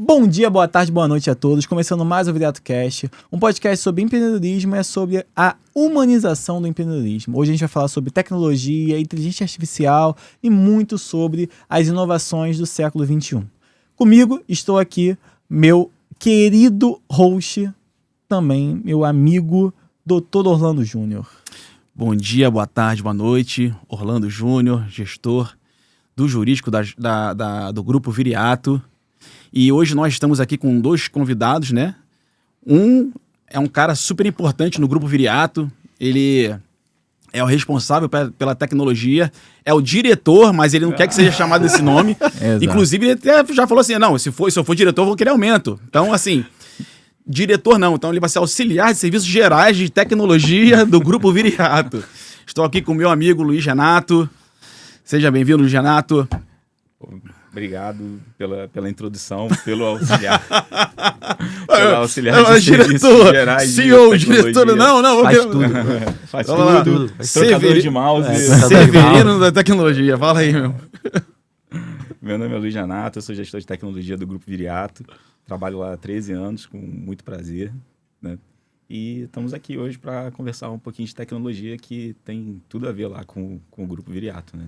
Bom dia, boa tarde, boa noite a todos. Começando mais o Viriato Cast, um podcast sobre empreendedorismo e sobre a humanização do empreendedorismo. Hoje a gente vai falar sobre tecnologia, inteligência artificial e muito sobre as inovações do século XXI. Comigo estou aqui meu querido host, também meu amigo Dr. Orlando Júnior. Bom dia, boa tarde, boa noite. Orlando Júnior, gestor do jurídico do Grupo Viriato. E hoje nós estamos aqui com dois convidados, né? Um é um cara super importante no Grupo Viriato. Ele é o responsável pela tecnologia, é o diretor, mas ele não quer que seja chamado desse nome. Inclusive, ele até já falou assim, não, se eu for diretor, eu vou querer aumento. Então, assim, diretor não. Então, ele vai ser auxiliar de serviços gerais de tecnologia do Grupo Viriato. Estou aqui com o meu amigo Luiz Renato. Seja bem-vindo, Luiz Renato. Obrigado pela introdução, pelo auxiliar. Pelo auxiliar de diretor, gerais CEO, diretor, não. Faz tudo. Faz tudo. Trocador de mouse. Severino da tecnologia, fala aí, meu. Meu nome é Luiz Renato, eu sou gestor de tecnologia do Grupo Viriato. Trabalho lá há 13 anos, com muito prazer, né? E estamos aqui hoje para conversar um pouquinho de tecnologia que tem tudo a ver lá com o Grupo Viriato, né?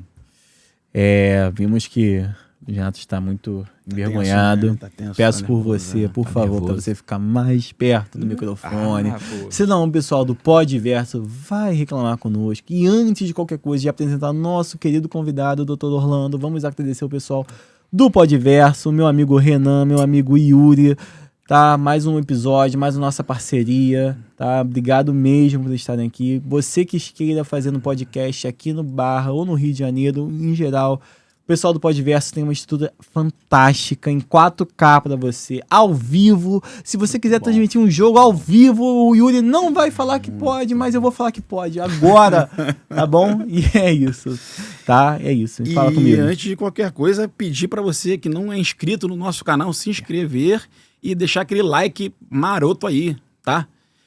Vimos que o Renato está muito envergonhado. Tenso, Peço por você, por favor, para você ficar mais perto do microfone. Senão o pessoal do Podverso vai reclamar conosco. E antes de qualquer coisa, de apresentar nosso querido convidado, o Dr. Orlando, vamos agradecer o pessoal do Podverso, meu amigo Renan, meu amigo Yuri, tá? Mais um episódio, mais a nossa parceria, tá? Obrigado mesmo por estarem aqui. Você que queira fazer um podcast aqui no Barra ou no Rio de Janeiro, em geral, o pessoal do Podverso tem uma estrutura fantástica em 4K para você, ao vivo. Se você quiser transmitir um jogo ao vivo, o Yuri não vai falar que pode, mas eu vou falar que pode agora, tá bom? E é isso, tá? É isso. Fala comigo. E antes de qualquer coisa, pedir para você que não é inscrito no nosso canal, se inscrever e deixar aquele like maroto aí, tá?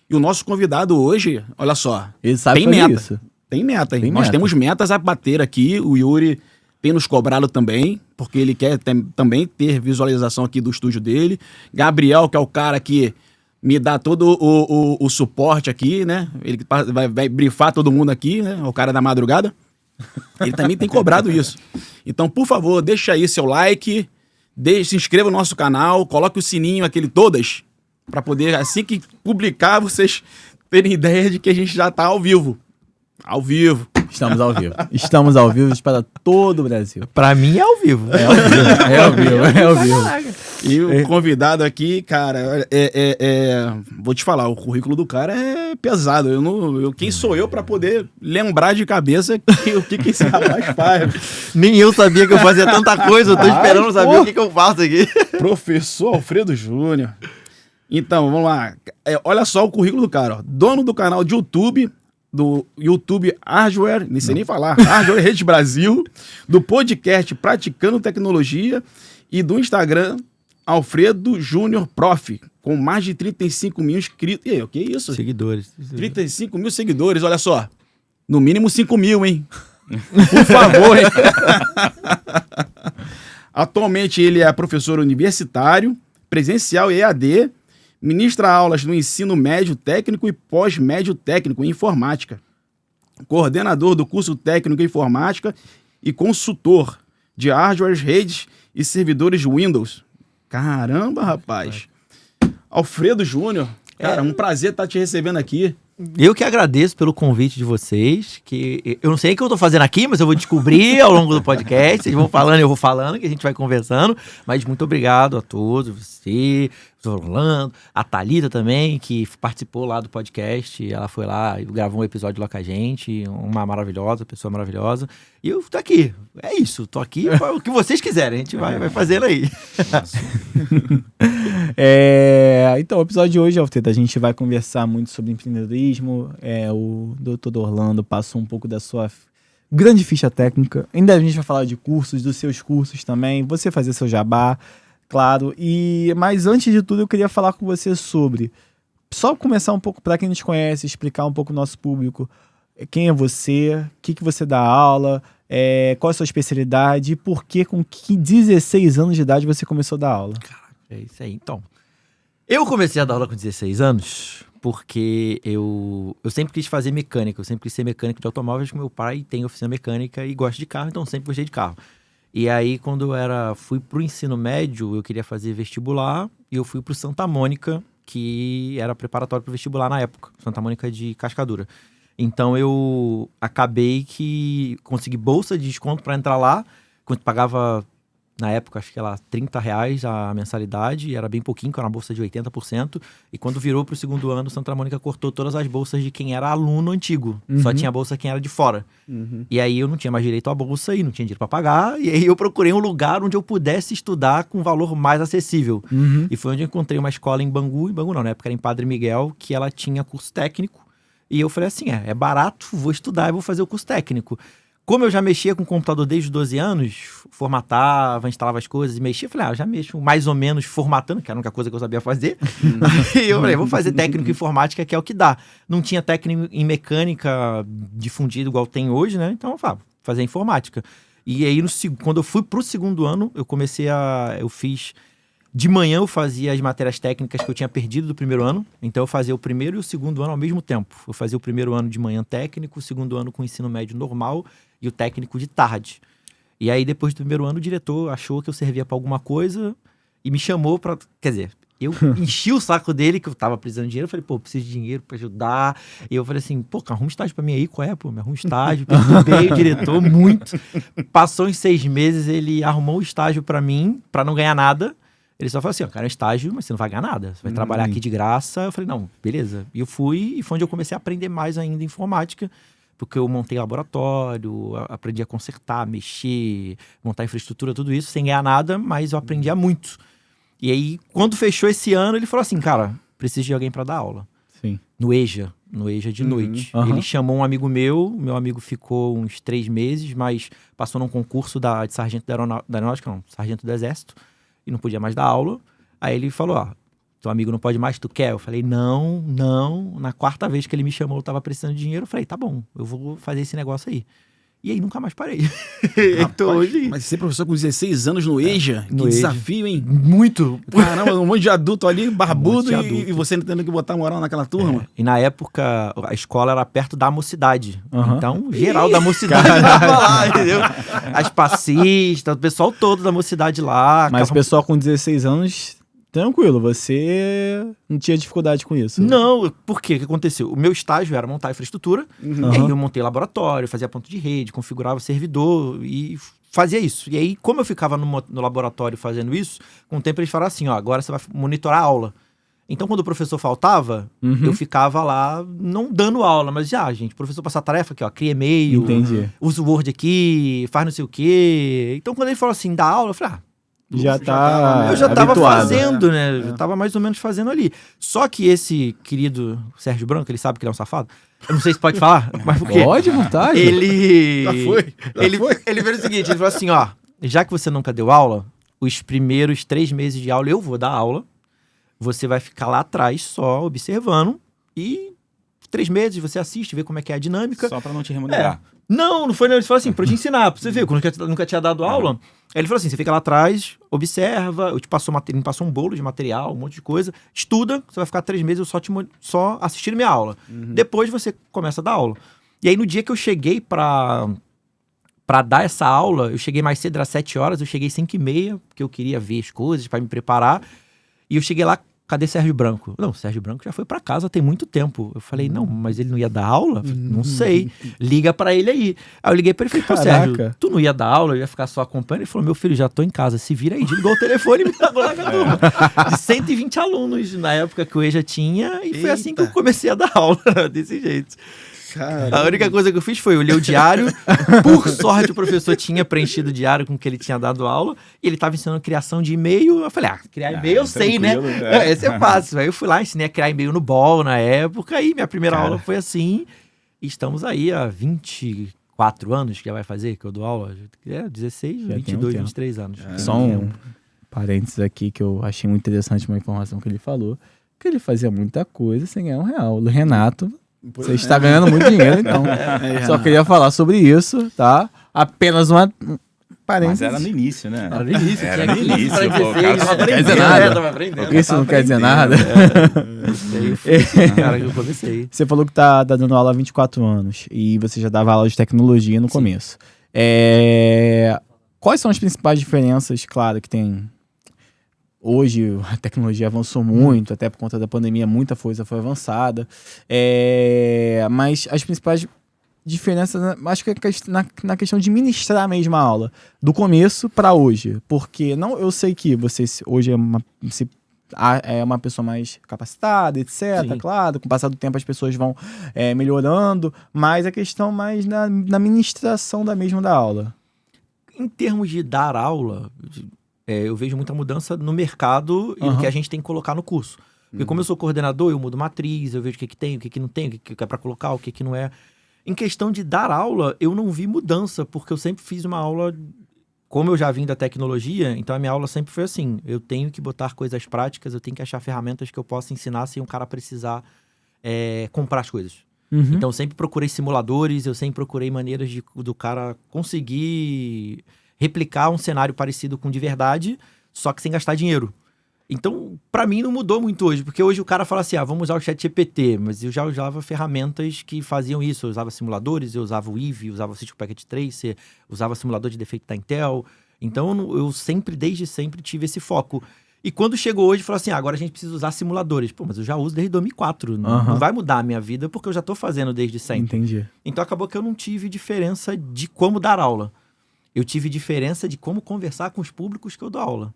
E o nosso convidado hoje, olha só, ele sabe tem fazer meta. isso. Tem meta, hein? Tem Nós meta. temos metas a bater aqui. O Yuri tem nos cobrado também, porque ele quer também ter visualização aqui do estúdio dele. Gabriel, que é o cara que me dá todo o suporte aqui, né? Ele vai brifar todo mundo aqui, né? O cara da madrugada. Ele também tem cobrado isso. Então, por favor, deixa aí seu like, se inscreva no nosso canal, coloque o sininho, aquele todas, para poder, assim que publicar, vocês terem ideia de que a gente já tá ao vivo. Ao vivo. Estamos ao vivo. Estamos ao vivo para todo o Brasil. Pra mim é ao vivo. É ao vivo. E o convidado aqui, cara, vou te falar, o currículo do cara é pesado. Quem sou eu para poder lembrar de cabeça o que esse rapaz faz? Nem eu sabia que eu fazia tanta coisa, eu tô esperando saber o que eu faço aqui. Professor Alfredo Júnior. Então, vamos lá. Olha só o currículo do cara, ó. Dono do canal de YouTube, do YouTube Hardware, nem sei nem falar, Hardware Rede Brasil, do podcast Praticando Tecnologia e do Instagram Alfredo Júnior Prof, com mais de 35 mil inscritos. E aí, o que é isso? Seguidores. 35 mil seguidores, olha só. No mínimo 5 mil, hein? Por favor, hein? Atualmente ele é professor universitário, presencial e EAD, ministra aulas no ensino médio técnico e pós-médio técnico em informática. Coordenador do curso técnico em informática e consultor de hardware, redes e servidores Windows. Caramba, rapaz. Alfredo Júnior, cara, um prazer estar te recebendo aqui. Eu que agradeço pelo convite de vocês, que eu não sei o que eu tô fazendo aqui, mas eu vou descobrir ao longo do podcast. Vocês vão falando, eu vou falando, que a gente vai conversando. Mas muito obrigado a todos, você, o Orlando, a Thalita também, que participou lá do podcast. Ela foi lá e gravou um episódio lá com a gente, uma maravilhosa, pessoa maravilhosa. E eu tô aqui, é isso, tô aqui para o que vocês quiserem, a gente vai fazendo aí. Então, o episódio de hoje, Alfredo, a gente vai conversar muito sobre empreendedorismo. O Dr. Orlando passou um pouco da sua grande ficha técnica. Ainda a gente vai falar de cursos, dos seus cursos também, você fazer seu jabá, claro. Mas antes de tudo, eu queria falar com você sobre, só começar um pouco, para quem nos conhece, explicar um pouco o nosso público, quem é você, o que você dá aula, qual é a sua especialidade e por que com 16 anos de idade você começou a dar aula. É isso aí. Então, eu comecei a dar aula com 16 anos porque eu sempre quis fazer mecânica. Eu sempre quis ser mecânico de automóveis, porque meu pai tem oficina mecânica e gosta de carro, então sempre gostei de carro. E aí, quando eu fui pro ensino médio, eu queria fazer vestibular e eu fui pro Santa Mônica, que era preparatório pro vestibular na época. Santa Mônica de Cascadura. Então, eu acabei que consegui bolsa de desconto para entrar lá, quando pagava... Na época, acho que era R$30 a mensalidade, era bem pouquinho, que era uma bolsa de 80%. E quando virou pro segundo ano, Santa Mônica cortou todas as bolsas de quem era aluno antigo. Só tinha bolsa quem era de fora. E aí eu não tinha mais direito à bolsa e não tinha dinheiro para pagar. E aí eu procurei um lugar onde eu pudesse estudar com valor mais acessível. E foi onde eu encontrei uma escola em Bangu não, na época era em Padre Miguel, que ela tinha curso técnico. E eu falei assim, é barato, vou estudar e vou fazer o curso técnico. Como eu já mexia com o computador desde os 12 anos, formatava, instalava as coisas e mexia, eu falei, eu já mexo mais ou menos formatando, que era a única coisa que eu sabia fazer. E eu falei, vou fazer técnico em informática, que é o que dá. Não tinha técnico em mecânica difundido igual tem hoje, né? Então, eu falei, fazer informática. E aí, quando eu fui pro segundo ano, eu fiz... De manhã eu fazia as matérias técnicas que eu tinha perdido do primeiro ano. Então eu fazia o primeiro e o segundo ano ao mesmo tempo. Eu fazia o primeiro ano de manhã técnico, o segundo ano com ensino médio normal e o técnico de tarde. E aí depois do primeiro ano o diretor achou que eu servia para alguma coisa e me chamou para... Quer dizer, eu enchi o saco dele que eu tava precisando de dinheiro. Eu falei, preciso de dinheiro para ajudar. E eu falei assim, arruma um estágio para mim aí. Qual é, me arruma um estágio. Perturbei o diretor muito. Passou em 6 meses, ele arrumou um estágio para mim, para não ganhar nada. Ele só falou assim, cara, é um estágio, mas você não vai ganhar nada. Você vai trabalhar aqui de graça. Eu falei, não, beleza. E eu fui, e foi onde eu comecei a aprender mais ainda informática, porque eu montei laboratório, aprendi a consertar, mexer, montar infraestrutura, tudo isso, sem ganhar nada, mas eu aprendia muito. E aí, quando fechou esse ano, ele falou assim, cara, preciso de alguém para dar aula. Sim. No EJA de noite. Ele chamou um amigo meu amigo ficou uns 3 meses, mas passou num concurso de sargento da aeronáutica, não, sargento do exército, e não podia mais dar aula. Aí ele falou, teu amigo não pode mais, tu quer? Eu falei, não. Na 4ª vez que ele me chamou, eu tava precisando de dinheiro. Eu falei, tá bom, eu vou fazer esse negócio aí. E aí nunca mais parei. Então, hoje... Mas ser professor com 16 anos no EJA, que no desafio, hein? Muito. Caramba, um monte de adulto ali, barbudo, e você tendo que botar moral naquela turma. E na época, a escola era perto da mocidade. Então, geral da mocidade tava lá, entendeu? As passistas, o pessoal todo da mocidade lá. Mas o pessoal com 16 anos... Tranquilo, você não tinha dificuldade com isso? Não, por quê? O que aconteceu? O meu estágio era montar infraestrutura, e aí eu montei laboratório, fazia ponto de rede, configurava servidor e fazia isso. E aí, como eu ficava no laboratório fazendo isso, com o tempo eles falaram assim, agora você vai monitorar a aula. Então, quando o professor faltava, eu ficava lá, não dando aula, mas gente, o professor passar a tarefa aqui, cria e-mail, usa o Word aqui, faz não sei o quê. Então, quando ele falou assim, dá aula, eu falei, eu já tava fazendo, né? Eu já tava mais ou menos fazendo ali. Só que esse querido Sérgio Branco, ele sabe que ele é um safado? Eu não sei se pode falar, mas por quê? Pode, vontade. Ele... Já foi. Ele fez o seguinte, ele falou assim, já que você nunca deu aula, os primeiros 3 meses de aula eu vou dar aula, você vai ficar lá atrás só observando e 3 meses você assiste, vê como é que é a dinâmica. Só pra não te remunerar. Não foi não. Ele falou assim, pra eu te ensinar, pra você ver, quando eu nunca tinha dado aula. Ele falou assim, você fica lá atrás, observa, eu te passo me passou um bolo de material, um monte de coisa, estuda, você vai ficar 3 meses eu só assistindo minha aula. Depois você começa a dar aula. E aí no dia que eu cheguei pra dar essa aula, eu cheguei mais cedo, era 7 horas, eu cheguei 5h30, porque eu queria ver as coisas, pra me preparar. E eu cheguei lá, cadê Sérgio Branco? Não, Sérgio Branco já foi pra casa tem muito tempo. Eu falei, não, mas ele não ia dar aula? Não sei. Liga pra ele aí. Aí eu liguei pra ele e falei, Sérgio, tu não ia dar aula? Eu ia ficar só acompanhando? Ele falou, meu filho, já tô em casa, se vira aí. Ligou o telefone e me pagou lá com a turma. De 120 alunos na época que o EJA tinha. E foi assim que eu comecei a dar aula, desse jeito. Caramba. A única coisa que eu fiz foi, eu li o diário, por sorte o professor tinha preenchido o diário com que ele tinha dado aula, e ele estava ensinando criação de e-mail, eu falei, criar e-mail eu sei, né? Esse é fácil. Aí eu fui lá, ensinei a criar e-mail no Ball na época, e minha primeira aula foi assim, e estamos aí há 24 anos que já vai fazer, que eu dou aula, 16, já 22, 23 anos. Só um parênteses aqui que eu achei muito interessante uma informação que ele falou, que ele fazia muita coisa sem ganhar R$1. O Renato... Você está ganhando muito dinheiro, então. Só queria falar sobre isso, tá? Apenas uma parênteses. Mas era no início, né? Era no início, Era tinha no 15 início, pra pô, 16, cara, tava quer dizer aprendendo, nada. tava aprendendo. Isso não quer dizer nada. Isso aí foi esse cara que eu comecei. Você falou que tá dando aula há 24 anos e você já dava aula de tecnologia no começo. Quais são as principais diferenças, claro, que tem... Hoje a tecnologia avançou muito, até por conta da pandemia, muita coisa foi avançada. Mas as principais diferenças, acho que é na questão de ministrar a mesma aula, do começo para hoje. Porque não, eu sei que você hoje é uma pessoa mais capacitada, etc. Sim. Claro, com o passar do tempo as pessoas vão melhorando, mas a questão mais na ministração da mesma da aula. Em termos de dar aula, eu vejo muita mudança no mercado e no que a gente tem que colocar no curso. Porque como eu sou coordenador, eu mudo matriz, eu vejo o que tem, o que não tem, o que é para colocar, o que não é. Em questão de dar aula, eu não vi mudança, porque eu sempre fiz uma aula... Como eu já vim da tecnologia, então a minha aula sempre foi assim. Eu tenho que botar coisas práticas, eu tenho que achar ferramentas que eu possa ensinar sem um cara precisar comprar as coisas. Então eu sempre procurei simuladores, eu sempre procurei maneiras do cara conseguir replicar um cenário parecido com de verdade, só que sem gastar dinheiro. Então, pra mim, não mudou muito hoje, porque hoje o cara fala assim, vamos usar o ChatGPT, mas eu já usava ferramentas que faziam isso. Eu usava simuladores, eu usava o Eevee, eu usava o Cisco Packet Tracer, usava simulador de defeito da Intel. Então, eu sempre, desde sempre, tive esse foco. E quando chegou hoje, falou assim, agora a gente precisa usar simuladores. Pô, mas eu já uso desde 2004, não vai mudar a minha vida, porque eu já tô fazendo desde sempre. Entendi. Então, acabou que eu não tive diferença de como dar aula. Eu tive diferença de como conversar com os públicos que eu dou aula.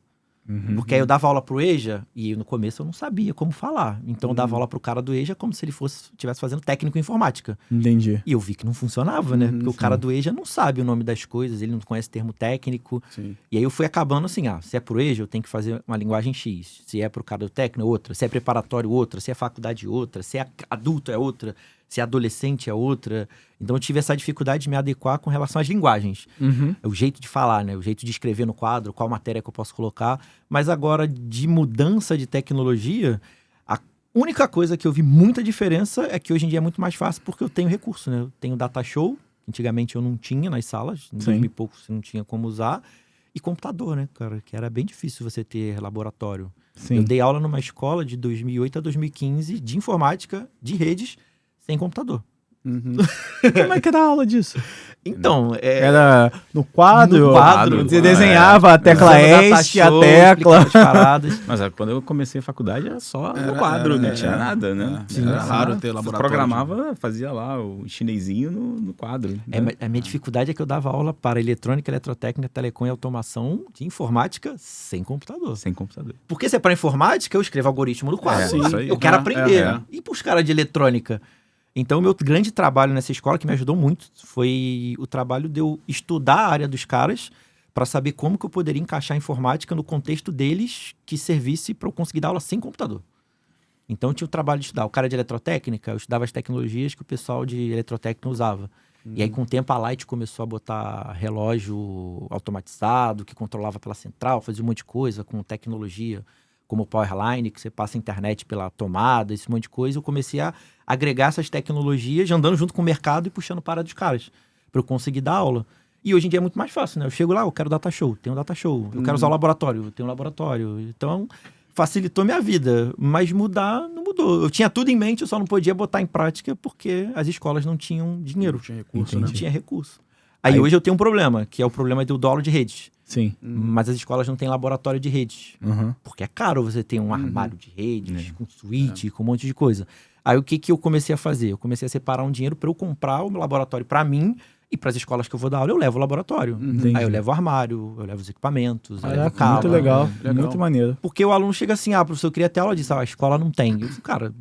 Porque aí eu dava aula pro EJA e no começo eu não sabia como falar. Então eu dava aula pro cara do EJA como se ele estivesse fazendo técnico em informática. Entendi. E eu vi que não funcionava, né? Porque o cara do EJA não sabe o nome das coisas, ele não conhece termo técnico. Sim. E aí eu fui acabando assim, se é pro EJA eu tenho que fazer uma linguagem X. Se é pro cara do técnico, outra. Se é preparatório, outra. Se é faculdade, outra. Se é adulto, é outra. Se é adolescente, é outra. Então eu tive essa dificuldade de me adequar com relação às linguagens. O jeito de falar, né? O jeito de escrever no quadro, qual matéria que eu posso colocar. Mas agora, de mudança de tecnologia, a única coisa que eu vi muita diferença é que hoje em dia é muito mais fácil porque eu tenho recurso, né? Eu tenho data show, que antigamente eu não tinha nas salas, em 2000 e pouco você não tinha como usar. E computador, né, cara? Que era bem difícil você ter laboratório. Sim. Eu dei aula numa escola de 2008 a 2015 de informática, de redes, sem computador. Como é que era a aula disso? Então, Era no quadro? No quadro. Você desenhava a tecla ESC, a tecla... As paradas. Mas quando eu comecei a faculdade era só no quadro, não tinha nada, né? Era raro ter Você laboratório. programava, fazia lá o chinesinho no quadro. Né? A minha dificuldade é que eu dava aula para eletrônica, eletrotécnica, telecom e automação de informática sem computador. Sem computador. Porque se é para informática, eu escrevo algoritmo no quadro. Sim, isso aí. Eu quero aprender. E para os caras de eletrônica? Então, o meu grande trabalho nessa escola, que me ajudou muito, foi o trabalho de eu estudar a área dos caras para saber como que eu poderia encaixar a informática no contexto deles que servisse para eu conseguir dar aula sem computador. Então, eu tinha o trabalho de estudar. O cara de eletrotécnica, eu estudava as tecnologias que o pessoal de eletrotécnica usava. E aí, com o tempo, a Light começou a botar relógio automatizado, que controlava pela central, fazia um monte de coisa com tecnologia, como o Powerline, que você passa a internet pela tomada, esse monte de coisa. Eu comecei a agregar essas tecnologias, andando junto com o mercado e puxando para dos caras, para eu conseguir dar aula. E hoje em dia é muito mais fácil, né? Eu chego lá, eu quero data show, tenho data show. Eu quero usar o laboratório, eu tenho um laboratório. Então, facilitou minha vida. Mas mudar, não mudou. Eu tinha tudo em mente, eu só não podia botar em prática porque as escolas não tinham dinheiro. Não tinha recurso, Entendi. né? Não tinha recurso. Aí hoje eu tenho um problema, que é o problema do dólar de redes. Sim. Mas as escolas não têm laboratório de redes. Porque é caro você ter um armário de redes, com suíte, com um monte de coisa. Aí o que eu comecei a fazer? Eu comecei a separar um dinheiro para eu comprar o meu laboratório para mim e para as escolas que eu vou dar aula eu levo o laboratório. Entendi. Aí eu levo o armário, eu levo os equipamentos, eu levo o Caraca, cabo. muito legal. Muito maneiro. Porque o aluno chega assim, professor, eu queria ter aula disso. A escola não tem. Eu disse, cara,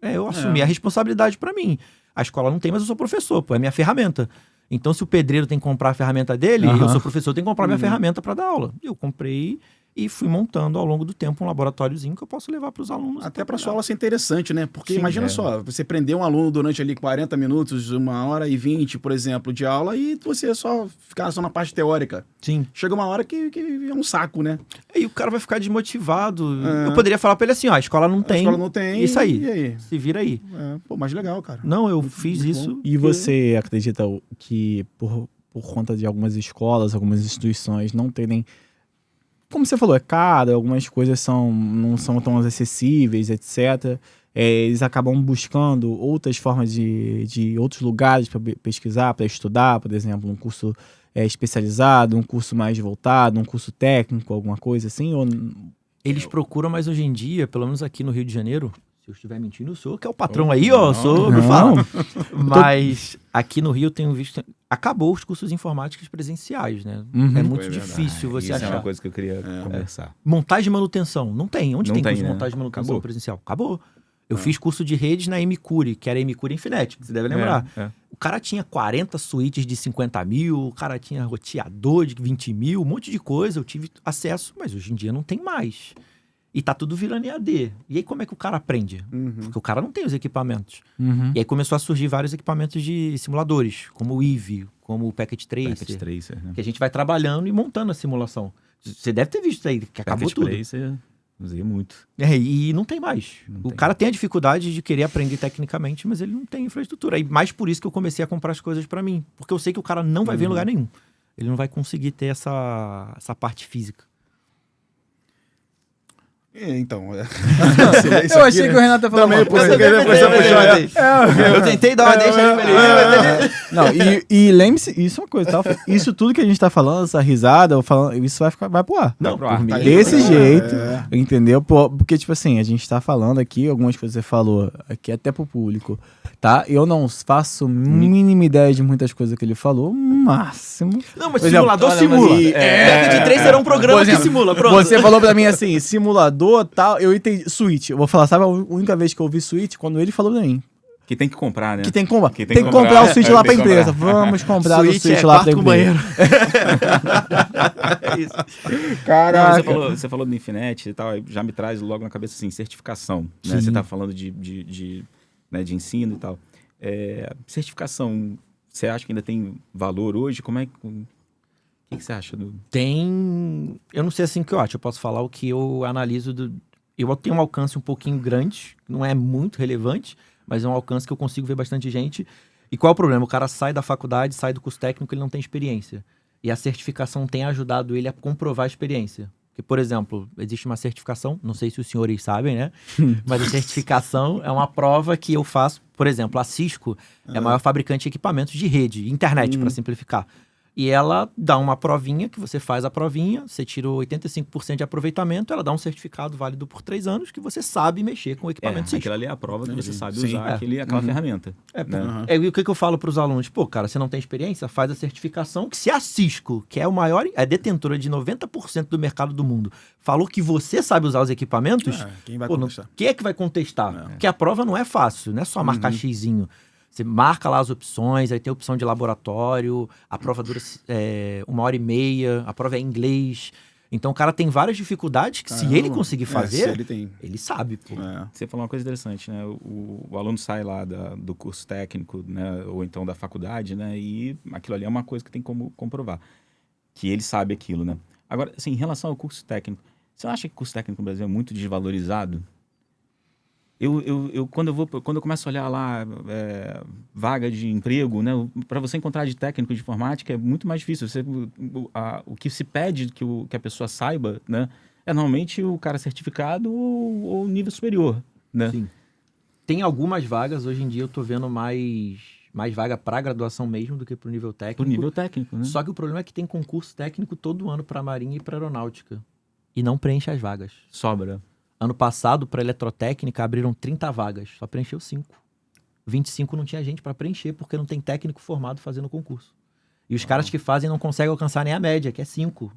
eu assumi a responsabilidade para mim. A escola não tem, mas eu sou professor, é minha ferramenta. Então, se o pedreiro tem que comprar a ferramenta dele, eu sou professor, eu tenho que comprar minha ferramenta para dar aula. Eu comprei e fui montando ao longo do tempo um laboratóriozinho que eu posso levar para os alunos. Até para sua aula ser interessante, né? Porque Sim, imagina só, você prender um aluno durante ali 40 minutos, 1h20, por exemplo, de aula, e você só ficar só na parte teórica. Sim. Chega uma hora que é um saco, né? E o cara vai ficar desmotivado. Eu poderia falar para ele assim, a escola não tem. A escola não tem. Isso aí. E aí? Se vira aí. Pô, mais legal, cara. Não, eu fiz isso. E você acredita que por conta de algumas escolas, algumas instituições não terem, como você falou, é caro, algumas coisas não são tão acessíveis, etc. Eles acabam buscando outras formas de outros lugares para pesquisar, para estudar, por exemplo, um curso especializado, um curso mais voltado, um curso técnico, alguma coisa assim? Eles procuram, mas hoje em dia, pelo menos aqui no Rio de Janeiro, se eu estiver mentindo, eu sou, que é o patrão aí, ó, me fala. Mas aqui no Rio eu tenho visto, acabou os cursos informáticos presenciais, né? É muito difícil você achar. Isso é uma coisa que eu queria conversar. Montagem e manutenção, não tem. Onde tem curso de né? montagem e manutenção presencial? Acabou. Eu fiz curso de redes na MCure, que era MCure Infinet, que você deve lembrar. O cara tinha 40 suítes de 50 mil, o cara tinha roteador de 20 mil, um monte de coisa, eu tive acesso, mas hoje em dia não tem mais. E tá tudo virando EAD. E aí como é que o cara aprende? Porque o cara não tem os equipamentos. E aí começou a surgir vários equipamentos de simuladores, como o Eevee, como o Packet Tracer, né? Que a gente vai trabalhando e montando a simulação. Você deve ter visto isso aí, que acabou tudo. Packet Tracer, usei muito. E não tem mais. O cara tem a dificuldade de querer aprender tecnicamente, mas ele não tem infraestrutura. E mais por isso que eu comecei a comprar as coisas pra mim. Porque eu sei que o cara não vai ver em lugar nenhum. Ele não vai conseguir ter essa parte física. Então, eu achei que o Renato ia falar uma coisa. Eu tentei dar uma deixa ali pra ele. Não, e lembre-se, isso é uma coisa, tá? Isso tudo que a gente tá falando, essa risada, isso vai pro ar. Não, desse jeito, entendeu? Porque, tipo assim, a gente tá falando aqui, algumas coisas que você falou aqui até pro público, tá? Eu não faço mínima ideia de muitas coisas que ele falou, máximo. Não, mas simulador simula. Packet Tracer será um programa que simula, pronto. Você falou pra mim assim, simulador, tal, eu entendi. Switch, eu vou falar, sabe a única vez que eu ouvi Switch? Quando ele falou pra mim. Que tem que comprar, né? Que tem que comprar. Tem que comprar o Switch lá pra empresa. Vamos comprar o Switch lá pra empresa. É isso. Caraca. Não, você falou do Infinet e tal, já me traz logo na cabeça assim, certificação. Né? Você tá falando de ensino e tal. Certificação, você acha que ainda tem valor hoje? Como é que... O que você acha? Tem... Eu não sei assim o que eu acho. Eu posso falar o que eu analiso. Eu tenho um alcance um pouquinho grande, não é muito relevante, mas é um alcance que eu consigo ver bastante gente. E qual é o problema? O cara sai da faculdade, sai do curso técnico, ele não tem experiência. E a certificação tem ajudado ele a comprovar a experiência. Porque, por exemplo, existe uma certificação, não sei se os senhores sabem, né? Mas a certificação é uma prova que eu faço. Por exemplo, a Cisco é a maior fabricante de equipamentos de rede, internet, para simplificar. E ela dá uma provinha, que você faz a provinha, você tira 85% de aproveitamento, ela dá um certificado válido por 3 anos, que você sabe mexer com o equipamento Cisco. Aquilo ali é a prova que você sabe usar aquela ferramenta. E o que eu falo para os alunos? Pô, cara, você não tem experiência? Faz a certificação, que se a Cisco, que é a detentora de 90% do mercado do mundo, falou que você sabe usar os equipamentos, quem vai contestar? Quem é que vai contestar? Porque a prova não é fácil, não é só marcar xizinho. Você marca lá as opções, aí tem a opção de laboratório, a prova dura 1h30, a prova é em inglês. Então o cara tem várias dificuldades que se ele conseguir fazer, ele sabe. Pô. Você falou uma coisa interessante, né? O aluno sai lá do curso técnico, né? Ou então da faculdade, né? E aquilo ali é uma coisa que tem como comprovar. Que ele sabe aquilo, né? Agora, assim, em relação ao curso técnico, você acha que o curso técnico no Brasil é muito desvalorizado? Quando eu começo a olhar lá vaga de emprego, né, para você encontrar de técnico de informática é muito mais difícil. O que se pede que a pessoa saiba, né, é normalmente o cara certificado ou nível superior. Né? Sim. Tem algumas vagas, hoje em dia eu tô vendo mais vaga para graduação mesmo do que para o nível técnico. Pro nível técnico, né? Só que o problema é que tem concurso técnico todo ano para Marinha e para Aeronáutica. E não preenche as vagas. Sobra. Ano passado, para eletrotécnica, abriram 30 vagas. Só preencheu 5. 25 não tinha gente para preencher, porque não tem técnico formado fazendo concurso. E os caras que fazem não conseguem alcançar nem a média, que é 5.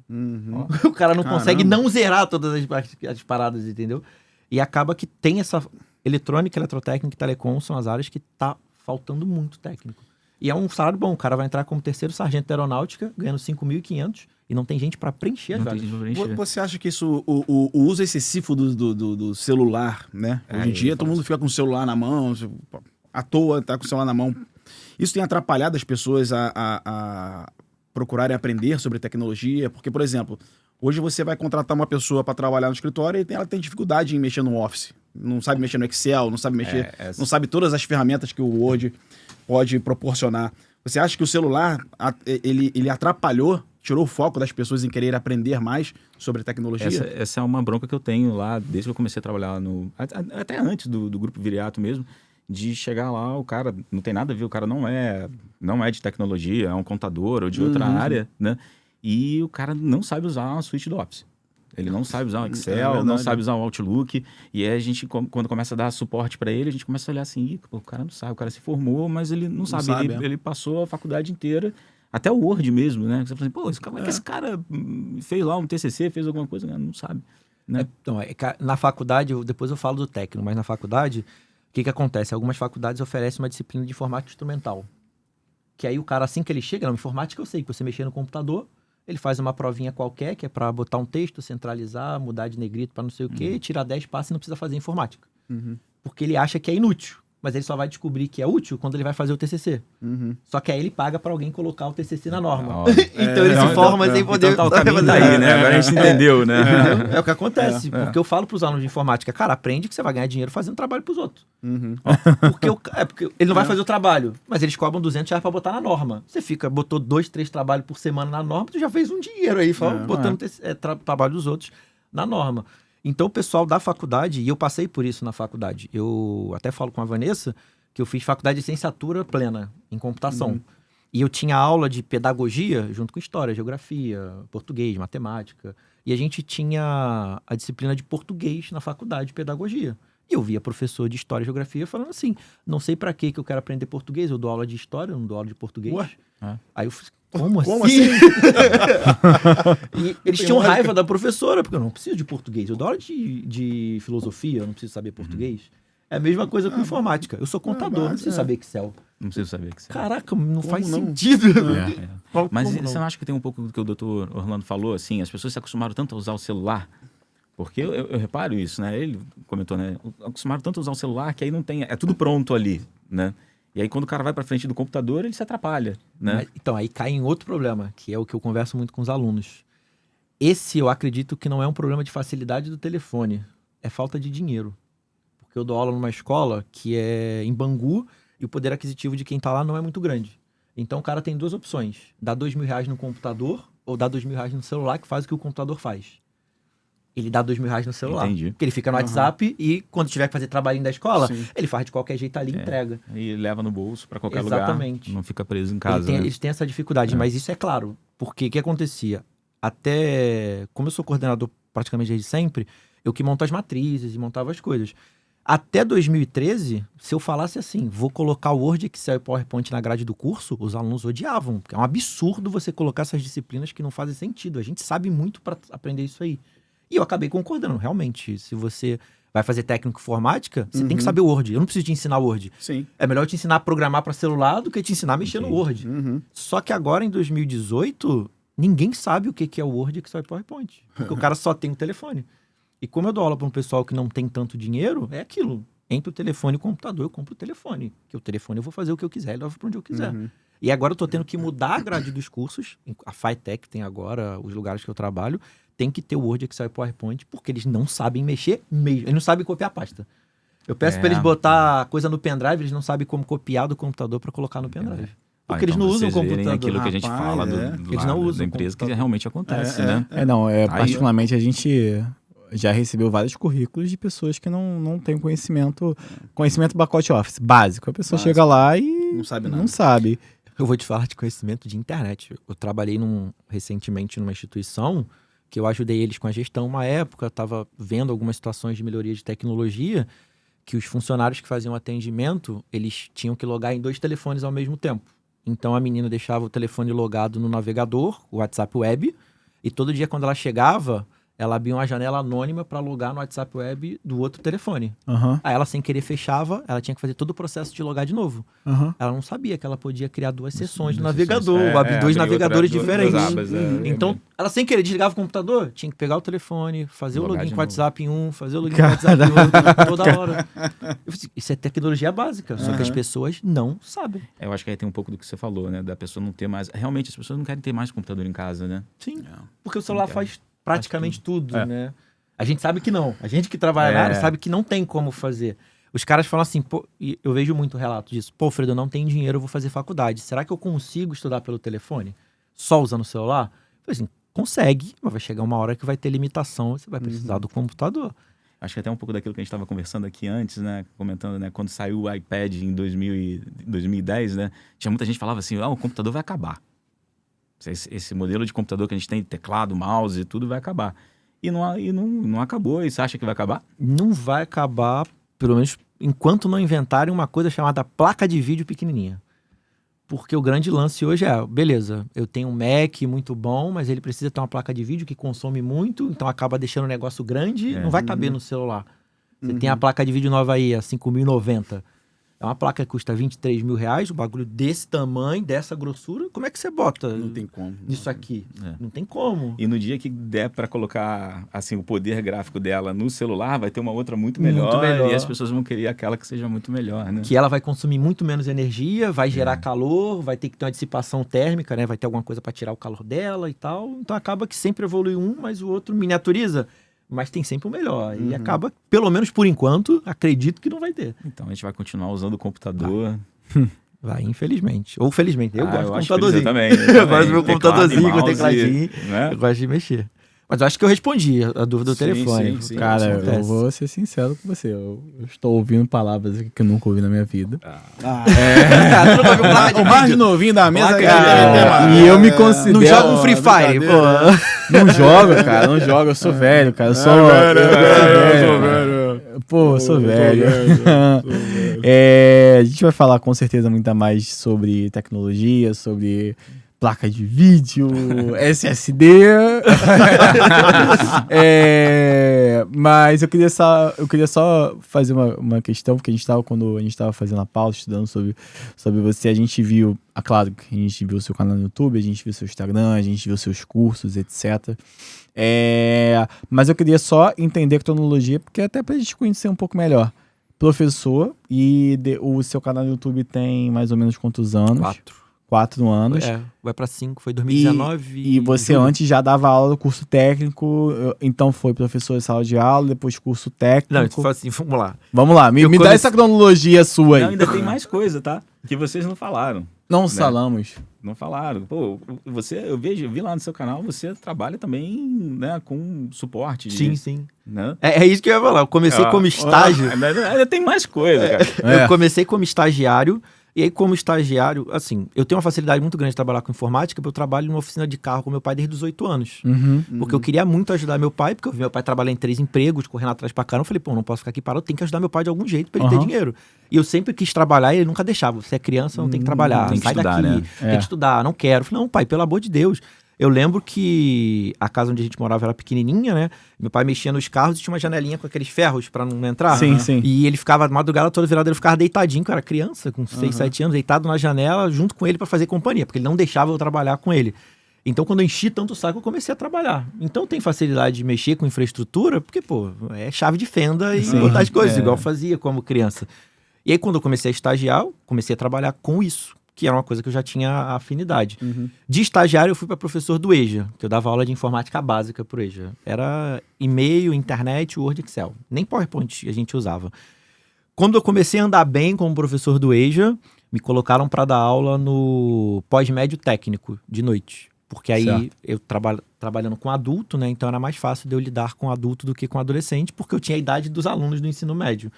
O cara não consegue não zerar todas as paradas, entendeu? E acaba que tem essa... Eletrônica, eletrotécnica e telecom são as áreas que tá faltando muito técnico. E é um salário bom. O cara vai entrar como 3º sargento da aeronáutica, ganhando 5.500, e não tem gente para preencher as vagas. Você acha que isso, o uso excessivo do celular, né? Hoje em dia todo mundo fica com o celular na mão, à toa tá com o celular na mão. Isso tem atrapalhado as pessoas a procurarem aprender sobre tecnologia? Porque, por exemplo, hoje você vai contratar uma pessoa para trabalhar no escritório e ela tem dificuldade em mexer no Office. Não sabe mexer no Excel, não sabe mexer, não sabe todas as ferramentas que o Word pode proporcionar. Você acha que o celular, ele atrapalhou, tirou o foco das pessoas em querer aprender mais sobre tecnologia? Essa é uma bronca que eu tenho lá, desde que eu comecei a trabalhar até antes do Grupo Viriato mesmo, de chegar lá, o cara não tem nada a ver, o cara não é de tecnologia, é um contador ou de outra área, né? E o cara não sabe usar uma suíte do Office. Ele não sabe usar o Excel, não sabe usar o Outlook. E aí a gente, quando começa a dar suporte para ele, a gente começa a olhar assim, o cara não sabe, o cara se formou, mas ele não sabe. Ele passou a faculdade inteira, até o Word mesmo, né? Você fala assim, como é que esse cara fez lá um TCC, fez alguma coisa? Não sabe. Né? Na faculdade, depois eu falo do técnico, mas na faculdade, o que acontece? Algumas faculdades oferecem uma disciplina de informática instrumental. Que aí o cara, assim que ele chega, na informática eu sei que você mexer no computador, ele faz uma provinha qualquer, que é para botar um texto, centralizar, mudar de negrito para não sei o quê, tirar 10 passos e não precisa fazer informática. Porque ele acha que é inútil. Mas ele só vai descobrir que é útil quando ele vai fazer o TCC. Só que aí ele paga para alguém colocar o TCC na norma. Então ele se forma sem poder... Então tá o caminho daí, né? Agora a gente entendeu, né? É o que acontece. Porque eu falo para os alunos de informática, cara, aprende que você vai ganhar dinheiro fazendo trabalho para os outros. Porque ele não vai fazer o trabalho, mas eles cobram R$200 para botar na norma. Você botou 2, 3 trabalhos por semana na norma, tu já fez um dinheiro aí, botando trabalho dos outros na norma. Então, o pessoal da faculdade, e eu passei por isso na faculdade, eu até falo com a Vanessa que eu fiz faculdade de licenciatura plena em computação. E eu tinha aula de pedagogia junto com história, geografia, português, matemática. E a gente tinha a disciplina de português na faculdade de pedagogia. E eu via professor de história e geografia falando assim, não sei pra que eu quero aprender português, eu dou aula de história, eu não dou aula de português. Aí eu falei, como assim? E eles tinham raiva da professora, porque eu não preciso de português. Eu dou aula de filosofia, eu não preciso saber português. É a mesma coisa com informática. Eu sou contador, não preciso saber Excel. Não preciso saber Excel. Caraca, não faz sentido. Mas você não acha que tem um pouco do que o doutor Orlando falou, assim, as pessoas se acostumaram tanto a usar o celular, porque eu reparo isso, né? Ele comentou, né? Acostumaram tanto a usar o celular que aí não tem... É tudo pronto ali, né? E aí, quando o cara vai para frente do computador, ele se atrapalha, né? Mas, então, aí cai em outro problema, que é o que eu converso muito com os alunos. Esse, eu acredito que não é um problema de facilidade do telefone. É falta de dinheiro. Porque eu dou aula numa escola que é em Bangu e o poder aquisitivo de quem tá lá não é muito grande. Então, o cara tem 2 opções. Dar R$2.000 no computador ou dar R$2.000 no celular, que faz o que o computador faz. Ele dá R$2.000 no celular. Entendi. Porque ele fica no WhatsApp e quando tiver que fazer trabalhinho da escola, ele faz de qualquer jeito ali e entrega. E leva no bolso para qualquer Exatamente. lugar. Não fica preso em casa. Eles têm essa dificuldade, mas isso é claro. Porque o que acontecia? Até, como eu sou coordenador praticamente desde sempre, eu que monto as matrizes e montava as coisas. Até 2013, se eu falasse assim, vou colocar o Word, Excel e PowerPoint na grade do curso, os alunos odiavam. Porque é um absurdo você colocar essas disciplinas que não fazem sentido. A gente sabe muito para aprender isso aí. E eu acabei concordando, realmente. Se você vai fazer técnico informática, você tem que saber Word. Eu não preciso te ensinar Word. Sim. É melhor eu te ensinar a programar para celular do que te ensinar a mexer no Word. Só que agora, em 2018, ninguém sabe o que é o Word, Excel e PowerPoint. Porque o cara só tem o telefone. E como eu dou aula para um pessoal que não tem tanto dinheiro, é aquilo. Entre o telefone e o computador, eu compro o telefone. Porque o telefone eu vou fazer o que eu quiser, ele leva para onde eu quiser. E agora eu tô tendo que mudar a grade dos cursos. A FiTech tem agora, os lugares que eu trabalho, tem que ter o Word, Excel e PowerPoint, porque eles não sabem mexer mesmo. Eles não sabem copiar a pasta. Eu peço para eles botar coisa no pendrive, eles não sabem como copiar do computador para colocar no pendrive. Porque eles não usam o computador. Aquilo que a gente fala eles não usam da empresa, que realmente acontece, né? Particularmente a gente já recebeu vários currículos de pessoas que não têm conhecimento pacote Office básico. A pessoa chega lá e não sabe nada. Não sabe. Eu vou te falar de conhecimento de internet. Eu trabalhei recentemente numa instituição que eu ajudei eles com a gestão. Uma época, eu estava vendo algumas situações de melhoria de tecnologia que os funcionários que faziam atendimento, eles tinham que logar em 2 telefones ao mesmo tempo. Então, a menina deixava o telefone logado no navegador, o WhatsApp Web, e todo dia, quando ela chegava, ela abria uma janela anônima para logar no WhatsApp Web do outro telefone. Aí ela, sem querer, fechava, ela tinha que fazer todo o processo de logar de novo. Ela não sabia que ela podia criar 2 sessões do navegador, abrir 2 navegadores diferentes. Então, ela, sem querer, desligava o computador, tinha que pegar o telefone, fazer o login com o WhatsApp em um, fazer o login com o WhatsApp em outro, toda hora. Isso é tecnologia básica, só que as pessoas não sabem. Eu acho que aí tem um pouco do que você falou, né? Da pessoa não ter mais... Realmente, as pessoas não querem ter mais computador em casa, né? Sim, porque o celular faz praticamente tudo, né? A gente sabe que não. A gente que trabalha na área sabe que não tem como fazer. Os caras falam assim, pô, e eu vejo muito relato disso. Pô, Fredo, eu não tenho dinheiro, eu vou fazer faculdade. Será que eu consigo estudar pelo telefone? Só usando o celular? Eu falei assim, consegue, mas vai chegar uma hora que vai ter limitação, você vai precisar do computador. Acho que até um pouco daquilo que a gente estava conversando aqui antes, né? Comentando, né? Quando saiu o iPad em 2010, né? Tinha muita gente que falava assim, o computador vai acabar. Esse modelo de computador que a gente tem, teclado, mouse e tudo, vai acabar. E não acabou. E você acha que vai acabar? Não vai acabar, pelo menos enquanto não inventarem uma coisa chamada placa de vídeo pequenininha. Porque o grande lance hoje é, beleza, eu tenho um Mac muito bom, mas ele precisa ter uma placa de vídeo que consome muito, então acaba deixando o negócio grande, não vai caber no celular. Você tem a placa de vídeo nova aí, a 5.090. É uma placa que custa 23 mil reais, um bagulho desse tamanho, dessa grossura. Como é que você bota Não tem como. isso aqui? Não tem como. E no dia que der para colocar assim, o poder gráfico dela no celular, vai ter uma outra muito melhor. E as pessoas vão querer aquela que seja muito melhor, né? Que ela vai consumir muito menos energia, vai gerar calor, vai ter que ter uma dissipação térmica, né? Vai ter alguma coisa para tirar o calor dela e tal. Então acaba que sempre evolui um, mas o outro miniaturiza. Mas tem sempre o melhor. E acaba, pelo menos por enquanto, acredito que não vai ter. Então a gente vai continuar usando o computador. Vai, infelizmente. Ou felizmente. Eu gosto do eu acho computadorzinho. também. Eu gosto do meu computadorzinho com o mouse, tecladinho. né? Eu gosto de mexer. Mas eu acho que eu respondi a dúvida do telefone. sim, Cara, eu acontece. vou ser sincero com você. Eu estou ouvindo palavras aqui que eu nunca ouvi na minha vida. O mais novinho da mesa. E eu me considero... Não joga um Free Fire, pô. Não joga, cara. Não joga. Eu sou velho, cara. Eu sou velho. Pô, eu sou velho. A gente vai falar com certeza muito mais sobre tecnologia, sobre placa de vídeo, SSD. Mas eu queria só fazer uma questão, porque quando a gente estava fazendo a pauta, estudando sobre você, a gente viu, claro que a gente viu o seu canal no YouTube, a gente viu o seu Instagram, a gente viu seus cursos, etc. Mas eu queria só entender a cronologia, porque até pra gente conhecer um pouco melhor. Professor, e o seu canal no YouTube tem mais ou menos quantos anos? 4 anos. Vai pra 5, foi 2019. E você antes já dava aula do curso técnico, então foi professor de sala de aula, depois curso técnico. Não, então assim, vamos lá. Vamos lá, me dá essa cronologia sua aí. Não, ainda tem mais coisa, tá? Que vocês não falaram. Não falamos. Não falaram. Pô, eu vi lá no seu canal, você trabalha também, né, com suporte. Sim. Né? É isso que eu ia falar. Eu comecei como estágio. Ainda tem mais coisa, cara. Eu comecei como estagiário. E aí, como estagiário, assim, eu tenho uma facilidade muito grande de trabalhar com informática, porque eu trabalho numa oficina de carro com meu pai desde os 8 anos. Porque eu queria muito ajudar meu pai, porque eu vi meu pai trabalhar em 3 empregos, correndo atrás pra caramba. Eu falei, pô, não posso ficar aqui parado, eu tenho que ajudar meu pai de algum jeito pra ele ter dinheiro. E eu sempre quis trabalhar e ele nunca deixava. Você é criança, não tem que trabalhar, tem que sai estudar, daqui, né? tem que estudar, não quero. Eu falei, não, pai, pelo amor de Deus. Eu lembro que a casa onde a gente morava era pequenininha, né? Meu pai mexia nos carros e tinha uma janelinha com aqueles ferros pra não entrar. Sim. E ele ficava, madrugada toda virada, ele ficava deitadinho, que eu era criança, com 6, 7 anos, deitado na janela, junto com ele pra fazer companhia, porque ele não deixava eu trabalhar com ele. Então, quando eu enchi tanto o saco, eu comecei a trabalhar. Então, tem facilidade de mexer com infraestrutura, porque, pô, é chave de fenda e botar as coisas, igual eu fazia como criança. E aí, quando eu comecei a estagiar, eu comecei a trabalhar com isso, que era uma coisa que eu já tinha afinidade. De estagiário, eu fui para professor do EJA, que eu dava aula de informática básica pro EJA. Era e-mail, internet, Word, Excel. Nem PowerPoint a gente usava. Quando eu comecei a andar bem como professor do EJA, me colocaram para dar aula no pós-médio técnico, de noite. Porque aí eu trabalhando com adulto, né? Então era mais fácil de eu lidar com adulto do que com adolescente, porque eu tinha a idade dos alunos do ensino médio.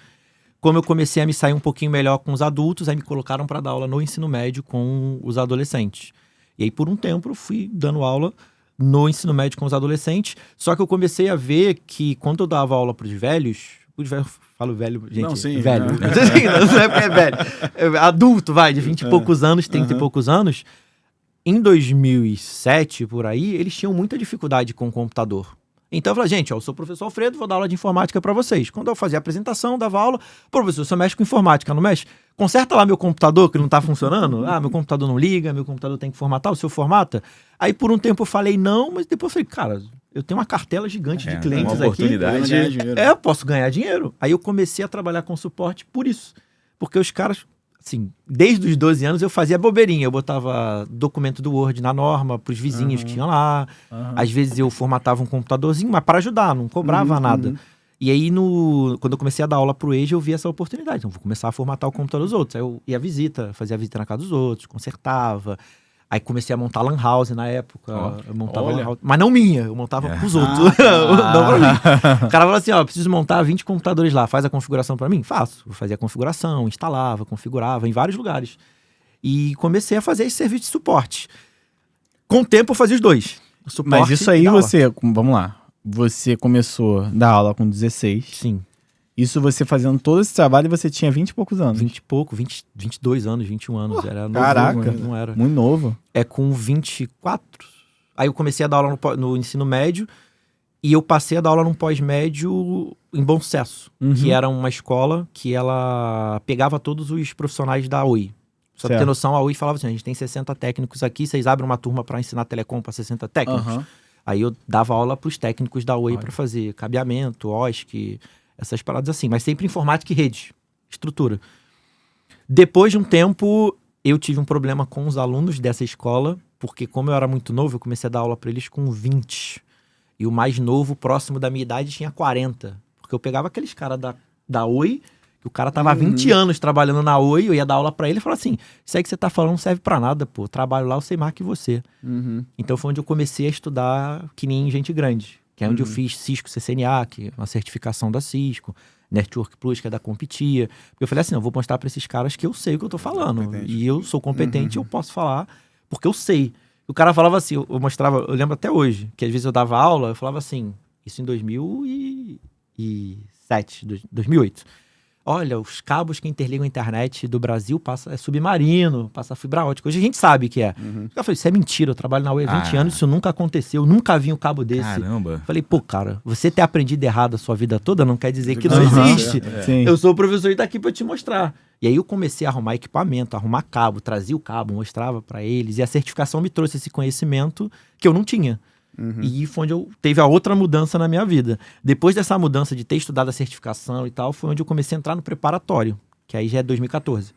Como eu comecei a me sair um pouquinho melhor com os adultos, aí me colocaram para dar aula no ensino médio com os adolescentes. E aí, por um tempo, eu fui dando aula no ensino médio com os adolescentes. Só que eu comecei a ver que, quando eu dava aula para os velhos, falo velho, gente, não, sim, velho. Não é porque é velho. Adulto, de 20 e poucos anos, 30 e poucos anos. Em 2007, por aí, eles tinham muita dificuldade com o computador. Então eu falei, gente, eu sou o professor Alfredo, vou dar aula de informática para vocês. Quando eu fazia a apresentação, dava aula, professor, você mexe com informática, não mexe? Conserta lá meu computador que não tá funcionando. Meu computador não liga, meu computador tem que formatar, o seu formata. Aí por um tempo eu falei não, mas depois eu falei, cara, eu tenho uma cartela gigante de clientes uma oportunidade. aqui. Eu posso ganhar dinheiro. Aí eu comecei a trabalhar com suporte por isso. Porque os caras, assim, desde os 12 anos eu fazia bobeirinha. Eu botava documento do Word na norma pros vizinhos que tinham lá. Às vezes eu formatava um computadorzinho, mas para ajudar, não cobrava nada. E aí, quando eu comecei a dar aula pro EJA, eu vi essa oportunidade. Então, vou começar a formatar o computador dos outros. Aí eu ia fazia a visita na casa dos outros, consertava. Aí comecei a montar lan house na época. Eu montava lan house, mas não minha, eu montava pros outros. Não pra mim. O cara falou assim, preciso montar 20 computadores lá, faz a configuração pra mim? Faço. Eu fazia a configuração, instalava, configurava em vários lugares. E comecei a fazer esse serviço de suporte. Com o tempo eu fazia os dois. Mas isso aí vamos lá. Você começou a dar aula com 16. Sim. Isso você fazendo todo esse trabalho, você tinha 20 e poucos anos. 20 e pouco, 22 anos, 21 anos. Era novo, caraca, não era. Muito novo. Com 24. Aí eu comecei a dar aula no ensino médio e eu passei a dar aula num pós-médio em Bom Sucesso, que era uma escola que ela pegava todos os profissionais da Oi. Só pra ter noção, a Oi falava assim, a gente tem 60 técnicos aqui, vocês abrem uma turma para ensinar telecom para 60 técnicos? Aí eu dava aula pros técnicos da Oi para fazer cabeamento, OSC, essas paradas assim, mas sempre informática e rede, estrutura. Depois de um tempo, eu tive um problema com os alunos dessa escola, porque como eu era muito novo, eu comecei a dar aula para eles com 20. E o mais novo, próximo da minha idade, tinha 40. Porque eu pegava aqueles caras da Oi, que o cara tava há 20 anos trabalhando na Oi, eu ia dar aula pra ele e falava assim, isso aí que você tá falando não serve pra nada, pô, eu trabalho lá, eu sei mais que você. Então foi onde eu comecei a estudar que nem gente grande, que é onde eu fiz Cisco CCNA, que é uma certificação da Cisco, Network Plus, que é da Competia. Porque eu falei assim, eu vou mostrar pra esses caras que eu sei o que eu tô falando, e eu sou competente, eu posso falar, porque eu sei. O cara falava assim, eu mostrava, eu lembro até hoje, que às vezes eu dava aula, eu falava assim, isso em 2008. Olha, os cabos que interligam a internet do Brasil é submarino, passa fibra ótica. Hoje a gente sabe que é. Eu falei, isso é mentira, eu trabalho na Oi há 20 anos, isso nunca aconteceu, nunca vi um cabo desse. Caramba. Falei, pô, cara, você ter aprendido errado a sua vida toda não quer dizer que não existe. Eu sou o professor e tá aqui pra te mostrar. E aí eu comecei a arrumar equipamento, arrumar cabo, trazia o cabo, mostrava pra eles. E a certificação me trouxe esse conhecimento que eu não tinha. E foi onde teve a outra mudança na minha vida. Depois dessa mudança de ter estudado a certificação e tal, foi onde eu comecei a entrar no preparatório, que aí já é 2014.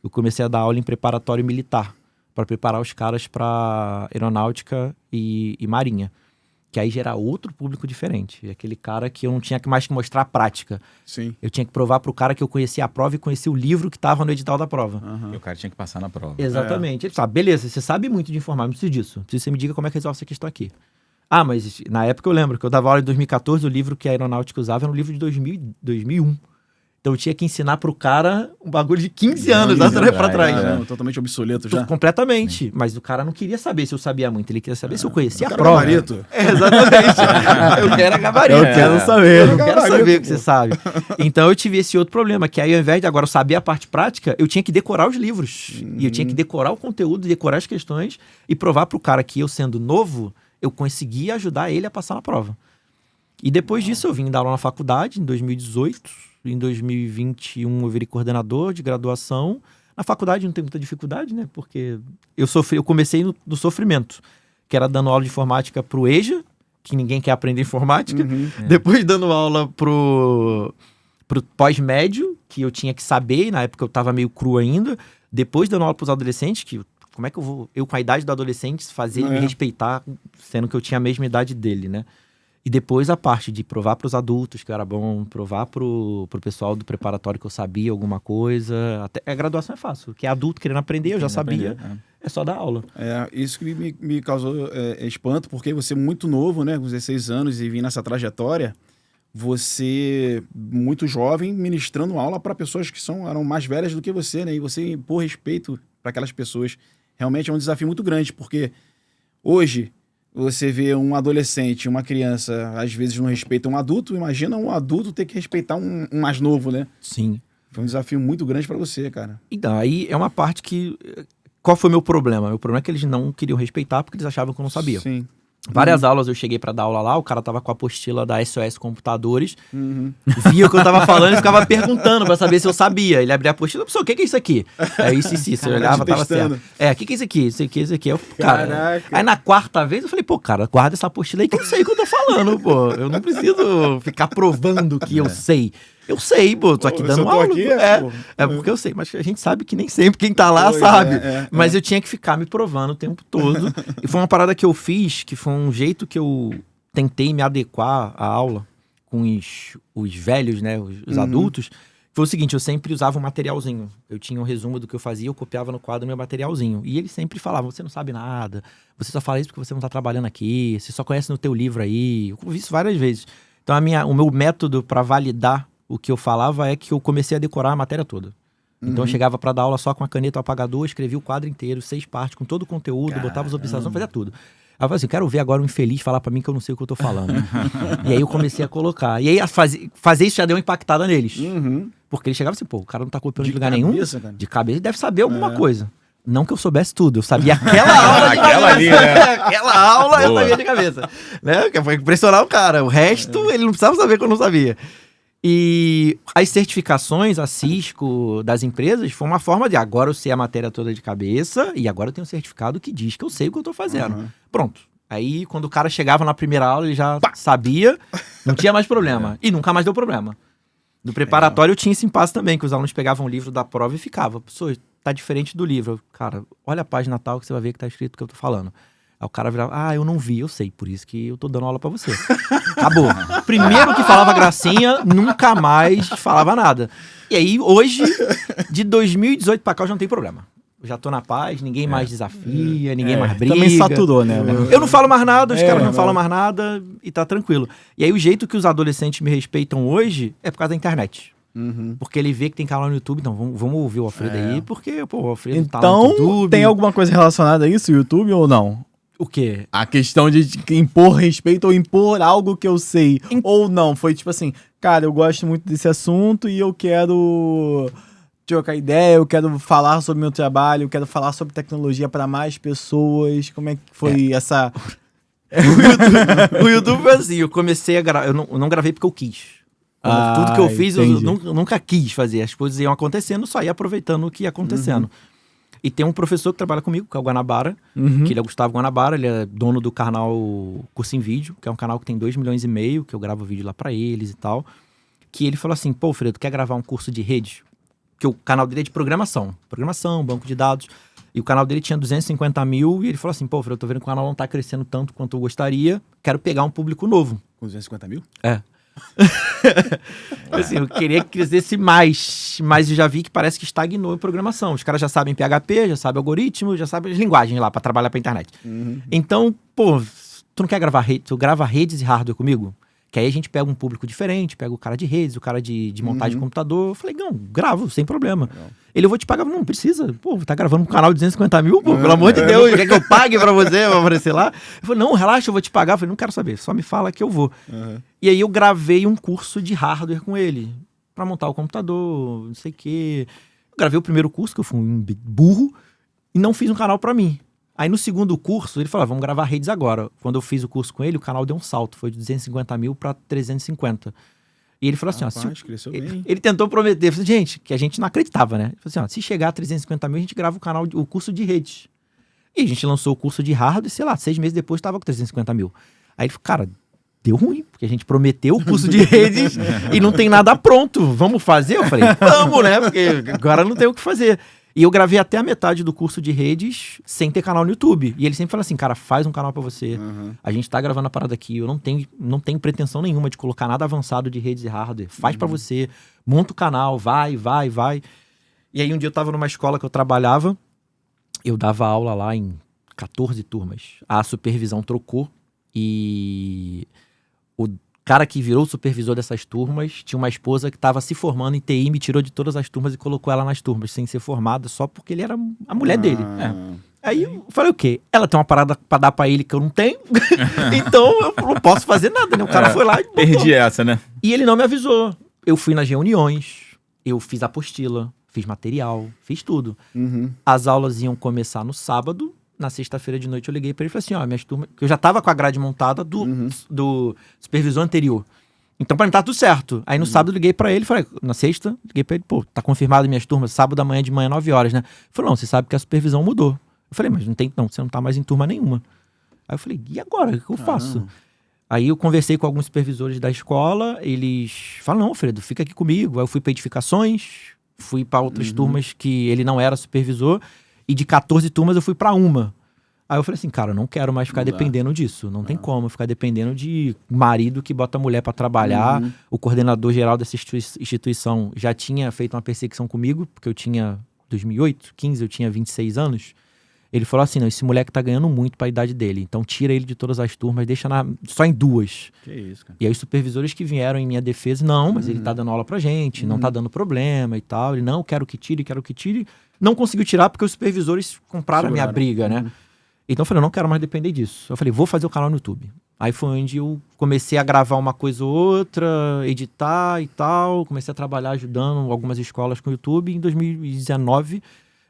Eu comecei a dar aula em preparatório militar, para preparar os caras para aeronáutica e marinha. Que aí já era outro público diferente. Aquele cara que eu não tinha mais que mostrar a prática. Sim. Eu tinha que provar pro cara que eu conhecia a prova e conhecia o livro que estava no edital da prova. E o cara tinha que passar na prova. Exatamente. Ele sabe, beleza, você sabe muito de informática, não preciso disso. Preciso que você me diga como é que resolve essa questão aqui. Ah, mas na época eu lembro que eu dava aula em 2014, o livro que a aeronáutica usava era um livro de 2001. Então eu tinha que ensinar pro cara um bagulho de 15 anos pra trás. Totalmente obsoleto já. Completamente. Sim. Mas o cara não queria saber se eu sabia muito, ele queria saber se eu conhecia a prova. Gabarito. Exatamente. Eu quero gabarito. Eu quero saber. Eu quero saber o que você sabe. Então eu tive esse outro problema, que aí ao invés de agora eu saber a parte prática, eu tinha que decorar os livros. E eu tinha que decorar o conteúdo, decorar as questões e provar pro cara que eu, sendo novo, eu conseguia ajudar ele a passar na prova. E depois disso eu vim dar aula na faculdade, em 2018. Em 2021 eu virei coordenador de graduação. Na faculdade não tem muita dificuldade, né? Porque eu comecei no sofrimento, que era dando aula de informática pro EJA, que ninguém quer aprender informática. Depois dando aula pro pós-médio, que eu tinha que saber, e na época eu tava meio cru ainda. Depois dando aula pros adolescentes, que como é que eu com a idade do adolescente, fazer ele me respeitar, sendo que eu tinha a mesma idade dele, né? E depois a parte de provar para os adultos que eu era bom, provar pro pessoal do preparatório que eu sabia alguma coisa. Até a graduação é fácil, porque é adulto querendo aprender, eu já sabia. É só dar aula. Isso que me causou espanto, porque você muito novo, né, com 16 anos, e vir nessa trajetória, você muito jovem, ministrando aula para pessoas que eram mais velhas do que você, né? E você impor respeito para aquelas pessoas. Realmente é um desafio muito grande, porque hoje você vê um adolescente, uma criança, às vezes não respeita um adulto, imagina um adulto ter que respeitar um mais novo, né? Sim. Foi um desafio muito grande para você, cara. Então, aí é uma parte que... Qual foi o meu problema? Meu problema é que eles não queriam respeitar porque eles achavam que eu não sabia. Sim. Várias aulas eu cheguei pra dar aula lá, o cara tava com a apostila da SOS Computadores, via o que eu tava falando e ficava perguntando pra saber se eu sabia. Ele abria a apostila, pessoal, o que é isso aqui? É isso. Eu olhava, tava certo. O que é isso aqui? Isso aqui. Cara, aí na quarta vez eu falei, pô, cara, guarda essa apostila aí que eu sei o que eu tô falando, pô. Eu não preciso ficar provando que eu sei. Eu sei, pô, tô aqui dando aula. Aqui, porque eu sei, mas a gente sabe que nem sempre quem tá lá sabe. Mas eu tinha que ficar me provando o tempo todo. E foi uma parada que eu fiz, que foi um jeito que eu tentei me adequar à aula com os velhos, né, os adultos, foi o seguinte, eu sempre usava um materialzinho. Eu tinha um resumo do que eu fazia, eu copiava no quadro meu materialzinho. E ele sempre falava, você não sabe nada, você só fala isso porque você não tá trabalhando aqui, você só conhece no teu livro aí. Eu ouvi isso várias vezes. Então o meu método para validar o que eu falava é que eu comecei a decorar a matéria toda. Então eu chegava para dar aula só com a caneta, o apagador, escrevia o quadro inteiro, 6 partes, com todo o conteúdo, botava as observações, fazia tudo. Aí eu falei assim, eu quero ver agora um infeliz falar pra mim que eu não sei o que eu tô falando. E aí eu comecei a colocar. E aí fazer isso já deu uma impactada neles. Porque eles chegavam assim, pô, o cara não tá copiando de lugar nenhum. Cara. De cabeça, ele deve saber alguma coisa. Não que eu soubesse tudo, eu sabia aquela aula de cabeça. Aquela ali, né? Aquela aula eu sabia de cabeça. Né? Que foi impressionar o cara. O resto, ele não precisava saber que eu não sabia. E as certificações, a Cisco das empresas, foi uma forma de agora eu sei a matéria toda de cabeça e agora eu tenho um certificado que diz que eu sei o que eu tô fazendo. Pronto. Aí, quando o cara chegava na primeira aula, ele já sabia, não tinha mais problema. E nunca mais deu problema. No preparatório eu tinha esse impasse também, que os alunos pegavam o livro da prova e ficavam. Professor, tá diferente do livro. Cara, olha a página tal que você vai ver que tá escrito o que eu tô falando. Aí o cara virava, eu não vi, eu sei, por isso que eu tô dando aula pra você. Acabou. Primeiro que falava gracinha, nunca mais falava nada. E aí, hoje, de 2018 pra cá, eu já não tenho problema. Eu já tô na paz, ninguém mais desafia, ninguém mais briga. Também saturou, né? Eu não falo mais nada, os caras não falam mais nada e tá tranquilo. E aí, o jeito que os adolescentes me respeitam hoje é por causa da internet. Porque ele vê que tem canal no YouTube, então vamos ouvir o Alfredo aí, porque, pô, o Alfredo tá no YouTube. Então, tem alguma coisa relacionada a isso, YouTube, ou não? O quê? A questão de impor respeito ou impor algo que eu sei. Ou não, foi tipo assim, cara, eu gosto muito desse assunto e eu quero trocar ideia, eu quero falar sobre meu trabalho, eu quero falar sobre tecnologia para mais pessoas. Como é que foi essa... O YouTube foi assim, eu comecei a gravar, eu não gravei porque eu quis. Tudo que eu fiz, eu nunca quis fazer. As coisas iam acontecendo, só ia aproveitando o que ia acontecendo. E tem um professor que trabalha comigo, que é o Guanabara, que ele é o Gustavo Guanabara, ele é dono do canal Curso em Vídeo, que é um canal que tem 2,5 milhões, que eu gravo vídeo lá pra eles e tal. Que ele falou assim, pô, Fredo, quer gravar um curso de rede? Que o canal dele é de programação, banco de dados. E o canal dele tinha 250 mil, e ele falou assim, pô, Fredo, eu tô vendo que o canal não tá crescendo tanto quanto eu gostaria, quero pegar um público novo. Com 250 mil? É. Assim, eu queria que crescesse mais, mas eu já vi que parece que estagnou em programação. Os caras já sabem PHP, já sabem algoritmo, já sabem as linguagens lá pra trabalhar pra internet. Então, pô, tu não quer gravar rede? Tu grava redes e hardware comigo? Que aí a gente pega um público diferente, pega o cara de redes, o cara de montagem de computador. Eu falei, não, gravo, sem problema. Ele, eu vou te pagar. Não, precisa. Pô, tá gravando um canal de 250 mil, pô, pelo amor de Deus. Quer que eu pague pra você, pra aparecer lá? Eu falei, não, relaxa, eu vou te pagar. Eu falei, não quero saber, só me fala que eu vou. E aí eu gravei um curso de hardware com ele, pra montar o computador, não sei o quê. Eu gravei o primeiro curso, que eu fui um burro, e não fiz um canal pra mim. Aí no segundo curso, ele falou, vamos gravar redes agora. Quando eu fiz o curso com ele, o canal deu um salto. Foi de 250 mil para 350. E ele falou assim, ele tentou prometer. Falei, gente, que a gente não acreditava, né? Ele falou assim, se chegar a 350 mil, a gente grava o curso de redes. E a gente lançou o curso de hardware e, sei lá, 6 meses depois estava com 350 mil. Aí ele falou, cara, deu ruim, porque a gente prometeu o curso de redes e não tem nada pronto. Vamos fazer? Eu falei, vamos, né? Porque agora não tem o que fazer. E eu gravei até a metade do curso de redes sem ter canal no YouTube. E ele sempre fala assim, cara, faz um canal pra você. A gente tá gravando a parada aqui. Eu não tenho pretensão nenhuma de colocar nada avançado de redes e hardware. Faz pra você. Monta o canal. Vai. E aí um dia eu tava numa escola que eu trabalhava. Eu dava aula lá em 14 turmas. A supervisão trocou. E o cara que virou o supervisor dessas turmas tinha uma esposa que estava se formando em TI, me tirou de todas as turmas e colocou ela nas turmas, sem ser formada, só porque ele era a mulher dele. Aí eu falei, o quê? Ela tem uma parada pra dar pra ele que eu não tenho, então eu não posso fazer nada, né? O cara foi lá e botou. Perdi essa, né? E ele não me avisou. Eu fui nas reuniões, eu fiz apostila, fiz material, fiz tudo. As aulas iam começar no sábado. Na sexta-feira de noite eu liguei pra ele e falei assim, minhas turmas... Eu já tava com a grade montada do supervisor anterior. Então pra mim tá tudo certo. Aí no sábado eu liguei pra ele, falei, na sexta, liguei pra ele, pô, tá confirmado minhas turmas, sábado de manhã, 9 horas, né? Ele falou, não, você sabe que a supervisão mudou. Eu falei, mas você não tá mais em turma nenhuma. Aí eu falei, e agora? O que eu faço? Aí eu conversei com alguns supervisores da escola, eles falaram, não, Fredo, fica aqui comigo. Aí eu fui pra edificações, fui pra outras turmas que ele não era supervisor, e de 14 turmas eu fui pra uma. Aí eu falei assim, cara, eu não quero mais ficar dependendo disso. Não tem como ficar dependendo de marido que bota a mulher pra trabalhar. O coordenador geral dessa instituição já tinha feito uma perseguição comigo, porque eu tinha 2008, 15, eu tinha 26 anos. Ele falou assim, não, esse moleque tá ganhando muito pra idade dele, então tira ele de todas as turmas, deixa só em 2. Que isso, cara. E aí os supervisores que vieram em minha defesa, não, mas ele tá dando aula pra gente, não tá dando problema e tal. Ele, não, quero que tire. Não conseguiu tirar porque os supervisores compraram a minha briga, né? Então eu falei, eu não quero mais depender disso. Eu falei, vou fazer o canal no YouTube. Aí foi onde eu comecei a gravar uma coisa ou outra, editar e tal, comecei a trabalhar ajudando algumas escolas com o YouTube. Em 2019...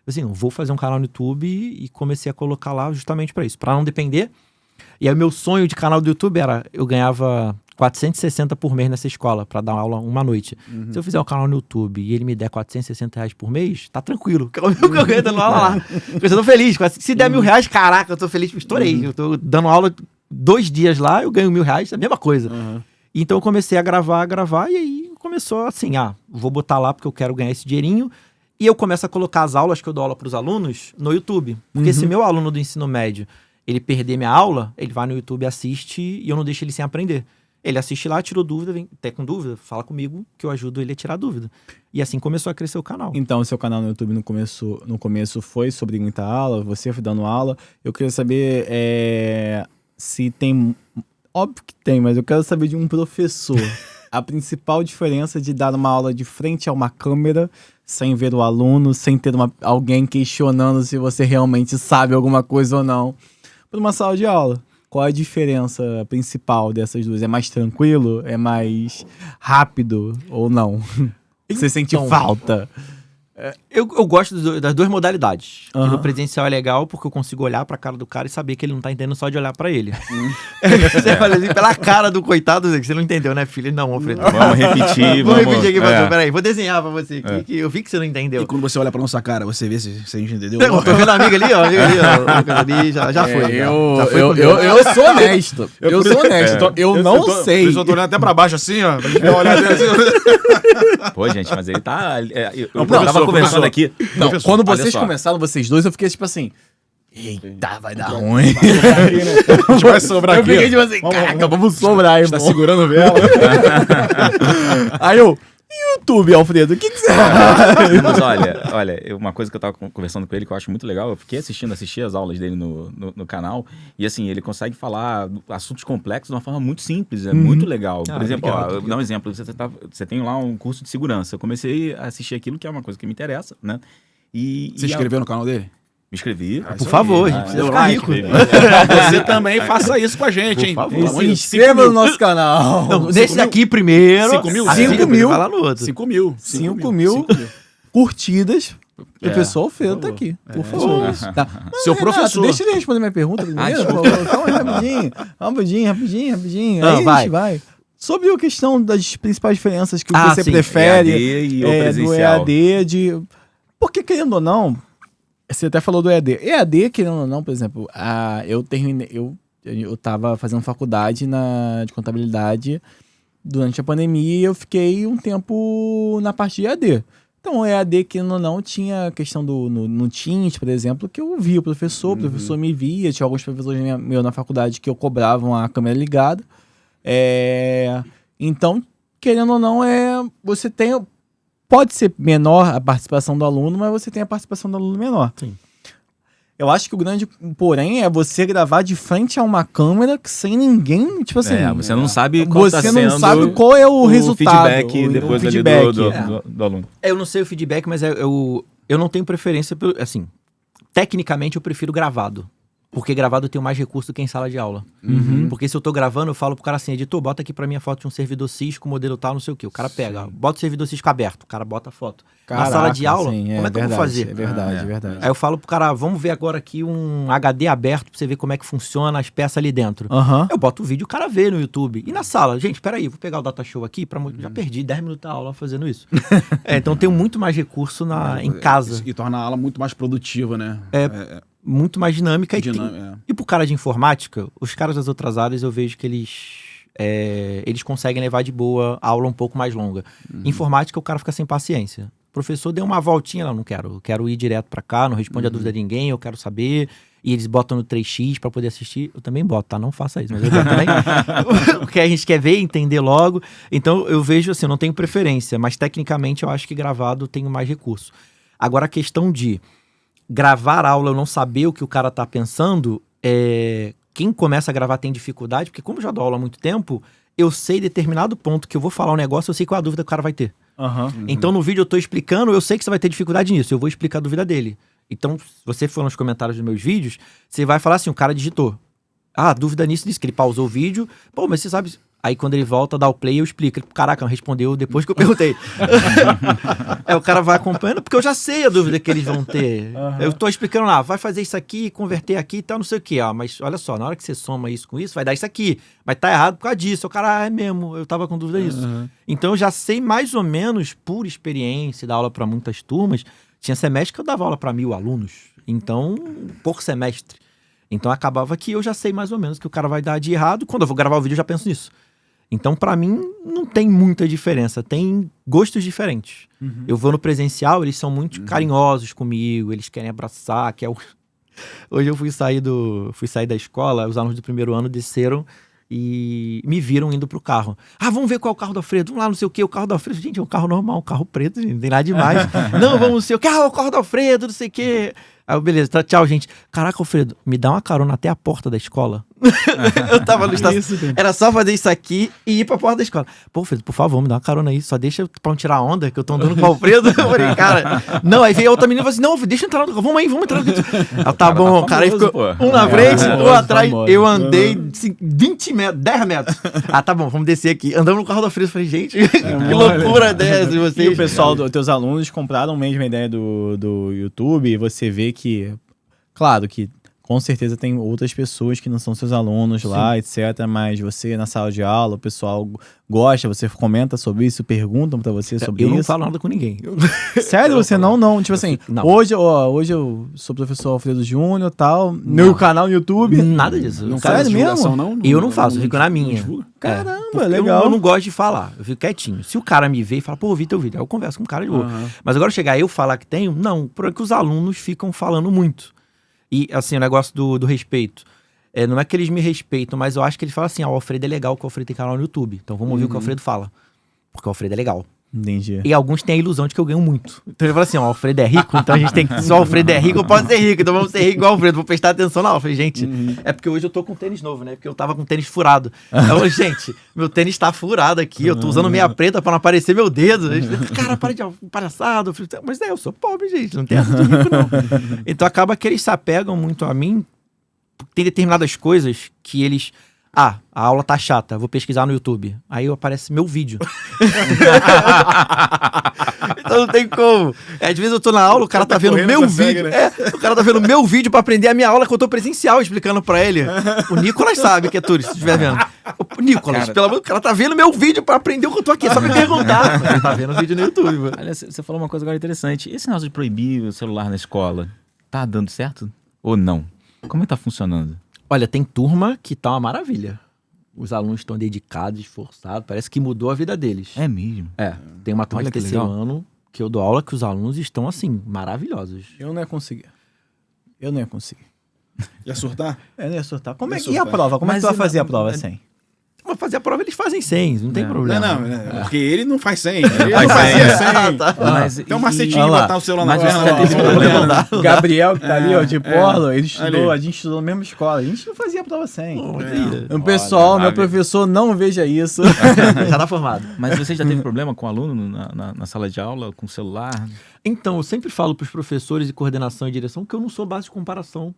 assim, eu vou fazer um canal no YouTube e comecei a colocar lá justamente pra isso, pra não depender. E aí o meu sonho de canal do YouTube era, eu ganhava 460 por mês nessa escola pra dar aula uma noite. Se eu fizer um canal no YouTube e ele me der 460 reais por mês, tá tranquilo, que é o que eu ganho dando aula lá. Eu tô feliz, se der R$1.000, caraca, eu tô feliz, estourei. Eu tô dando aula 2 dias lá, eu ganho R$1.000, é a mesma coisa. Então eu comecei a gravar, e aí começou assim, vou botar lá porque eu quero ganhar esse dinheirinho. E eu começo a colocar as aulas que eu dou aula para os alunos no YouTube. Porque se meu aluno do ensino médio, ele perder minha aula, ele vai no YouTube, assiste e eu não deixo ele sem aprender. Ele assiste lá, tirou dúvida, vem até com dúvida, fala comigo que eu ajudo ele a tirar dúvida. E assim começou a crescer o canal. Então, o seu canal no YouTube no começo foi sobre muita aula, você foi dando aula. Eu queria saber se tem... Óbvio que tem, mas eu quero saber de um professor. A principal diferença de dar uma aula de frente a uma câmera, sem ver o aluno, sem ter alguém questionando se você realmente sabe alguma coisa ou não, para uma sala de aula. Qual é a diferença principal dessas duas? É mais tranquilo? É mais rápido ou não? Você sente falta? Eu gosto das duas modalidades. Que no presencial é legal porque eu consigo olhar pra cara do cara e saber que ele não tá entendendo só de olhar pra ele. Você olha assim, pela cara do coitado, você não entendeu, né, filho? Não, Alfredo. Vamos repetir. Vamos repetir aqui, peraí, vou desenhar pra você aqui, que eu vi que você não entendeu. E quando você olha pra nossa cara, você vê se a gente entendeu? Eu tô vendo a amiga ali, ó. Ali, já foi. Eu sou honesto. Eu sou honesto. Eu não sei. Eu tô olhando até pra baixo assim, ó. Pra gente ver olhar assim. Pô, gente, mas ele tá... Eu professor, tava conversando aqui... Não, Professor, quando vocês começaram, vocês dois, eu fiquei tipo assim... Eita, vai dar ruim. A gente vai sobrar aqui. Eu fiquei tipo assim, caraca, vamos sobrar, irmão. Tá segurando vela. Aí eu... YouTube, Alfredo, o que você acha? Mas olha, uma coisa que eu tava conversando com ele que eu acho muito legal, eu fiquei assisti as aulas dele no canal, e assim, ele consegue falar assuntos complexos de uma forma muito simples, é muito legal. Por exemplo, eu vou dar um exemplo, você tem lá um curso de segurança, eu comecei a assistir aquilo que é uma coisa que me interessa, né? Você inscreveu no canal dele? Me inscrevi. Por favor, a gente precisa ficar rico. Você também faça isso com a gente, hein? Por favor. Se inscreva no nosso canal. Não, nesse daqui primeiro. 5 mil? 5 mil. Vai lá no outro. 5 mil. 5 mil curtidas. O pessoal Alfredo tá aqui, por favor. Tá. Seu Renato, professor. deixa ele responder minha pergunta primeiro. Calma aí, rapidinho. Aí vai. a gente vai. Sobre a questão das principais diferenças que você sim. prefere EAD e o do presencial. EAD, porque querendo ou não, você até falou do EAD. EAD, querendo ou não, por exemplo, eu tava fazendo faculdade de contabilidade durante a pandemia e eu fiquei um tempo na parte de EAD. Então, o EAD, querendo ou não, tinha a questão no Teams, por exemplo, que eu via o professor me via, tinha alguns professores meus na faculdade que eu cobravam a câmera ligada. Então, querendo ou não, você tem... Pode ser menor a participação do aluno, mas você tem a participação do aluno menor. Sim. Eu acho que o grande porém é você gravar de frente a uma câmera sem ninguém, tipo assim... você não sabe qual tá Você sendo não sabe qual é o resultado. Feedback depois ali do aluno. Eu não sei o feedback, mas eu não tenho preferência pelo... Assim, tecnicamente eu prefiro gravado. Porque gravado eu tenho mais recurso do que em sala de aula. Porque se eu tô gravando, eu falo pro cara assim, editor, bota aqui pra mim a foto de um servidor Cisco, modelo tal, não sei o quê. O cara pega, bota o servidor Cisco aberto, o cara bota a foto. Na sala de aula, como é que eu vou fazer? É verdade. Aí eu falo pro cara, vamos ver agora aqui um HD aberto pra você ver como é que funciona as peças ali dentro. Eu boto o vídeo, o cara vê no YouTube. E na sala, gente, peraí, vou pegar o data show aqui, já perdi 10 minutos da aula fazendo isso. Então eu tenho muito mais recurso em casa. E torna a aula muito mais produtiva, né? Muito mais dinâmica. E pro cara de informática, os caras das outras áreas eu vejo que eles conseguem levar de boa a aula um pouco mais longa. Informática, o cara fica sem paciência. O professor deu uma voltinha, não quero, eu quero ir direto pra cá, não responde a dúvida de ninguém, eu quero saber, e eles botam no 3x pra poder assistir, eu também boto, tá? Não faça isso, mas eu boto também, porque a gente quer ver, entender logo, então eu vejo assim, eu não tenho preferência, mas tecnicamente eu acho que gravado eu tenho mais recurso. Agora a questão de gravar aula, eu não saber o que o cara tá pensando, quem começa a gravar tem dificuldade, porque como eu já dou aula há muito tempo, eu sei determinado ponto que eu vou falar um negócio, eu sei qual é a dúvida que o cara vai ter. Então no vídeo eu tô explicando, eu sei que você vai ter dificuldade nisso, eu vou explicar a dúvida dele. Então, se você for nos comentários dos meus vídeos, você vai falar assim, o cara digitou. Dúvida nisso, que ele pausou o vídeo. Pô, mas você sabe... Aí quando ele volta, dá o play, eu explico. Ele, caraca, não respondeu depois que eu perguntei. O cara vai acompanhando, porque eu já sei a dúvida que eles vão ter. Eu tô explicando lá, vai fazer isso aqui, converter aqui e tal, não sei o que. Mas olha só, na hora que você soma isso com isso, vai dar isso aqui. Mas tá errado por causa disso. O cara, é mesmo, eu tava com dúvida nisso. Então eu já sei mais ou menos, por experiência, dar aula para muitas turmas. Tinha semestre que eu dava aula para 1.000 alunos. Então, por semestre. Então acabava que eu já sei mais ou menos que o cara vai dar de errado. Quando eu vou gravar o vídeo, eu já penso nisso. Então, pra mim, não tem muita diferença. Tem gostos diferentes. Eu vou no presencial, eles são muito carinhosos comigo, eles querem abraçar, Hoje eu fui sair da escola, os alunos do primeiro ano desceram e me viram indo pro carro. Vamos ver qual é o carro do Alfredo. Vamos lá, não sei o quê. O carro do Alfredo, gente, é um carro normal, um carro preto, gente, não tem nada demais. Não, vamos, não sei o quê. O carro do Alfredo, não sei o quê. Aí, beleza, tá, tchau, gente. Caraca, Alfredo, me dá uma carona até a porta da escola. Eu tava no estacionamento. Era só fazer isso aqui e ir pra porta da escola. Pô, Alfredo, por favor, me dá uma carona aí. Só deixa pra não tirar onda, que eu tô andando com o Alfredo. Eu falei, cara... Não, aí veio a outra menina e falou assim, não, deixa eu entrar no carro. Vamos aí, vamos entrar no carro. Tá bom, cara. Aí ficou um na frente, um atrás. Eu andei 20 metros, 10 metros. Tá bom, vamos descer aqui. Andamos no carro da Alfredo. Falei, gente, que loucura dessa de vocês. E o pessoal, teus alunos compraram mesmo a ideia do YouTube e você vê que... Claro que com certeza tem outras pessoas que não são seus alunos lá, etc. Mas você, na sala de aula, o pessoal gosta, você comenta sobre isso, perguntam pra você sobre isso. Eu não falo nada com ninguém. Sério? Você não? Tipo assim, não. Hoje eu sou professor Alfredo Júnior e tal, meu canal no YouTube. Nada disso. Não faz divulgação, não? Eu não faço, eu fico na minha. Caramba, legal. Eu não gosto de falar, eu fico quietinho. Se o cara me vê e fala, pô, eu vi teu vídeo, aí eu converso com o cara de boa. Mas agora chegar eu falar que tenho, não, porque os alunos ficam falando muito. E, assim, o negócio do respeito. Não é que eles me respeitam, mas eu acho que eles falam assim, o Alfredo é legal, que o Alfredo tem canal no YouTube. Então vamos ouvir o que o Alfredo fala. Porque o Alfredo é legal. Entendi. E alguns têm a ilusão de que eu ganho muito. Então ele fala assim, o Alfredo é rico, então a gente tem que... Se o Alfredo é rico, eu posso ser rico. Então vamos ser rico igual o Alfredo. Vou prestar atenção na aula. Eu falei, gente, é porque hoje eu tô com tênis novo, né? Porque eu tava com tênis furado. Então, gente, meu tênis tá furado aqui. Eu tô usando meia preta pra não aparecer meu dedo. Cara, para de palhaçada. Mas eu sou pobre, gente. Não tem essa de rico, não. Então acaba que eles se apegam muito a mim. Tem determinadas coisas que eles... a aula tá chata, vou pesquisar no YouTube. Aí aparece meu vídeo. Então não tem como. Às vezes eu tô na aula, o cara tá vendo meu vídeo. O cara tá vendo meu vídeo pra aprender a minha aula que eu tô presencial, explicando pra ele. O Nicolas sabe que é tudo, se estiver vendo. O Nicolas, pelo amor, o cara tá vendo meu vídeo pra aprender o que eu tô aqui, só me perguntar. Ele tá vendo o vídeo no YouTube, mano. Olha, você falou uma coisa agora interessante. Esse negócio de proibir o celular na escola, tá dando certo ou não? Como é que tá funcionando? Olha, tem turma que tá uma maravilha. Os alunos estão dedicados, esforçados, parece que mudou a vida deles. É mesmo? Tem uma turma de terceiro ano que eu dou aula que os alunos estão, assim, maravilhosos. Eu não ia conseguir. Ia surtar? Eu não ia surtar. E a prova? Como é que tu vai fazer a prova sem? Mas fazer a prova eles fazem 100, não tem problema. Não, porque ele não faz 100. Ele não fazia 100. Mas, Tem um macetinho de botar o celular na perna. já teve problema. Gabriel, que tá ali, ó, de Portland, ele estudou, a gente estudou na mesma escola. A gente não fazia a prova sem. O pessoal, meu professor, não veja isso. Já tá formado. Mas você já teve problema com o aluno na sala de aula, com o celular? Então, eu sempre falo pros professores de coordenação e direção que eu não sou base de comparação.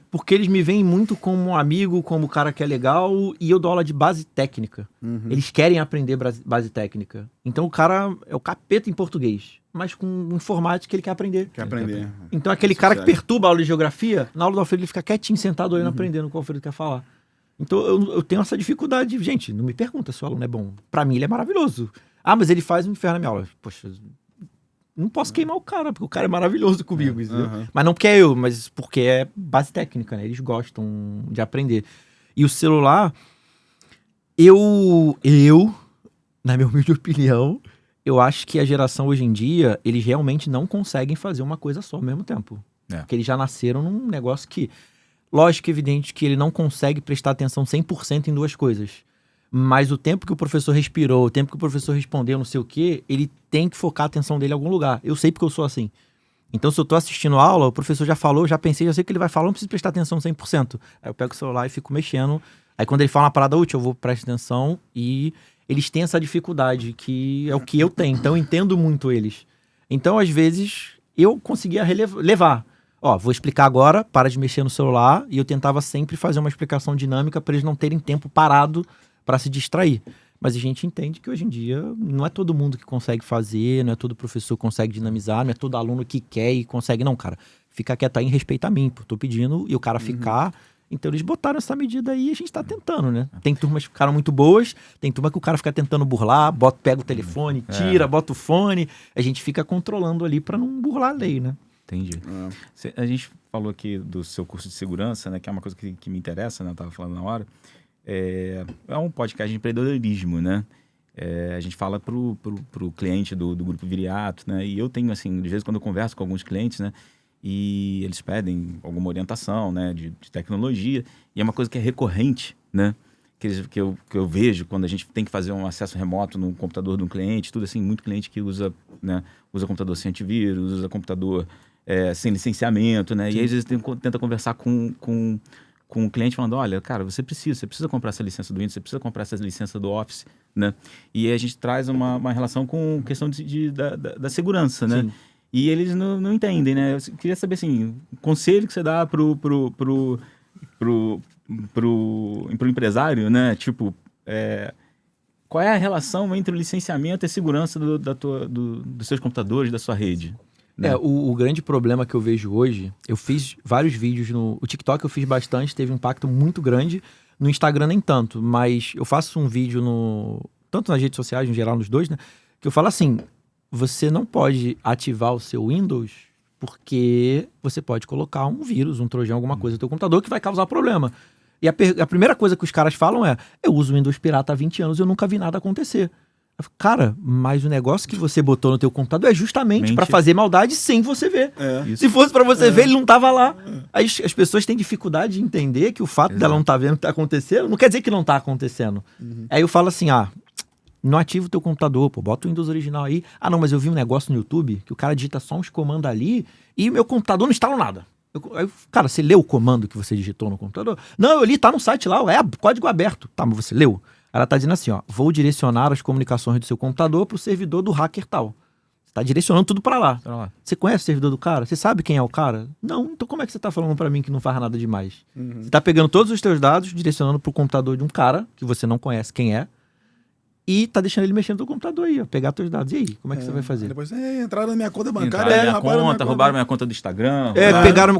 Porque eles me veem muito como um amigo, como um cara que é legal, e eu dou aula de base técnica. Eles querem aprender base técnica. Então o cara é o capeta em português, mas com informática ele quer aprender. Então aquele cara que perturba a aula de geografia, na aula do Alfredo ele fica quietinho, sentado olhando, aprendendo o que o Alfredo quer falar. Então eu tenho essa dificuldade. Gente, não me pergunta se o aluno é bom. Pra mim ele é maravilhoso. Mas ele faz um inferno na minha aula. Poxa... Não posso queimar o cara, porque o cara é maravilhoso comigo, entendeu? Mas não porque é eu, mas porque é base técnica, né? Eles gostam de aprender. E o celular, eu na minha humilde opinião, eu acho que a geração hoje em dia, eles realmente não conseguem fazer uma coisa só ao mesmo tempo. Porque eles já nasceram num negócio que, lógico e evidente que ele não consegue prestar atenção 100% em duas coisas. Mas o tempo que o professor respirou, o tempo que o professor respondeu, não sei o quê, ele tem que focar a atenção dele em algum lugar. Eu sei porque eu sou assim. Então, se eu tô assistindo a aula, o professor já falou, já pensei, já sei o que ele vai falar, não preciso prestar atenção 100%. Aí eu pego o celular e fico mexendo. Aí quando ele fala uma parada útil, eu vou prestar atenção e eles têm essa dificuldade, que é o que eu tenho. Então, eu entendo muito eles. Então, às vezes, eu conseguia levar. Ó, vou explicar agora, para de mexer no celular. E eu tentava sempre fazer uma explicação dinâmica para eles não terem tempo parado para se distrair. Mas a gente entende que hoje em dia não é todo mundo que consegue fazer, não é todo professor que consegue dinamizar, não é todo aluno que quer e consegue. Não, cara, fica quieto aí e respeita a mim, pô, tô pedindo e o cara ficar. Então eles botaram essa medida aí e a gente tá tentando, né? Tem turmas que ficaram muito boas, tem turma que o cara fica tentando burlar, pega o telefone, tira, bota o fone. A gente fica controlando ali para não burlar a lei, né? Entendi. A gente falou aqui do seu curso de segurança, né? Que é uma coisa que me interessa, né? Eu tava falando na hora. É um podcast de empreendedorismo, né? A gente fala pro cliente do Grupo Viriato, né? E eu tenho, assim, de vez em quando eu converso com alguns clientes, né? E eles pedem alguma orientação, né? De tecnologia. E é uma coisa que é recorrente, né? Que eu vejo quando a gente tem que fazer um acesso remoto no computador de um cliente, tudo assim, muito cliente que usa, né? Usa computador sem antivírus, usa computador sem licenciamento, né? Sim. E aí, às vezes, tenta conversar com o cliente falando, olha, cara, você precisa comprar essa licença do Windows, você precisa comprar essa licença do Office, né? E aí a gente traz uma relação com questão da segurança, né? Sim. E eles não entendem, né? Eu queria saber, assim, o conselho que você dá pro empresário, né? Tipo, qual é a relação entre o licenciamento e a segurança dos seus computadores, da sua rede? Né? O grande problema que eu vejo hoje, eu fiz vários vídeos o TikTok, eu fiz bastante, teve um impacto muito grande. No Instagram nem tanto, mas eu faço um vídeo tanto nas redes sociais, em geral nos dois, né? Que eu falo assim, você não pode ativar o seu Windows porque você pode colocar um vírus, um trojan, alguma coisa no teu computador que vai causar problema. E a primeira coisa que os caras falam eu uso o Windows pirata há 20 anos e eu nunca vi nada acontecer. Cara, mas o negócio que você botou no teu computador é justamente para fazer maldade sem você ver. Se fosse para você ver, ele não tava lá. Aí as pessoas têm dificuldade de entender que o fato dela não estar vendo o que tá acontecendo não quer dizer que não tá acontecendo. Aí eu falo assim, não ativa o teu computador, pô, bota o Windows original aí. Não, mas eu vi um negócio no YouTube que o cara digita só uns comandos ali e meu computador não instala nada. Cara, você leu o comando que você digitou no computador? Não, eu li, tá no site lá, código aberto. Tá, mas você leu? Ela tá dizendo assim, vou direcionar as comunicações do seu computador pro servidor do hacker tal. Você tá direcionando tudo pra lá. Você conhece o servidor do cara? Você sabe quem é o cara? Não, então como é que você tá falando pra mim que não faz nada demais? Você tá pegando todos os teus dados, direcionando pro computador de um cara, que você não conhece quem é, e tá deixando ele mexendo no computador aí, pegar teus dados. E aí, como é que você vai fazer? Depois, entraram na minha conta bancária. Roubaram minha conta do Instagram.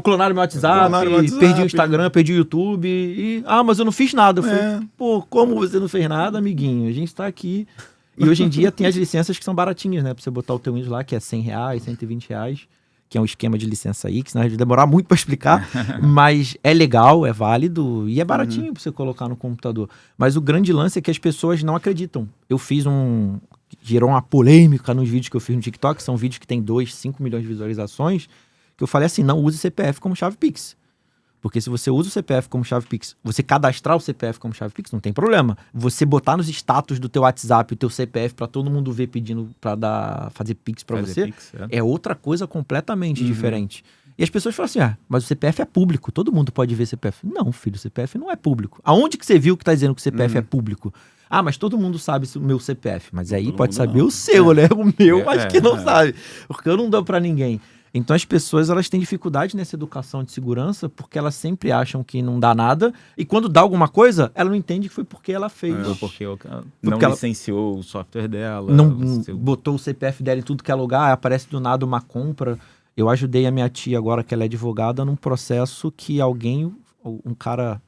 Clonaram meu WhatsApp, perdi o Instagram, perdi o YouTube. Mas eu não fiz nada. Eu falei, pô, como você não fez nada, amiguinho? A gente tá aqui. E hoje em dia tem as licenças que são baratinhas, né? Pra você botar o teu Windows lá, que é R$100, R$120, que é um esquema de licença aí, que senão vai demorar muito pra explicar, mas é legal, é válido e é baratinho pra você colocar no computador. Mas o grande lance é que as pessoas não acreditam. Eu fiz gerou uma polêmica nos vídeos que eu fiz no TikTok, são vídeos que tem 2, 5 milhões de visualizações, que eu falei assim, não use CPF como chave Pix. Porque se você usa o CPF como chave Pix, você cadastrar o CPF como chave Pix, não tem problema. Você botar nos status do teu WhatsApp o teu CPF pra todo mundo ver pedindo pra fazer Pix pra você, é outra coisa completamente diferente. E as pessoas falam assim, mas o CPF é público, todo mundo pode ver CPF. Não, filho, o CPF não é público. Aonde que você viu que tá dizendo que o CPF é público? Mas todo mundo sabe o meu CPF. Mas aí todo pode saber o seu, né? O meu, acho que não sabe. Porque eu não dou pra ninguém. Então as pessoas elas têm dificuldade nessa educação de segurança porque elas sempre acham que não dá nada e quando dá alguma coisa, ela não entende que foi porque ela fez. Porque não licenciou o software dela. Não botou o CPF dela em tudo que é lugar, aparece do nada uma compra. Eu ajudei a minha tia agora, que ela é advogada, num processo que um cara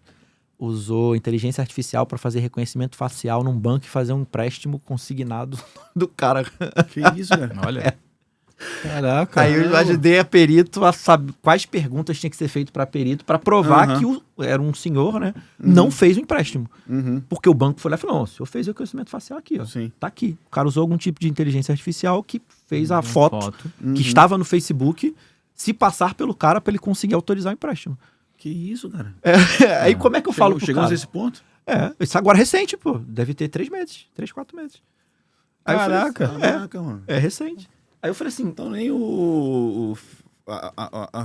usou inteligência artificial para fazer reconhecimento facial num banco e fazer um empréstimo consignado do cara. Que isso, velho? Olha... Caraca. Aí eu ajudei a perito a saber quais perguntas tinha que ser feito para perito para provar que era um senhor, né? Não fez o empréstimo. Porque o banco foi lá e falou: não, o senhor fez o reconhecimento facial aqui, ó. Sim. Tá aqui. O cara usou algum tipo de inteligência artificial que fez a foto que estava no Facebook se passar pelo cara para ele conseguir autorizar o empréstimo. Que isso, cara? Aí como é que eu falo pro Chegamos cara? a esse ponto? Isso agora é recente, pô. Deve ter 3 meses. 3, 4 meses. Aí eu falei assim, Caraca, mano. é recente. Aí eu falei assim, Então nem o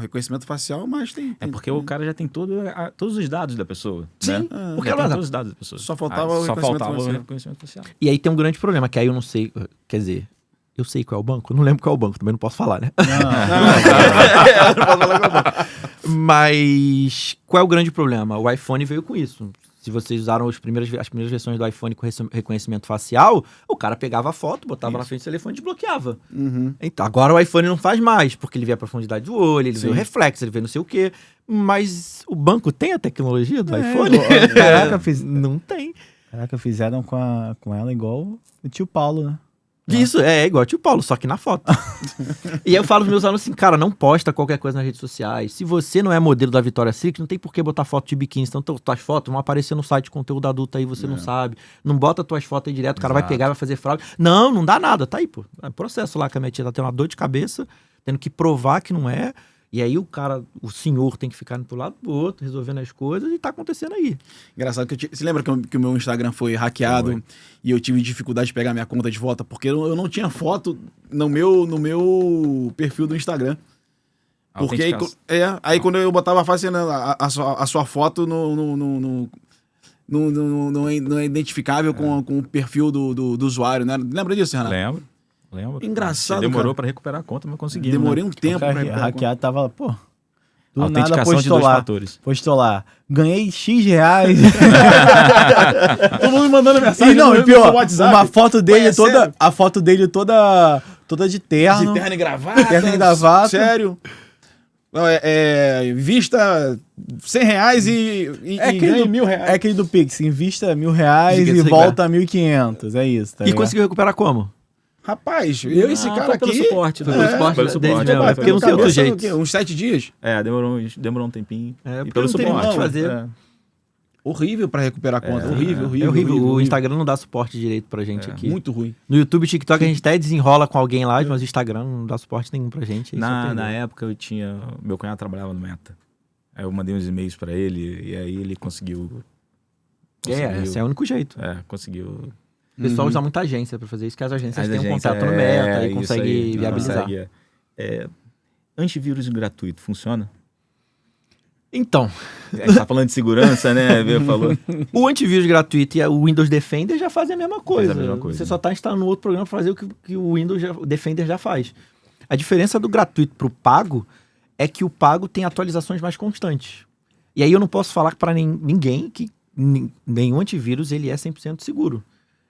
reconhecimento facial, mas tem... É porque o cara já tem todos os dados da pessoa. Sim, né? porque Já tem olha, todos os dados da pessoa. Só faltava o reconhecimento facial. E aí tem um grande problema, que aí eu não sei, quer dizer, eu sei qual é o banco, eu não lembro qual é o banco, também não posso falar, né? Eu não posso falar qual é o banco. Mas qual é o grande problema? O iPhone veio com isso. Se vocês usaram as primeiras versões do iPhone com reconhecimento facial, o cara pegava a foto, botava na frente do telefone e desbloqueava. Então, agora o iPhone não faz mais, porque ele vê a profundidade do olho, ele vê o reflexo, ele vê não sei o quê. Mas o banco tem a tecnologia do iPhone? Caraca, não tem. Caraca, fizeram com ela igual o tio Paulo, né? Isso, é igual o tio Paulo, só que na foto. E aí eu falo pros meus alunos assim, cara, não posta qualquer coisa nas redes sociais. Se você não é modelo da Victoria's Secret, não tem por que botar foto de biquíni. Então tuas fotos vão aparecer no site de conteúdo adulto aí, você não sabe. Não bota tuas fotos aí direto, o cara vai pegar e vai fazer fraude. Não dá nada, tá aí, pô. É processo lá que a minha tia tá tendo uma dor de cabeça, tendo que provar que não é. E aí o senhor tem que ficar pro lado do outro, resolvendo as coisas, e tá acontecendo aí. Engraçado que você lembra que o meu Instagram foi hackeado e eu tive dificuldade de pegar minha conta de volta porque eu não tinha foto no meu perfil do Instagram. Porque aí quando eu botava fazendo a sua foto não é identificável com o perfil do usuário, né? Lembra disso, Renato? Lembro. Engraçado, demorou cara. para recuperar a conta, mas consegui. Demorei um tempo pra recuperar a conta. Hackeado tava, pô. Do nada Autenticação de 2 fatores. Postou lá. Ganhei X reais. Todo mundo mandando mensagem. E não, e pior, WhatsApp. uma foto dele Ué, toda. sério? A foto dele toda de terno. De terno e gravata. Terno e gravata. Sério. Não, vista R$100 e ganha R$1.000. É aquele do Pix. Invista R$1.000 Diga e isso aí, volta 1.500. É isso. Tá E ligado? conseguiu recuperar como? Rapaz, eu e esse cara pelo aqui... suporte. Pelo suporte, pelo desde suporte. mesmo, é porque não tem outro Cabeça, jeito. o quê? Uns 7 dias? Demorou um tempinho. É, E porque pelo não tem suporte. muito o que fazer. Horrível pra recuperar a conta. Horrível. É horrível. O Instagram não dá suporte direito pra gente aqui. Muito ruim. No YouTube e TikTok a gente até desenrola com alguém lá, mas o Instagram não dá suporte nenhum pra gente. Na época eu tinha... Meu cunhado trabalhava no Meta. Aí eu mandei uns e-mails pra ele e aí ele conseguiu... Esse é o único jeito. Conseguiu... O pessoal usa muita agência pra fazer isso, que as agências têm um contato no Meta e conseguem viabilizar. Antivírus gratuito, funciona? Então, A gente tá falando de segurança, né? Falou. o antivírus gratuito e o Windows Defender já fazem a mesma coisa. Faz a mesma coisa. Você só tá instalando outro programa pra fazer o que o Windows Defender já faz. A diferença do gratuito pro pago é que o pago tem atualizações mais constantes. E aí eu não posso falar para ninguém que nenhum antivírus ele é 100% seguro.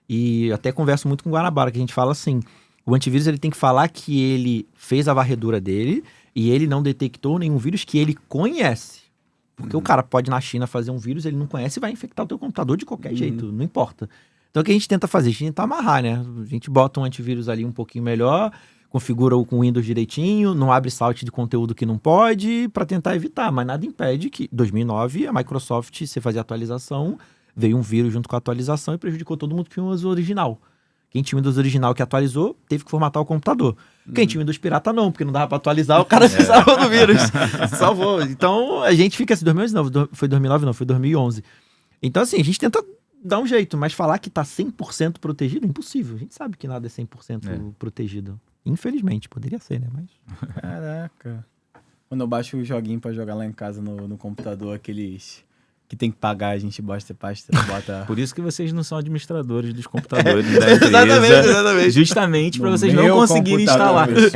E até converso muito com o Guanabara, que a gente fala assim, o antivírus ele tem que falar que ele fez a varredura dele e ele não detectou nenhum vírus que ele conhece. Porque o cara pode na China fazer um vírus, ele não conhece e vai infectar o teu computador de qualquer jeito, não importa. Então o que a gente tenta fazer? A gente tenta amarrar, né? A gente bota um antivírus ali um pouquinho melhor, configura o com Windows direitinho, não abre site de conteúdo que não pode, para tentar evitar. Mas nada impede que, em 2009, a Microsoft, você fazia atualização, veio um vírus junto com a atualização e prejudicou todo mundo que tinha o Windows original. Quem tinha o Windows original que atualizou, teve que formatar o computador. Quem tinha o Windows pirata não, porque não dava para atualizar, o cara se salvou do vírus. Salvou. Então, a gente fica assim, 2009, foi 2009 não, foi 2011. Então, assim, a gente tenta dar um jeito, mas falar que tá 100% protegido é impossível. A gente sabe que nada é 100% protegido. Infelizmente, poderia ser, né? Mas... Caraca. Quando eu baixo o joguinho pra jogar lá em casa no computador, aqueles que tem que pagar, a gente bota... Por isso que vocês não são administradores dos computadores da empresa. Exatamente. Justamente para No vocês não meu conseguirem computador instalar. pessoal.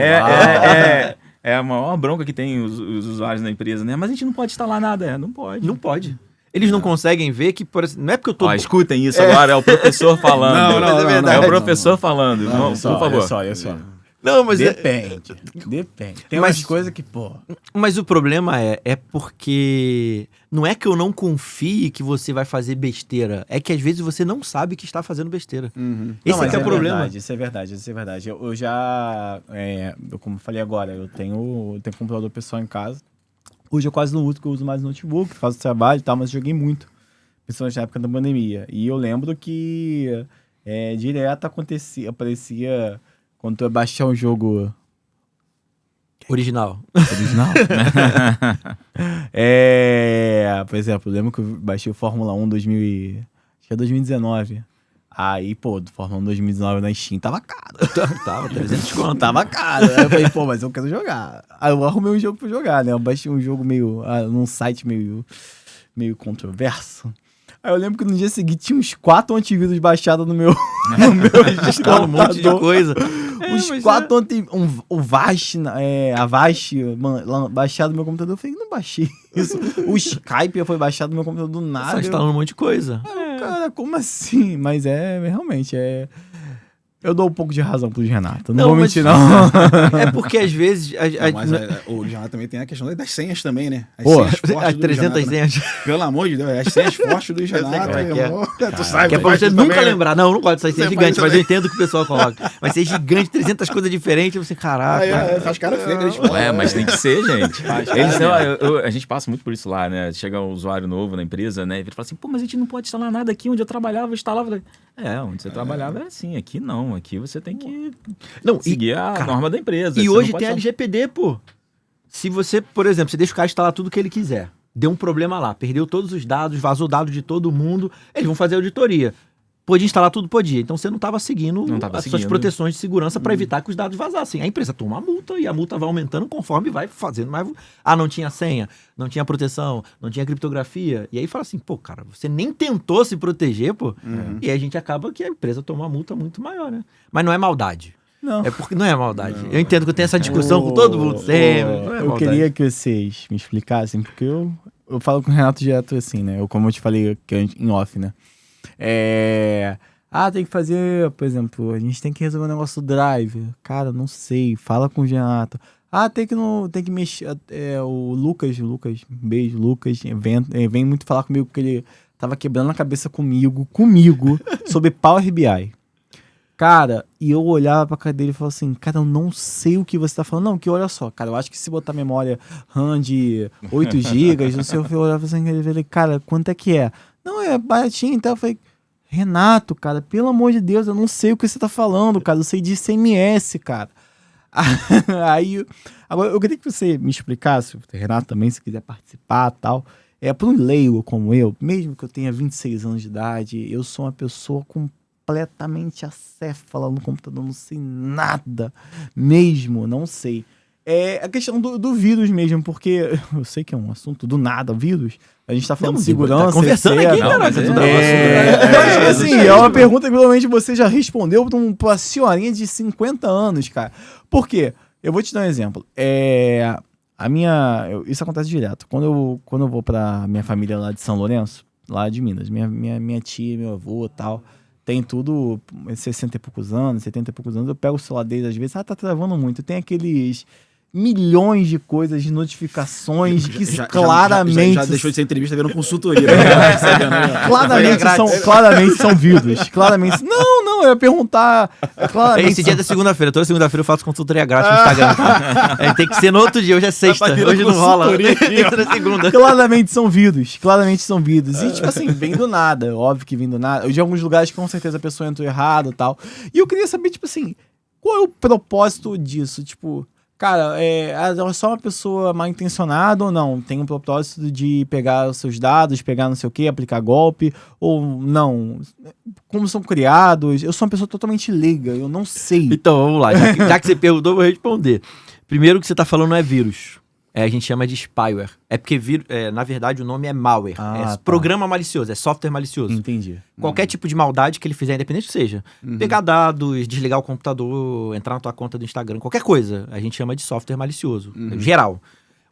É a maior bronca que tem os usuários da empresa, né? Mas a gente não pode instalar nada, não pode. Não pode. Eles não conseguem ver que, por exemplo, não é porque eu tô... Ó, escutem isso agora, é o professor falando. Não, mas é verdade. É o professor falando. Não, Por favor. Olha só. Não, mas Depende. Tem umas coisas que, pô... Mas o problema é porque não é que eu não confie que você vai fazer besteira, é que às vezes você não sabe que está fazendo besteira. Esse Não, que é o problema. Verdade, isso é verdade. Eu já, como eu falei agora, eu tenho computador pessoal em casa. Hoje eu quase não uso, porque eu uso mais notebook, faço trabalho e tal, mas joguei muito, principalmente na época da pandemia. E eu lembro que direto aparecia quando tu ia baixar um jogo... Original. Por exemplo, eu lembro que eu baixei o Fórmula 1 acho que é 2019. Aí, pô, do Fórmula 1 2019 na Steam tava caro. Tava 300 conto. Tava caro. Aí eu falei, pô, mas eu quero jogar. Aí eu arrumei um jogo pra jogar, né? Eu baixei um jogo num site meio controverso. Aí eu lembro que no dia seguinte tinha uns 4 antivírus baixados no meu Instalando um monte de coisa. Uns 4 o Avast, baixado no meu computador. Eu falei, não baixei isso. O Skype foi baixado no meu computador do nada. Só instalando um monte de coisa. Cara, como assim? Mas realmente. Eu dou um pouco de razão pro Renato. Não vou mentir, não. É porque às vezes. Mas o Renato também tem a questão das senhas também, né? As Pô, senhas fortes As do 300 Renato, né? senhas. Pelo amor de Deus, as senhas fortes do Renato. Tu sabe, Que é pra você nunca lembrar. Não não pode ser Você gigante, faz mas eu também. entendo o que o pessoal coloca. Vai ser gigante, 300 coisas diferentes, você, caraca. Faz cara feia. Mas tem que ser, gente. A gente passa muito por isso lá, né? Chega um usuário novo na empresa, né? E ele fala assim, pô, mas a gente não pode instalar nada aqui onde eu trabalhava, eu instalava. Onde você trabalhava é assim, aqui não. Aqui você tem que seguir a norma da empresa. E Você hoje não pode tem a LGPD, pô. Se você, por exemplo, você deixa o cara instalar tudo que ele quiser, deu um problema lá, perdeu todos os dados, vazou dados de todo mundo, eles vão fazer auditoria. Podia instalar tudo? Podia. Então você não estava seguindo suas proteções de segurança para evitar que os dados vazassem. A empresa toma uma multa e a multa vai aumentando conforme vai fazendo mais. Não tinha senha, não tinha proteção, não tinha criptografia. E aí fala assim, pô, cara, você nem tentou se proteger, pô. E aí a gente acaba que a empresa toma uma multa muito maior, né? Mas não é maldade. Não. É porque não é maldade. Eu entendo que eu tenho essa discussão com todo mundo sempre. Eu queria que vocês me explicassem, porque eu falo com o Renato direto assim, né? Como eu te falei aqui em off, né? Tem que fazer, por exemplo, a gente tem que resolver o negócio do drive. Cara, não sei, fala com o Renato. Tem que mexer. O Lucas, beijo, Lucas, vem muito falar comigo porque ele tava quebrando a cabeça comigo sobre Power BI. Cara, e eu olhava pra cara dele e falava assim, cara, eu não sei o que você tá falando. Não, que olha só, cara, eu acho que se botar memória RAM de 8 GB, não sei o que, eu olhava assim, ele falei, cara, quanto é que é? Não, é baratinho, então eu falei, Renato, cara, pelo amor de Deus, eu não sei o que você tá falando, cara, eu sei de ICMS, cara. Aí, agora, eu queria que você me explicasse, Renato também, se quiser participar e tal, para um leigo como eu, mesmo que eu tenha 26 anos de idade, eu sou uma pessoa completamente acéfala no computador, não sei nada mesmo, não sei. A questão do vírus mesmo, porque eu sei que é um assunto do nada, vírus, a gente tá falando de segurança. Tá conversando aqui, cara. Mas assim, é uma pergunta que provavelmente você já respondeu pra uma senhorinha de 50 anos, cara. Por quê? Eu vou te dar um exemplo. Isso acontece direto. Quando eu vou pra minha família lá de São Lourenço, lá de Minas, minha tia, meu avô e tal, tem tudo 60 e poucos anos, 70 e poucos anos, eu pego o celular deles às vezes, tá travando muito. Tem aqueles milhões de coisas, de notificações que claramente... Já deixou de ser entrevista, virando consultoria. Claramente são vírus. Claramente... Não, eu ia perguntar... Esse dia da segunda-feira, toda segunda-feira eu faço consultoria grátis no Instagram. Tem que ser no outro dia, hoje é sexta, hoje não rola. Tem que ser na segunda. Claramente são vírus. E tipo assim, vem do nada, óbvio que vem do nada. De alguns lugares com certeza a pessoa entrou errado e tal. E eu queria saber, tipo assim, qual é o propósito disso? Tipo... Cara, é só uma pessoa mal intencionada ou não? Tem um propósito de pegar os seus dados, pegar não sei o que, aplicar golpe? Ou não? Como são criados? Eu sou uma pessoa totalmente leiga, eu não sei. Então, vamos lá. Já que você perguntou, eu vou responder. Primeiro, o que você está falando não é vírus. A gente chama de spyware. É porque, na verdade, o nome é malware. Programa malicioso, é software malicioso. Entendi. Qualquer tipo de maldade que ele fizer, independente que seja. Pegar dados, desligar o computador, entrar na tua conta do Instagram, qualquer coisa, a gente chama de software malicioso. Geral.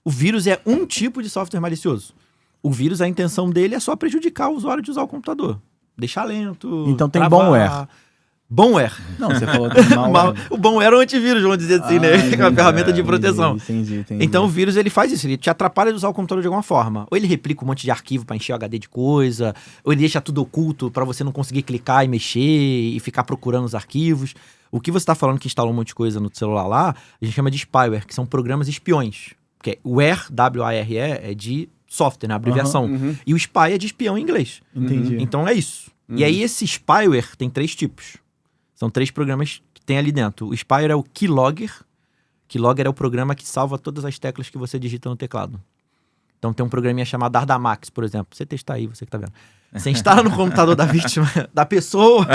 O vírus é um tipo de software malicioso. O vírus, a intenção dele é só prejudicar o usuário de usar o computador. Deixar lento, então tem travar. bonware. Bomware. Não, você falou que é malware. O Bomware é um antivírus, vamos dizer assim, né? Entendi, É uma ferramenta de proteção. Entendi. Então o vírus ele faz isso, ele te atrapalha de usar o computador de alguma forma. Ou ele replica um monte de arquivo para encher o HD de coisa, ou ele deixa tudo oculto para você não conseguir clicar e mexer e ficar procurando os arquivos. O que você está falando que instalou um monte de coisa no celular lá, a gente chama de spyware, que são programas espiões. Porque ware, W-A-R-E, é de software, né? Abreviação. E o spy é de espião em inglês. Entendi. Então é isso. E aí esse spyware tem 3 tipos. São 3 programas que tem ali dentro. O spyware é o Keylogger. Keylogger é o programa que salva todas as teclas que você digita no teclado. Então tem um programinha chamado Ardamax, por exemplo. Você testar aí, você que tá vendo. Você instala no computador da vítima, da pessoa.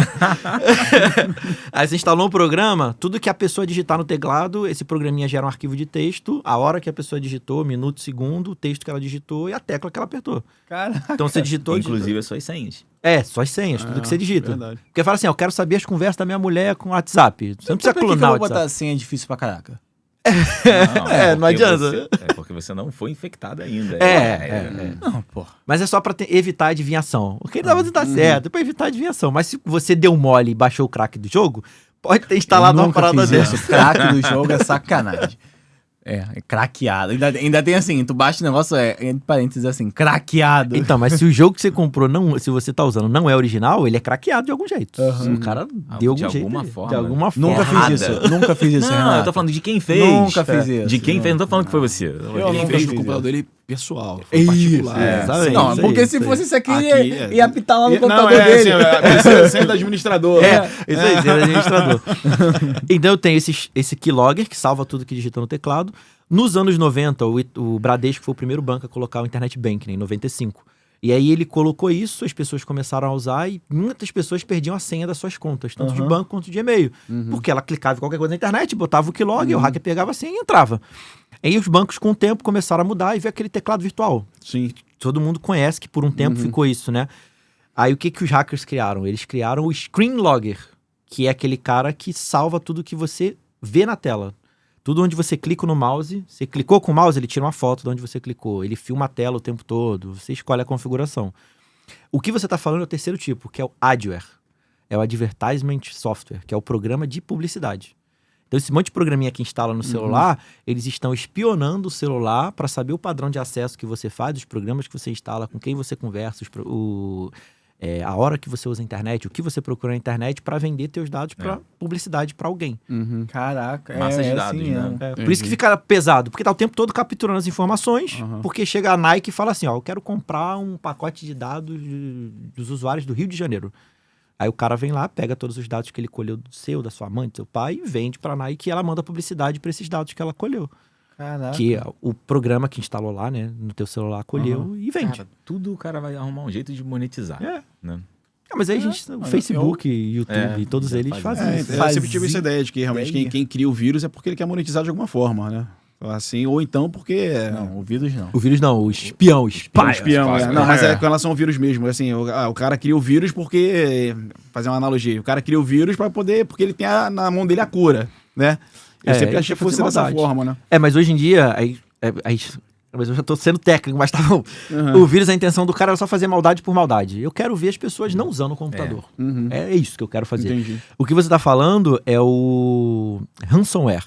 Aí você instalou um programa, tudo que a pessoa digitar no teclado, esse programinha gera um arquivo de texto, a hora que a pessoa digitou, minuto, segundo, o texto que ela digitou e a tecla que ela apertou. Caraca. Então você digitou... Inclusive as suas senhas. só as senhas, tudo que você digita. Verdade. Porque fala assim, eu quero saber as conversas da minha mulher com o WhatsApp. Você não precisa Por que clonar eu o vou botar WhatsApp. senha difícil pra caraca? Não porque adianta. É porque você não foi infectado ainda. Não, pô. Mas é só pra evitar a adivinhação. O que ele tava tá certo, é pra evitar a adivinhação. Mas se você deu mole e baixou o crack do jogo, pode ter instalado uma parada dessa. O crack do jogo é sacanagem. É craqueado. Ainda tem assim, tu baixa o negócio, entre parênteses assim, craqueado. Então, mas se o jogo que você comprou, se você tá usando, não é original, ele é craqueado de algum jeito. O cara deu de algum jeito. alguma ali. forma. De alguma forma. Nunca fiz isso. Nunca fiz isso, Não, Renato. eu tô falando de quem fez. Nunca fiz isso. De quem fez, não tô falando que foi você. Eu Ele nunca fez fiz no isso. computador dele pessoal. Isso, Particular. exatamente. Não, Isso porque aí, se isso fosse aí. isso aqui, Aqui, ia apitar lá no Não, computador é dele. assim, sendo do administrador. Isso aí, você é administrador. Então eu tenho esse keylogger que salva tudo que digita no teclado. Nos anos 90, o Bradesco foi o primeiro banco a colocar o Internet Banking, em 95. E aí ele colocou isso, as pessoas começaram a usar e muitas pessoas perdiam a senha das suas contas, tanto de banco quanto de e-mail. Porque ela clicava em qualquer coisa na internet, botava o keylogger, o hacker pegava a senha e entrava. Aí os bancos, com o tempo, começaram a mudar e veio aquele teclado virtual. Sim. Todo mundo conhece que por um tempo ficou isso, né? Aí o que os hackers criaram? Eles criaram o Screen Logger, que é aquele cara que salva tudo que você vê na tela. Tudo onde você clica no mouse, você clicou com o mouse, ele tira uma foto de onde você clicou. Ele filma a tela o tempo todo, você escolhe a configuração. O que você está falando é o terceiro tipo, que é o Adware. É o Advertisement Software, que é o programa de publicidade. Então esse monte de programinha que instala no celular, eles estão espionando o celular para saber o padrão de acesso que você faz, os programas que você instala, com quem você conversa, a hora que você usa a internet, o que você procura na internet para vender teus dados para publicidade para alguém. Caraca, Massa de dados, assim, né? Por isso que fica pesado, porque tá o tempo todo capturando as informações, porque chega a Nike e fala assim, eu quero comprar um pacote de dados dos usuários do Rio de Janeiro. Aí o cara vem lá, pega todos os dados que ele colheu do seu, da sua mãe, do seu pai, e vende pra Nike e ela manda publicidade para esses dados que ela colheu. Caraca. Que o programa que instalou lá, né, no teu celular, colheu e vende. Cara, tudo o cara vai arrumar um jeito de monetizar. Né? Mas aí a gente, o Facebook, YouTube, todos eles fazem isso. Eu sempre tive essa ideia de que realmente quem cria o vírus é porque ele quer monetizar de alguma forma, né? Assim, ou então porque... Não, o vírus não. O vírus não, o espião, o spy. O espião, Não, mas é com relação ao vírus mesmo. Assim, o cara cria o vírus porque... Fazer uma analogia. O cara cria o vírus porque ele tem na mão dele a cura, né? Eu sempre achei que fosse dessa forma, né? Mas hoje em dia... Mas eu já tô sendo técnico, mas tá bom. O vírus, a intenção do cara era só fazer maldade por maldade. Eu quero ver as pessoas não usando o computador. É isso que eu quero fazer. Entendi. O que você tá falando é o ransomware.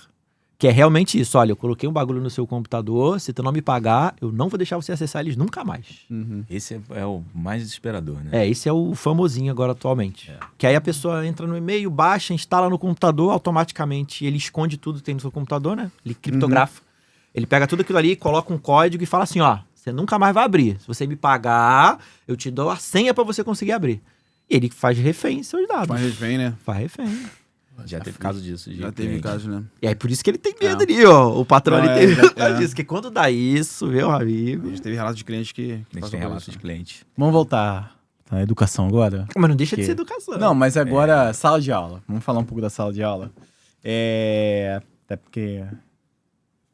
Que é realmente isso. Olha, eu coloquei um bagulho no seu computador, se tu não me pagar, eu não vou deixar você acessar eles nunca mais. Esse é o mais desesperador, né? Esse é o famosinho agora atualmente. Que aí a pessoa entra no e-mail, baixa, instala no computador, automaticamente ele esconde tudo que tem no seu computador, né? Ele criptografa. Ele pega tudo aquilo ali, coloca um código e fala assim, ó, você nunca mais vai abrir. Se você me pagar, eu te dou a senha pra você conseguir abrir. E ele faz refém em seus dados. Faz refém, né? Faz refém. Já teve caso disso. Já teve caso, né? E aí por isso que ele tem medo ali, ó. O patrão Não, ele tem medo é. disso. Que quando dá isso, meu amigo... A gente teve relatos de clientes que A gente tem relatos de cliente. Vamos voltar à educação agora? Mas não deixa de Que- ser educação. Não, mas agora, sala de aula. Vamos falar um pouco da sala de aula. Até porque...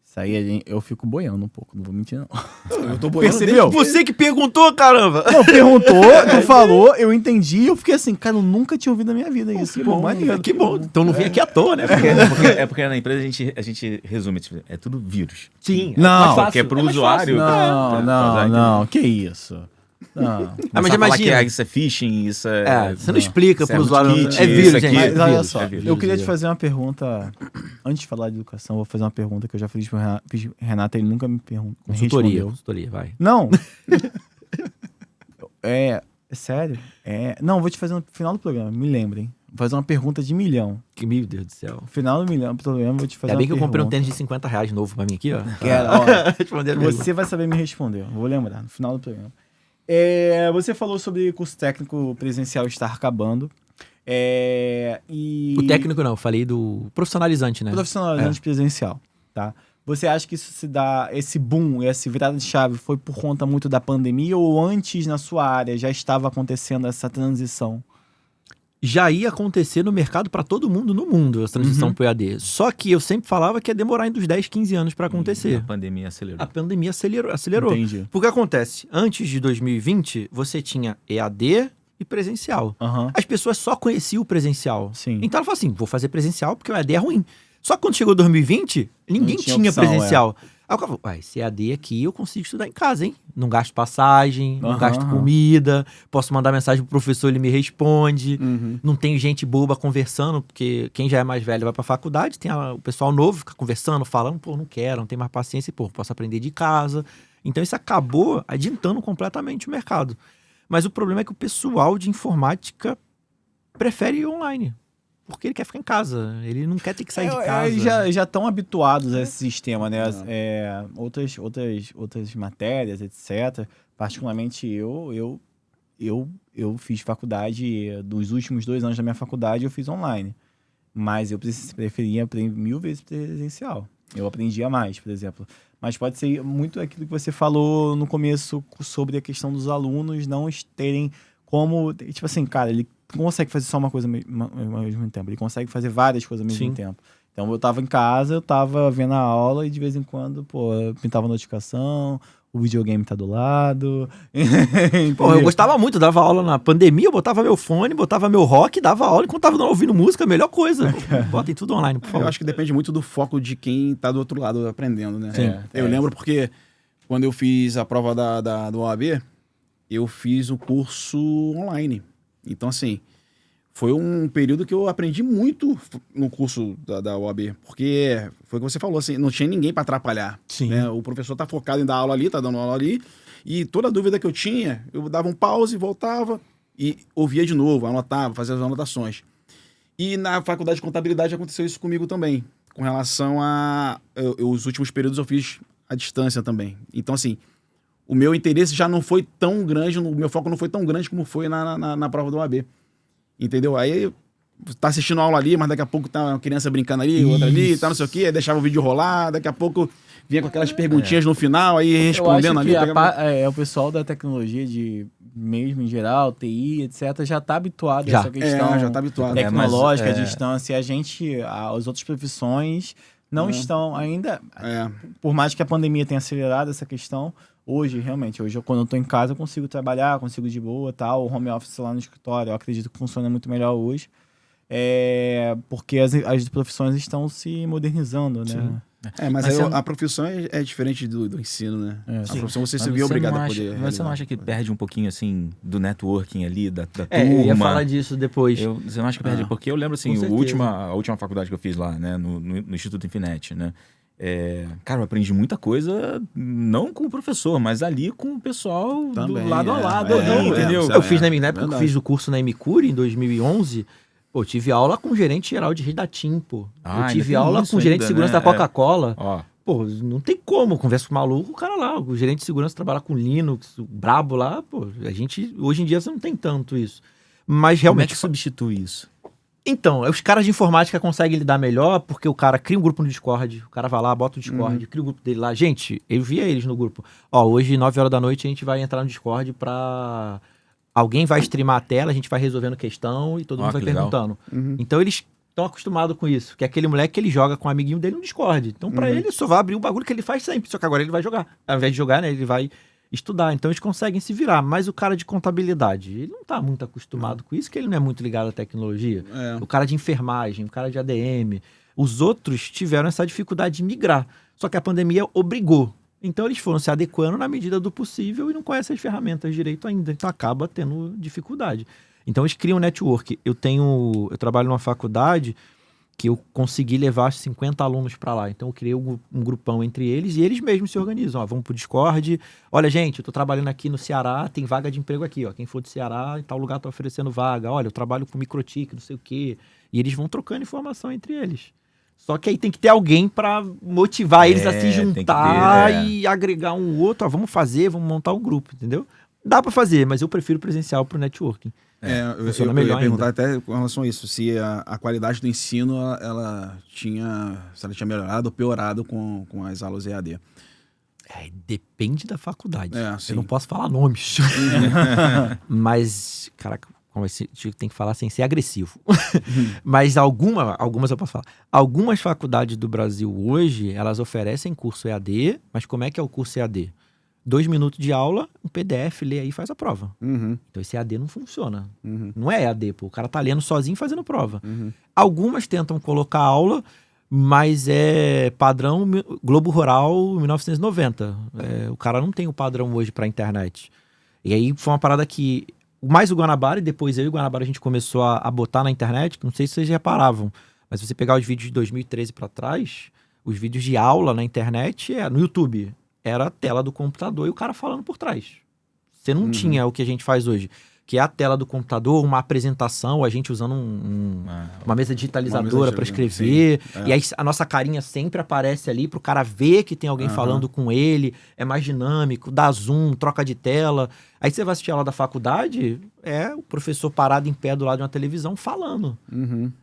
Isso aí eu fico boiando um pouco, não vou mentir, não. Eu tô boiando. Percebeu? Você que perguntou, caramba! Não, perguntou, tu falou, eu entendi e eu fiquei assim, cara, eu nunca tinha ouvido na minha vida isso. Que bom, maneiro, que bom. Então não vim aqui à toa, né? Porque na empresa a gente resume, tipo, é tudo vírus. Sim. Não, Porque é pro usuário. Não, que isso. Não. Mas Mas imagina. que isso é phishing, isso é... Você não explica Isso é pro usuário. rootkit, É vírus, isso aqui. gente. Mas É olha vírus, só, é vírus, eu queria é te vírus. fazer uma pergunta. Antes de falar de educação, eu vou fazer uma pergunta que eu já fiz pro Renato, ele nunca me respondeu. Consultoria, vai. Não. É sério? Não, vou te fazer no final do programa, me lembrem. Vou fazer uma pergunta de milhão. Meu Deus do céu. No final do programa, vou te fazer Ainda bem uma que eu comprei um pergunta. tênis de R$50 novo pra mim aqui, ó. Quero, ó. Responder a pergunta. Você vai saber me responder. Vou lembrar, no final do programa. Você falou sobre curso técnico presencial estar acabando. E... O técnico não, eu falei do profissionalizante, né? Profissionalizante presencial, tá? Você acha que isso se dá, esse boom, essa virada de chave foi por conta muito da pandemia ou antes na sua área já estava acontecendo essa transição? Já ia acontecer no mercado pra todo mundo no mundo, essa transição pro EAD. Só que eu sempre falava que ia demorar ainda uns 10, 15 anos pra acontecer. A pandemia acelerou. A pandemia acelerou. Entendi. Porque acontece, antes de 2020, você tinha EAD e presencial. Aham. As pessoas só conheciam o presencial. Sim. Então ela falou assim, vou fazer presencial porque o EAD é ruim. Só que quando chegou 2020, ninguém Não tinha tinha opção, presencial. Aí eu falei, esse EAD aqui eu consigo estudar em casa, hein? Não gasto passagem, não Aham, gasto aham. comida, posso mandar mensagem pro professor, ele me responde. Uhum. Não tem gente boba conversando, porque quem já é mais velho vai pra faculdade, tem o pessoal novo, fica conversando, falando, não quero, não tem mais paciência, posso aprender de casa. Então isso acabou adiantando completamente o mercado. Mas o problema é que o pessoal de informática prefere ir online. Porque ele quer ficar em casa, ele não quer ter que sair de casa. Eles já estão habituados a esse sistema, né? Outras matérias, etc. Particularmente eu fiz faculdade, dos últimos 2 anos da minha faculdade, eu fiz online. Mas eu preferia aprender 1000 vezes presencial. Eu aprendia mais, por exemplo. Mas pode ser muito aquilo que você falou no começo sobre a questão dos alunos não terem como... Tipo assim, cara, ele não consegue fazer só uma coisa ao mesmo tempo. Ele consegue fazer várias coisas ao mesmo Sim. tempo. Então, eu tava em casa, eu tava vendo a aula e de vez em quando, eu pintava notificação, o videogame tá do lado. Pô, eu gostava muito, dava aula na pandemia, eu botava meu fone, botava meu rock, dava aula enquanto tava ouvindo música, a melhor coisa. Botem tudo online, por favor. Eu acho que depende muito do foco de quem tá do outro lado aprendendo, né? Sim. Eu lembro porque quando eu fiz a prova do OAB, eu fiz o curso online. Então, assim, foi um período que eu aprendi muito no curso da OAB, porque foi o que você falou, assim, não tinha ninguém para atrapalhar. Sim. Né? O professor tá focado em dar aula ali, tá dando aula ali, e toda dúvida que eu tinha, eu dava um pause, voltava e ouvia de novo, anotava, fazia as anotações. E na faculdade de contabilidade aconteceu isso comigo também, com relação a... os últimos períodos eu fiz à distância também. Então, assim, o meu interesse já não foi tão grande, o meu foco não foi tão grande como foi na prova do OAB. Entendeu? Aí tá assistindo a aula ali, mas daqui a pouco tá uma criança brincando ali, outra ali, tá não sei o quê, aí deixava o vídeo rolar, daqui a pouco vinha com aquelas perguntinhas no final, aí respondendo ali. Eu acho que o pessoal da tecnologia, mesmo em geral, TI, etc., já tá habituado a essa questão já tá habituado. tecnológica, a distância. E as outras profissões não estão ainda... Por mais que a pandemia tenha acelerado essa questão, hoje, quando eu tô em casa, eu consigo trabalhar, consigo de boa, tal. O home office lá no escritório, eu acredito que funciona muito melhor hoje. Porque as profissões estão se modernizando, né? Mas aí a profissão é diferente do ensino, né? A profissão você se vê obrigado a poder... Mas você não acha que perde um pouquinho, assim, do networking ali, da turma? Eu ia falar disso depois. Você não acha que perde? Porque eu lembro, assim, a última faculdade que eu fiz lá, né, no Instituto Infinet, né? Cara, eu aprendi muita coisa, não com o professor, mas ali com o pessoal também, do lado a lado, entendeu? Eu fiz na época que eu fiz o curso na Emicuri, em 2011, eu tive aula com o gerente geral de rede da TIM, eu tive aula com o gerente de segurança da Coca-Cola. Não tem como, eu converso com o maluco, o cara lá, o gerente de segurança trabalha com Linux, o brabo lá, hoje em dia você não tem tanto isso. Mas realmente... Como é que substitui isso? Então, os caras de informática conseguem lidar melhor porque o cara cria um grupo no Discord, o cara vai lá, bota o Discord, cria o grupo dele lá. Gente, eu via eles no grupo. Hoje, 9 horas da noite, a gente vai entrar no Discord pra... Alguém vai streamar a tela, a gente vai resolvendo questão e todo mundo vai perguntando. Então, eles estão acostumados com isso. Que é aquele moleque que ele joga com um amiguinho dele no Discord. Então, pra ele, só vai abrir o bagulho que ele faz sempre. Só que agora ele vai jogar. Ao invés de jogar, né, ele vai estudar. Então, eles conseguem se virar. Mas o cara de contabilidade, ele não tá muito acostumado com isso, que ele não é muito ligado à tecnologia. O cara de enfermagem, o cara de ADM. Os outros tiveram essa dificuldade de migrar. Só que a pandemia obrigou. Então eles foram se adequando na medida do possível e não conhecem as ferramentas direito ainda. Então acaba tendo dificuldade. Então eles criam um network. Eu trabalho numa faculdade que eu consegui levar 50 alunos para lá. Então eu criei um grupão entre eles e eles mesmos se organizam. Ó, vamos pro Discord. Olha, gente, eu tô trabalhando aqui no Ceará, tem vaga de emprego aqui. Ó. Quem for do Ceará, em tal lugar tá oferecendo vaga. Olha, eu trabalho com microtik, não sei o quê. E eles vão trocando informação entre eles. Só que aí tem que ter alguém para motivar eles a se juntar e agregar um outro. Ó, vamos montar um grupo, entendeu? Dá para fazer, mas eu prefiro presencial pro networking. Eu ia perguntar até com relação a isso, se a qualidade do ensino, se ela tinha melhorado ou piorado com as aulas EAD. Depende da faculdade. Sim. Eu não posso falar nomes. Mas, caraca, tem que falar sem ser agressivo. Mas algumas eu posso falar. Algumas faculdades do Brasil hoje, elas oferecem curso EAD, mas como é que é o curso EAD? 2 minutos de aula, um PDF, lê aí e faz a prova. Então esse EAD não funciona. Não é EAD, pô. O cara tá lendo sozinho fazendo prova. Algumas tentam colocar aula, mas é padrão Globo Rural 1990. O cara não tem o padrão hoje pra internet. E aí foi uma parada que mais o Guanabara, e depois eu e o Guanabara a gente começou a botar na internet, não sei se vocês reparavam, mas se você pegar os vídeos de 2013 pra trás, os vídeos de aula na internet, no YouTube, era a tela do computador e o cara falando por trás. Você não tinha o que a gente faz hoje, que é a tela do computador, uma apresentação, a gente usando uma mesa digitalizadora para escrever, e aí a nossa carinha sempre aparece ali pro cara ver que tem alguém falando com ele, é mais dinâmico, dá zoom, troca de tela. Aí você vai assistir a aula da faculdade, o professor parado em pé do lado de uma televisão falando.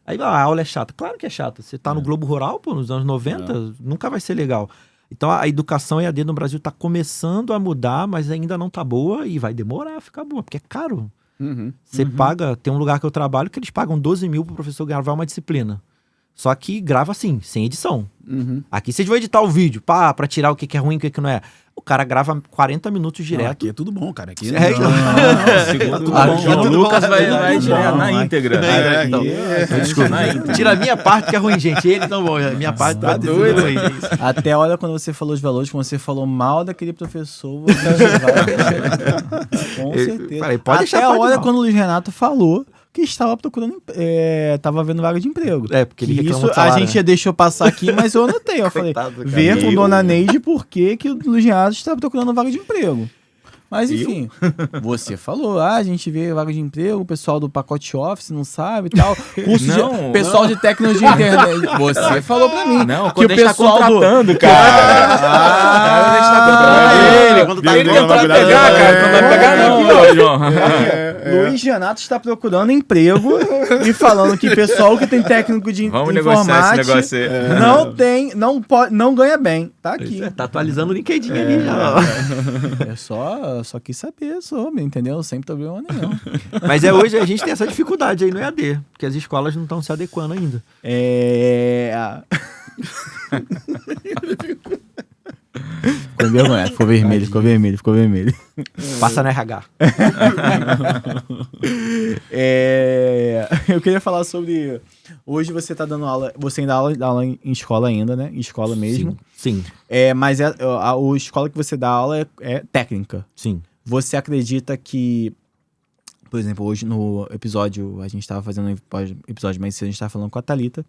Aí a aula é chata. Claro que é chata. Você tá no Globo Rural, pô, nos anos 90, nunca vai ser legal. Então a educação EAD no Brasil está começando a mudar, mas ainda não está boa e vai demorar a ficar boa, porque é caro. Você paga, tem um lugar que eu trabalho que eles pagam 12 mil para o professor gravar uma disciplina. Só que grava assim, sem edição. Aqui vocês vão editar o vídeo, para tirar o que é ruim e o que não é. O cara grava 40 minutos direto. Aqui é tudo bom, cara. Aqui o Lucas vai tirar na íntegra. Desculpa. Tira a minha parte que é ruim, gente. Ele não bom. A minha parte tá doido. Até olha, quando você falou de valores, quando você falou mal daquele professor, você vai... Com certeza. Falei, pode até olha quando o Luiz Renato falou que estava procurando, estava vendo vaga de emprego. Porque ele isso a gente deixou passar aqui, mas eu anotei. Eu falei, ver com Dona Neide por que o Luiz Renato estava procurando vaga de emprego. Mas enfim, você falou, a gente vê vaga de emprego, o pessoal do pacote Office não sabe e tal. Pessoal de tecnologia internet. Você falou pra mim. Não, que o pessoal tá contratando, cara. A gente tá contratando ele tentou pegar, cara. Não vai pegar não, João. Luiz Renato está procurando emprego e falando que pessoal que tem técnico de informática não ganha bem. Tá aqui. Tá atualizando o LinkedIn ali já. Só quis saber sobre, entendeu? Sem problema nenhum. Mas hoje a gente tem essa dificuldade aí no EAD, porque as escolas não estão se adequando ainda. Ficou vergonhado, ficou vermelho. Passa no RH. Eu queria falar sobre... Hoje você tá dando aula, você ainda dá aula em escola ainda, né? Em escola mesmo. Sim. Mas a escola que você dá aula é técnica. Sim. Você acredita que... Por exemplo, hoje no episódio, a gente estava fazendo um episódio mais cedo, a gente estava falando com a Thalita.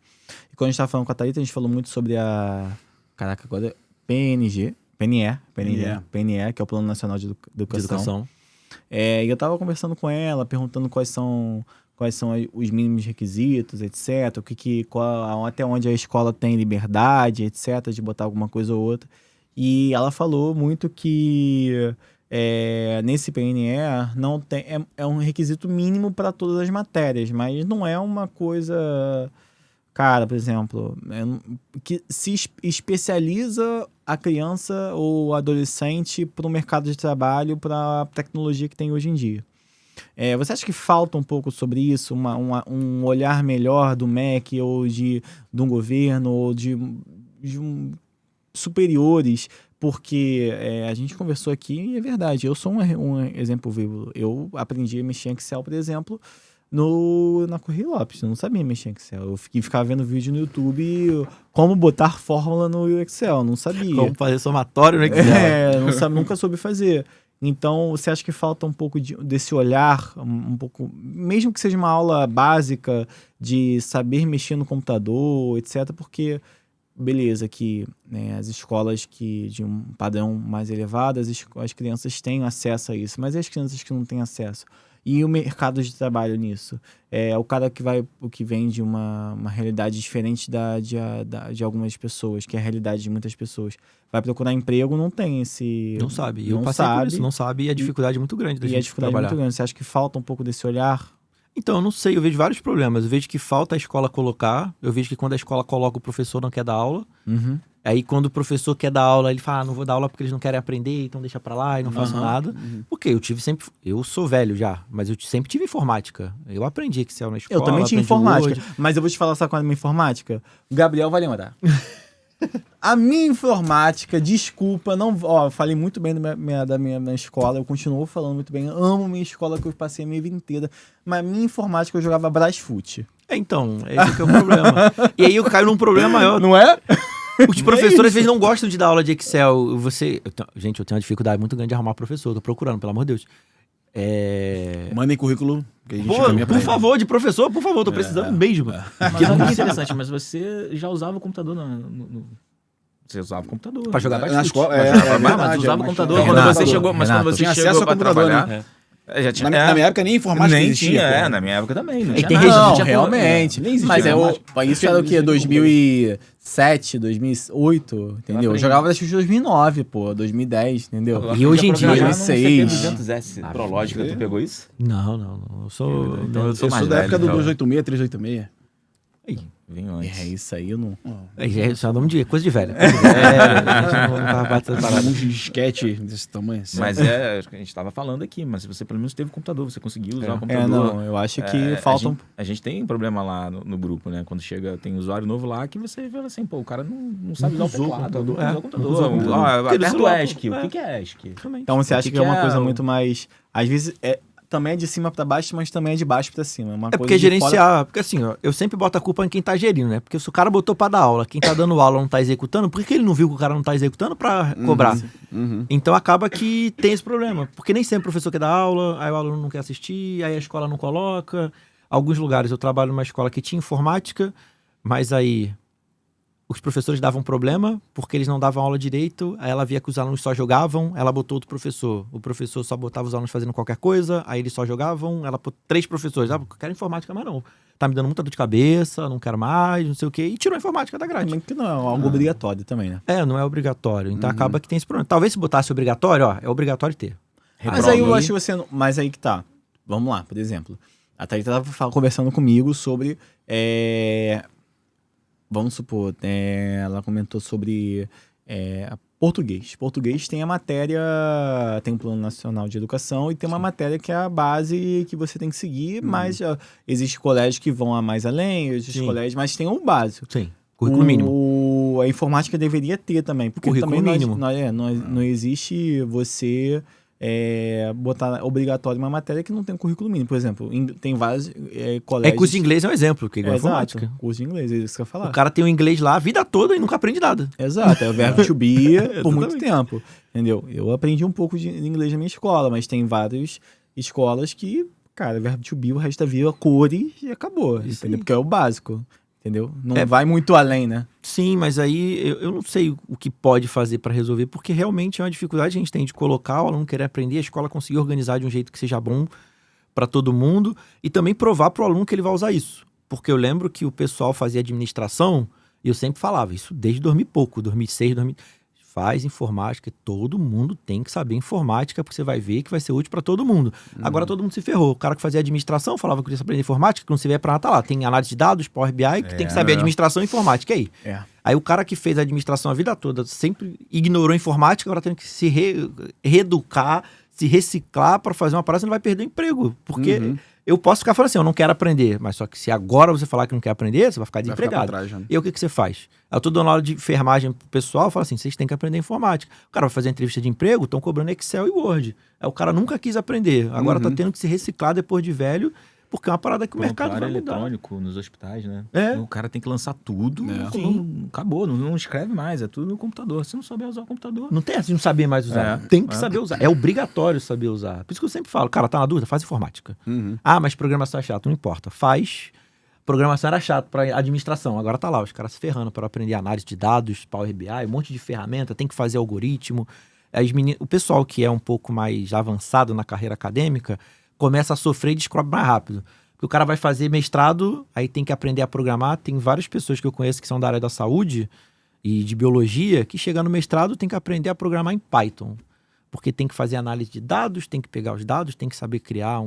E quando a gente estava falando com a Thalita, a gente falou muito sobre Caraca, agora... PNE, que é o Plano Nacional de Educação. E eu estava conversando com ela, perguntando quais são os mínimos requisitos, etc. Até onde a escola tem liberdade, etc., de botar alguma coisa ou outra. E ela falou muito que nesse PNE não tem, é um requisito mínimo para todas as matérias, mas não é uma coisa... Cara, por exemplo, que se especializa a criança ou adolescente para o mercado de trabalho, para a tecnologia que tem hoje em dia. Você acha que falta um pouco sobre isso, um olhar melhor do MEC ou de um governo ou de superiores? Porque a gente conversou aqui e é verdade, eu sou um exemplo vivo. Eu aprendi a mexer em Excel, por exemplo, na Correia Lopes. Eu não sabia mexer em Excel. Eu ficava vendo vídeo no YouTube como botar fórmula no Excel. Não sabia. Como fazer somatório no Excel. Nunca soube fazer. Então, você acha que falta um pouco desse olhar, um pouco, mesmo que seja uma aula básica de saber mexer no computador, etc. Porque, beleza, que as escolas que de um padrão mais elevado, as crianças têm acesso a isso, mas e as crianças que não têm acesso? E o mercado de trabalho nisso? O cara que vem de uma realidade diferente de algumas pessoas, que é a realidade de muitas pessoas. Vai procurar emprego, não tem esse... Não sabe. Eu passei por isso, não sabe, e a dificuldade é muito grande da gente a dificuldade trabalhar. É muito grande. Você acha que falta um pouco desse olhar? Então, eu não sei, eu vejo vários problemas. Eu vejo que falta a escola colocar, eu vejo que quando a escola coloca, o professor não quer dar aula. Uhum. Aí quando o professor quer dar aula, ele fala, não vou dar aula porque eles não querem aprender, então deixa pra lá e não faço nada. Porque eu sou velho já, mas eu sempre tive informática. Eu aprendi Excel na escola. Eu também tinha informática, Word. mas eu vou te falar só com a minha informática. O Gabriel vai lembrar. A minha informática, desculpa, falei muito bem da minha escola, eu continuo falando muito bem, amo minha escola que eu passei a minha vida inteira, mas a minha informática eu jogava Brasfoot. Então, esse que é o problema. E aí eu caio num problema maior. Não é? Os professores às vezes não gostam de dar aula de Excel. Gente, eu tenho uma dificuldade muito grande de arrumar professor, tô procurando, pelo amor de Deus. Mandem currículo. Que a gente Pô, por favor, de professor, por favor, tô precisando mesmo. Que não é interessante, mas você já usava o computador Você usava o computador. Pra jogar na escola. Mas usava o computador quando você chegou. Mas quando você tinha chegou acesso ao pra computador, trabalhar. né? Já tinha, na minha época nem informática nem existia. Tinha, na minha época também. Não tinha tem nada. Não, Não tinha realmente. nem existia Mas informática. isso era o quê? 2007, 2008, entendeu? Eu jogava desde 2009, pô, 2010, entendeu? E hoje em dia, 2006. 200S Prológica, tu pegou isso? Não. Eu sou... Então eu sou Eu mais sou da época velho, do então. 286, 386. Vem antes. Isso aí eu não... Isso é nome de coisa de velho. A gente não tava batendo Para parada. um disquete desse tamanho. Assim. Mas a gente estava falando aqui, mas você pelo menos teve computador, você conseguiu usar o computador. não, eu acho que falta A gente tem um problema lá no grupo, né? Quando chega, tem usuário novo lá que você vê assim, pô, o cara não sabe usar o teclado, não usa o computador. Aperta o ESC. O que é ESC? Então você acha que é uma coisa o- muito mais... Às vezes também é de cima pra baixo, mas também é de baixo pra cima. Uma É coisa porque de gerenciar, porque assim, ó, eu sempre boto a culpa em quem tá gerindo, né? Porque se o cara botou pra dar aula, quem tá dando aula não tá executando, por que ele não viu que o cara não tá executando pra cobrar? Então acaba que tem esse problema, porque nem sempre o professor quer dar aula, aí o aluno não quer assistir, aí a escola não coloca. Alguns lugares eu trabalho numa escola que tinha informática, mas aí os professores davam problema porque eles não davam aula direito, aí ela via que os alunos só jogavam, ela botou outro professor. O professor só botava os alunos fazendo qualquer coisa, aí eles só jogavam, ela pôs 3 professores. Eu quero informática, mas não. Tá me dando muita dor de cabeça, não quero mais, não sei o quê. E tirou a informática da grade. Também que não é algo obrigatório também, né? Não é obrigatório. Então acaba que tem esse problema. Talvez se botasse obrigatório, é obrigatório ter. Mas aí eu acho que você... Mas aí que tá. Vamos lá, por exemplo. A Thalita tava conversando comigo sobre... Vamos supor, ela comentou sobre português. Português tem a matéria, tem um Plano Nacional de Educação e tem uma matéria que é a base que você tem que seguir, mas existem colégios que vão mais além, existem colégios, mas tem o básico. Sim. Currículo mínimo. A informática deveria ter também, porque Currículo também mínimo. não existe você... botar obrigatório uma matéria que não tem currículo mínimo. Por exemplo, tem vários colégios... Curso de inglês é um exemplo, que é igual a informática. Exato, curso de inglês, é isso que eu ia falar. O cara tem o inglês lá a vida toda e nunca aprende nada. Exato, é o verbo to be por muito tempo, entendeu? Eu aprendi um pouco de inglês na minha escola, mas tem várias escolas que, cara, verbo to be o resto da vida, cores e acabou, Isso entendeu? aí. Porque é o básico, entendeu? Não vai muito além, né? Sim, mas aí eu não sei o que pode fazer para resolver, porque realmente é uma dificuldade que a gente tem de colocar o aluno querer aprender, a escola conseguir organizar de um jeito que seja bom para todo mundo e também provar para o aluno que ele vai usar isso. Porque eu lembro que o pessoal fazia administração e eu sempre falava isso desde 2006, 2000. Faz informática, todo mundo tem que saber informática, porque você vai ver que vai ser útil para todo mundo. Agora todo mundo se ferrou. O cara que fazia administração falava que queria saber informática, que não se vê para nada, tá lá. Tem análise de dados, Power BI, que tem que saber administração e informática. E aí? Aí o cara que fez a administração a vida toda sempre ignorou a informática, agora tem que se reeducar, se reciclar para fazer uma parada, você não vai perder o emprego. Porque eu posso ficar falando assim, eu não quero aprender, mas só que se agora você falar que não quer aprender, você vai ficar desempregado. E aí o que você faz? Eu tô dando aula de enfermagem pro pessoal, eu falo assim, vocês têm que aprender informática. O cara vai fazer entrevista de emprego, estão cobrando Excel e Word. Aí o cara nunca quis aprender, agora tá tendo que se reciclar depois de velho Porque é uma parada que o mercado vai mudar. eletrônico nos hospitais, né? É. O cara tem que lançar tudo. Acabou, não escreve mais, é tudo no computador. Se não souber usar o computador... Não tem assim, não saber mais usar. Tem que saber usar. É obrigatório saber usar. Por isso que eu sempre falo, cara, tá na dúvida? Faz informática. Ah, mas programação é chato. Não importa. Faz. Programação era chato para administração. Agora tá lá, os caras se ferrando para aprender análise de dados, Power BI, um monte de ferramenta, tem que fazer algoritmo. O pessoal que é um pouco mais avançado na carreira acadêmica começa a sofrer e descobre mais rápido. Porque o cara vai fazer mestrado, aí tem que aprender a programar. Tem várias pessoas que eu conheço que são da área da saúde e de biologia, que chega no mestrado tem que aprender a programar em Python. Porque tem que fazer análise de dados, tem que pegar os dados, tem que saber criar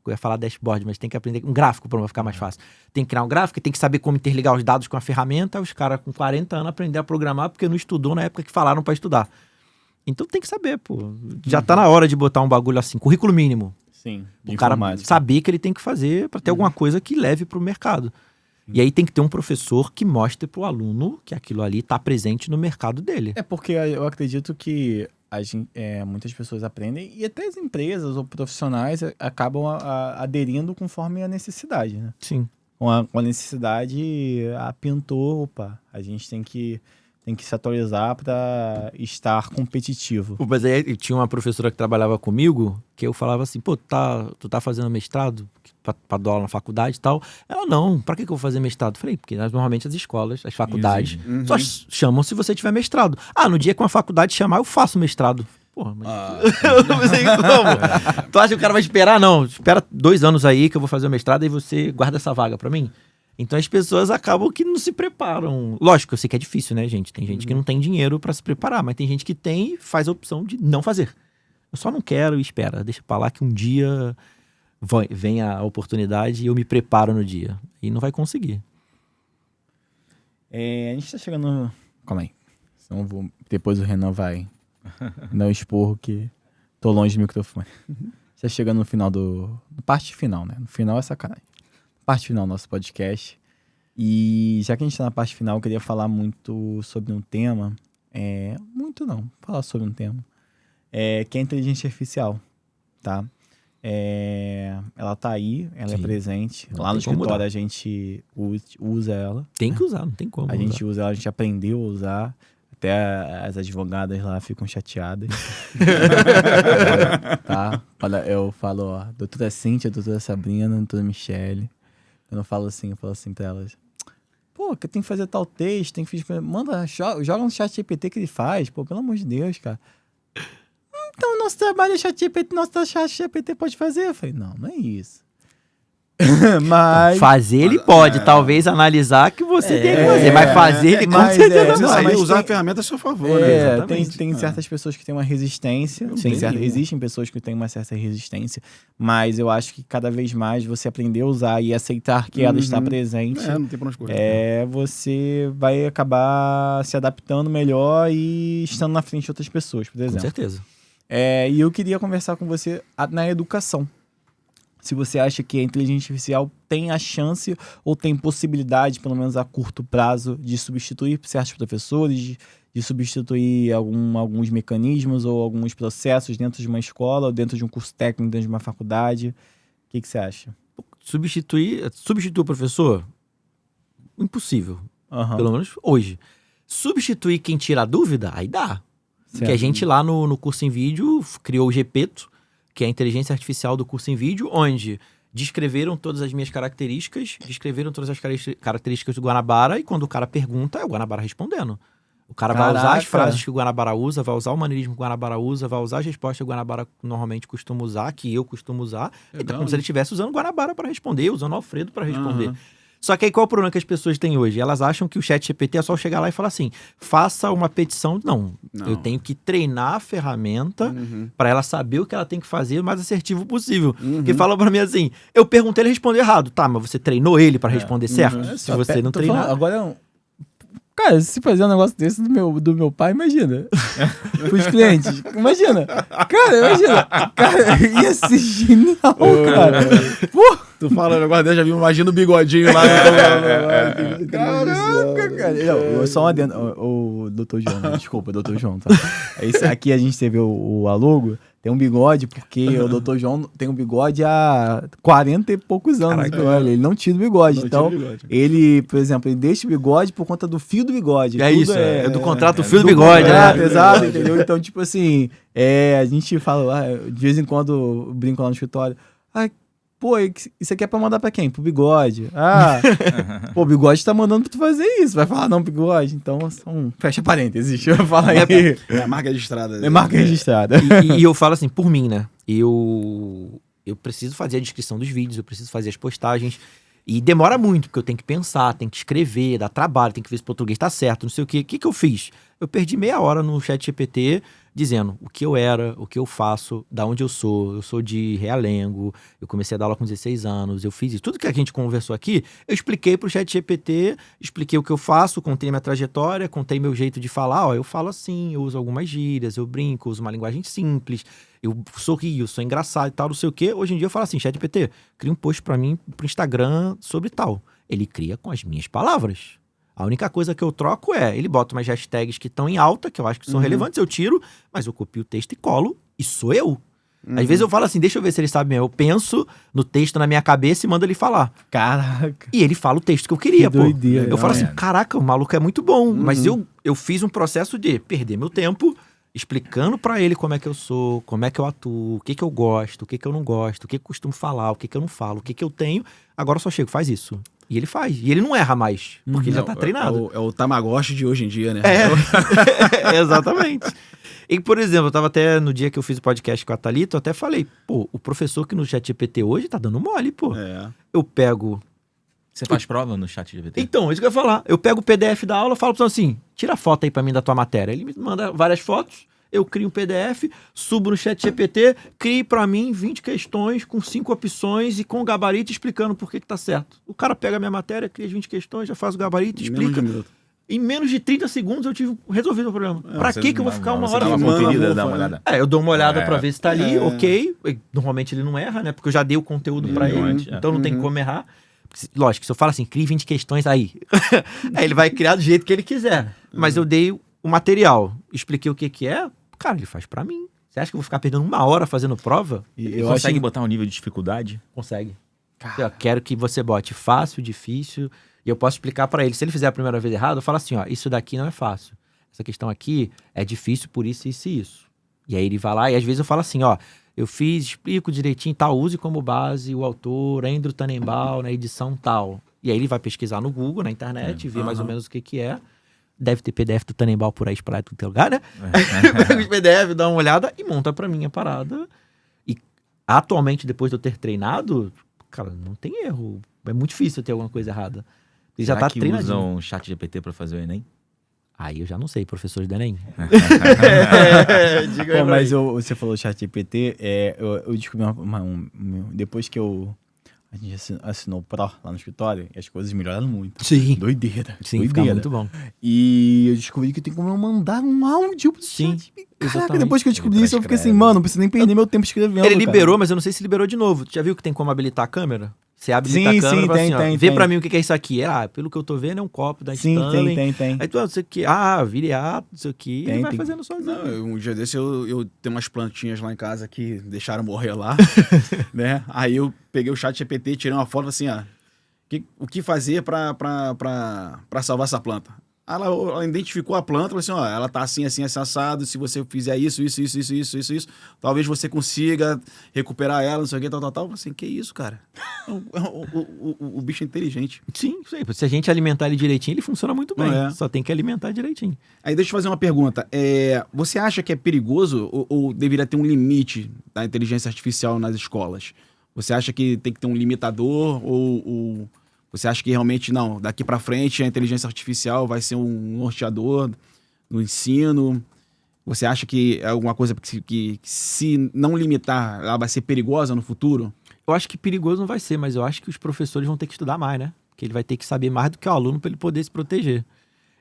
eu ia falar dashboard, mas tem que aprender um gráfico para ficar mais fácil. Tem que criar um gráfico, tem que saber como interligar os dados com a ferramenta. Os caras com 40 anos aprender a programar porque não estudou na época que falaram para estudar. Então tem que saber, pô. Já tá na hora de botar um bagulho assim, currículo mínimo. Sim. O cara saber que ele tem que fazer para ter alguma coisa que leve para o mercado. E aí tem que ter um professor que mostre pro aluno que aquilo ali tá presente no mercado dele. É porque eu acredito que muitas pessoas aprendem e até as empresas ou profissionais acabam aderindo conforme a necessidade, né? Sim. Com a necessidade, pintou, a gente tem que se atualizar para estar competitivo. Mas aí tinha uma professora que trabalhava comigo, que eu falava assim, pô, tu tá fazendo mestrado pra dar aula na faculdade e tal? Ela, não, pra que eu vou fazer mestrado? Falei, porque normalmente as escolas, as faculdades, só chamam se você tiver mestrado. No dia que uma faculdade chamar, eu faço mestrado. Porra, mas... eu não sei como. Tu acha que o cara vai esperar? Não, espera 2 anos aí que eu vou fazer o mestrado e você guarda essa vaga pra mim. Então as pessoas acabam que não se preparam. Lógico, eu sei que é difícil, né, gente? Tem gente que não tem dinheiro pra se preparar, mas tem gente que tem e faz a opção de não fazer. Eu só não quero e espera. Deixa pra lá que um dia vem a oportunidade e eu me preparo no dia. E não vai conseguir. A gente tá chegando... Calma aí. Senão depois o Renan vai dar um esporro que tô longe do microfone. Tá chegando no final parte final, né? No final é sacanagem. Parte final do nosso podcast. E já que a gente tá na parte final, eu queria falar muito sobre um tema. Falar sobre um tema. Que é a inteligência artificial, tá? Ela tá aí, ela é presente. Não lá no escritório mudar. a gente usa ela. Tem que usar, não tem como. A gente usa ela, a gente aprendeu a usar. Até as advogadas lá ficam chateadas. Tá? Olha, eu falo, doutora Cíntia, doutora Sabrina, doutora Michele. Eu não falo assim, eu falo assim pra elas. Pô, que tem que fazer tal texto, tem que fazer... Manda, joga no chat GPT que ele faz. Pô, pelo amor de Deus, cara. Então, nosso trabalho é chat GPT, nosso chat GPT pode fazer. Eu falei, não é isso. Mas... Fazer ele pode, talvez analisar que você tem que fazer, mas fazer ele com certeza Você não. saber usar a ferramenta a seu favor, né? Tem certas pessoas que têm uma resistência. Existem pessoas que têm uma certa resistência, mas eu acho que cada vez mais você aprender a usar e aceitar que ela está presente, não tem pra onde correr. você vai acabar se adaptando melhor e estando na frente de outras pessoas, por exemplo. Com certeza. E eu queria conversar com você na educação. Se você acha que a inteligência artificial tem a chance ou tem possibilidade, pelo menos a curto prazo, de substituir certos professores, de substituir alguns mecanismos ou alguns processos dentro de uma escola, ou dentro de um curso técnico, dentro de uma faculdade. O que você acha? Substituir o professor? Impossível. Pelo menos hoje. Substituir quem tira a dúvida? Aí dá. Certo. Que a gente lá no curso em vídeo criou o Gepeto, que é a inteligência artificial do curso em vídeo, onde descreveram todas as minhas características, descreveram todas as características do Guanabara, e quando o cara pergunta, é o Guanabara respondendo. O cara vai usar as frases que o Guanabara usa, vai usar o maneirismo que o Guanabara usa, vai usar as respostas que o Guanabara normalmente costuma usar, que eu costumo usar. Então, como se ele estivesse usando o Guanabara para responder, usando o Alfredo para responder. Só que aí qual é o problema que as pessoas têm hoje? Elas acham que o chat GPT é só chegar lá e falar assim, faça uma petição. Não. Eu tenho que treinar a ferramenta para ela saber o que ela tem que fazer o mais assertivo possível. Porque fala para mim assim, eu perguntei, ele respondeu errado. Tá, mas você treinou ele para responder certo? Se você não treinar... Agora, cara, se fazer um negócio desse do meu pai, imagina. Pros clientes. Imagina. Cara, Cara, ia ser genial, cara. Pô! Tu fala um negócio desse, já vi, imagina o bigodinho lá. Caraca, cara. Não, só um adendo. O Dr. João, desculpa, Dr. João, tá? Esse aqui a gente teve o Alogo, tem um bigode, porque o Dr. João tem um bigode há 40 e poucos anos. Ele não tira o bigode. Então, ele, por exemplo, ele deixa o bigode por conta do fio do bigode. É isso, é do contrato fio do bigode, né? Exato, entendeu? Então, tipo assim, a gente fala, de vez em quando eu brinco lá no escritório, pô, isso aqui é pra mandar pra quem? Pro bigode. Pô, o bigode tá mandando pra tu fazer isso. Vai falar não, bigode. Então, fecha parênteses. Deixa eu falar aí. É marca registrada. É marca registrada. E eu falo assim, por mim, né? Eu preciso fazer a descrição dos vídeos, eu preciso fazer as postagens. E demora muito, porque eu tenho que pensar, tenho que escrever, dar trabalho, tenho que ver se o português tá certo, não sei o quê. O que eu fiz? Eu perdi meia hora no ChatGPT dizendo o que eu era, o que eu faço, da onde eu sou de Realengo, eu comecei a dar aula com 16 anos, eu fiz isso. Tudo que a gente conversou aqui, eu expliquei pro ChatGPT, expliquei o que eu faço, contei minha trajetória, contei meu jeito de falar, eu falo assim, eu uso algumas gírias, eu brinco, uso uma linguagem simples, eu sorrio, sou engraçado e tal, não sei o quê. Hoje em dia eu falo assim, ChatGPT, cria um post pra mim, pro Instagram sobre tal. Ele cria com as minhas palavras. A única coisa que eu troco ele bota umas hashtags que estão em alta, que eu acho que são relevantes, eu tiro, mas eu copio o texto e colo, e sou eu. Às vezes eu falo assim, deixa eu ver se ele sabe mesmo. Eu penso no texto na minha cabeça e mando ele falar. Caraca. E ele fala o texto que eu queria, que doideira, eu falo assim, caraca, o maluco é muito bom. Mas eu fiz um processo de perder meu tempo explicando pra ele como é que eu sou, como é que eu atuo, o que que eu gosto, o que que eu não gosto, o que que eu costumo falar, o que que eu não falo, o que que eu tenho. Agora eu só chego, faz isso. E ele faz. E ele não erra mais, porque ele já tá treinado. É o Tamagotchi de hoje em dia, né? Exatamente. E, por exemplo, eu tava até no dia que eu fiz o podcast com a Thalita, eu até falei, pô, o professor que no ChatGPT hoje tá dando mole, pô. Eu pego... Você faz prova no ChatGPT? Então, isso que eu ia falar. Eu pego o PDF da aula e falo pra ele assim, tira a foto aí pra mim da tua matéria. Ele me manda várias fotos, eu crio um PDF, subo no ChatGPT, crie pra mim 20 questões com 5 opções e com gabarito explicando por que tá certo. O cara pega a minha matéria, cria as 20 questões, já faz o gabarito, explica. Em menos de 30 segundos eu tive resolvido o problema. Pra que eu vou ficar uma hora... Dá uma olhada. Eu dou uma olhada pra ver se tá ali, ok. Normalmente ele não erra, né? Porque eu já dei o conteúdo pra ele, então não tem como errar. Lógico, se eu falo assim, crie 20 questões aí. Aí ele vai criar do jeito que ele quiser. Mas eu dei o material, expliquei o que é, cara, ele faz pra mim. Você acha que eu vou ficar perdendo uma hora fazendo prova? Ele consegue botar um nível de dificuldade? Consegue. Eu quero que você bote fácil, difícil, e eu posso explicar pra ele. Se ele fizer a primeira vez errado, eu falo assim, ó, isso daqui não é fácil. Essa questão aqui é difícil por isso, isso e isso. E aí ele vai lá, e às vezes eu falo assim, ó, eu explico direitinho, tal, use como base o autor Andrew Tannenbaum na edição tal. E aí ele vai pesquisar no Google, na internet, ver mais ou menos o que é. Deve ter PDF do Tannenbaum por aí espalhado em todo lugar, né? Pega os PDF, dá uma olhada e monta pra mim a parada. E atualmente, depois de eu ter treinado, cara, não tem erro. É muito difícil ter alguma coisa errada. Ele já tá treinadinho. Usam o ChatGPT pra fazer o Enem? Aí eu já não sei, professores do Enem. Diga aí. Mas você falou ChatGPT, eu descobri depois que a gente assinou o Pro lá no escritório, e as coisas melhoraram muito. Sim. Doideira. Sim, fica muito bom. E eu descobri que tem como eu mandar um áudio pro chat. Caraca, exatamente. depois que eu descobri isso, eu fiquei assim, mano, não preciso nem perder meu tempo escrevendo. Ele liberou, mas eu não sei se liberou de novo. Tu já viu que tem como habilitar a câmera? Você habilita a câmera e fala assim, vê pra mim o que é isso aqui. Pelo que eu tô vendo, é um copo da Stanley. Tem. Aí tu, não sei o que, viriato, não sei o que, ele vai fazendo sozinho. Não, um dia desse eu tenho umas plantinhas lá em casa que deixaram morrer lá, né? Aí eu peguei o ChatGPT, tirei uma foto assim, o que fazer pra salvar essa planta? Ela identificou a planta, falou assim, ela tá assim, assado, se você fizer isso, talvez você consiga recuperar ela, não sei o que, tal. Eu falei assim, que isso, cara? O bicho é inteligente. Sim, se a gente alimentar ele direitinho, ele funciona muito bem. Só tem que alimentar direitinho. Aí deixa eu fazer uma pergunta. Você acha que é perigoso ou deveria ter um limite da inteligência artificial nas escolas? Você acha que tem que ter um limitador ou você acha que realmente, não, daqui para frente a inteligência artificial vai ser um norteador no ensino? Você acha que é alguma coisa que se não limitar, ela vai ser perigosa no futuro? Eu acho que perigoso não vai ser, mas eu acho que os professores vão ter que estudar mais, né? Porque ele vai ter que saber mais do que o aluno para ele poder se proteger.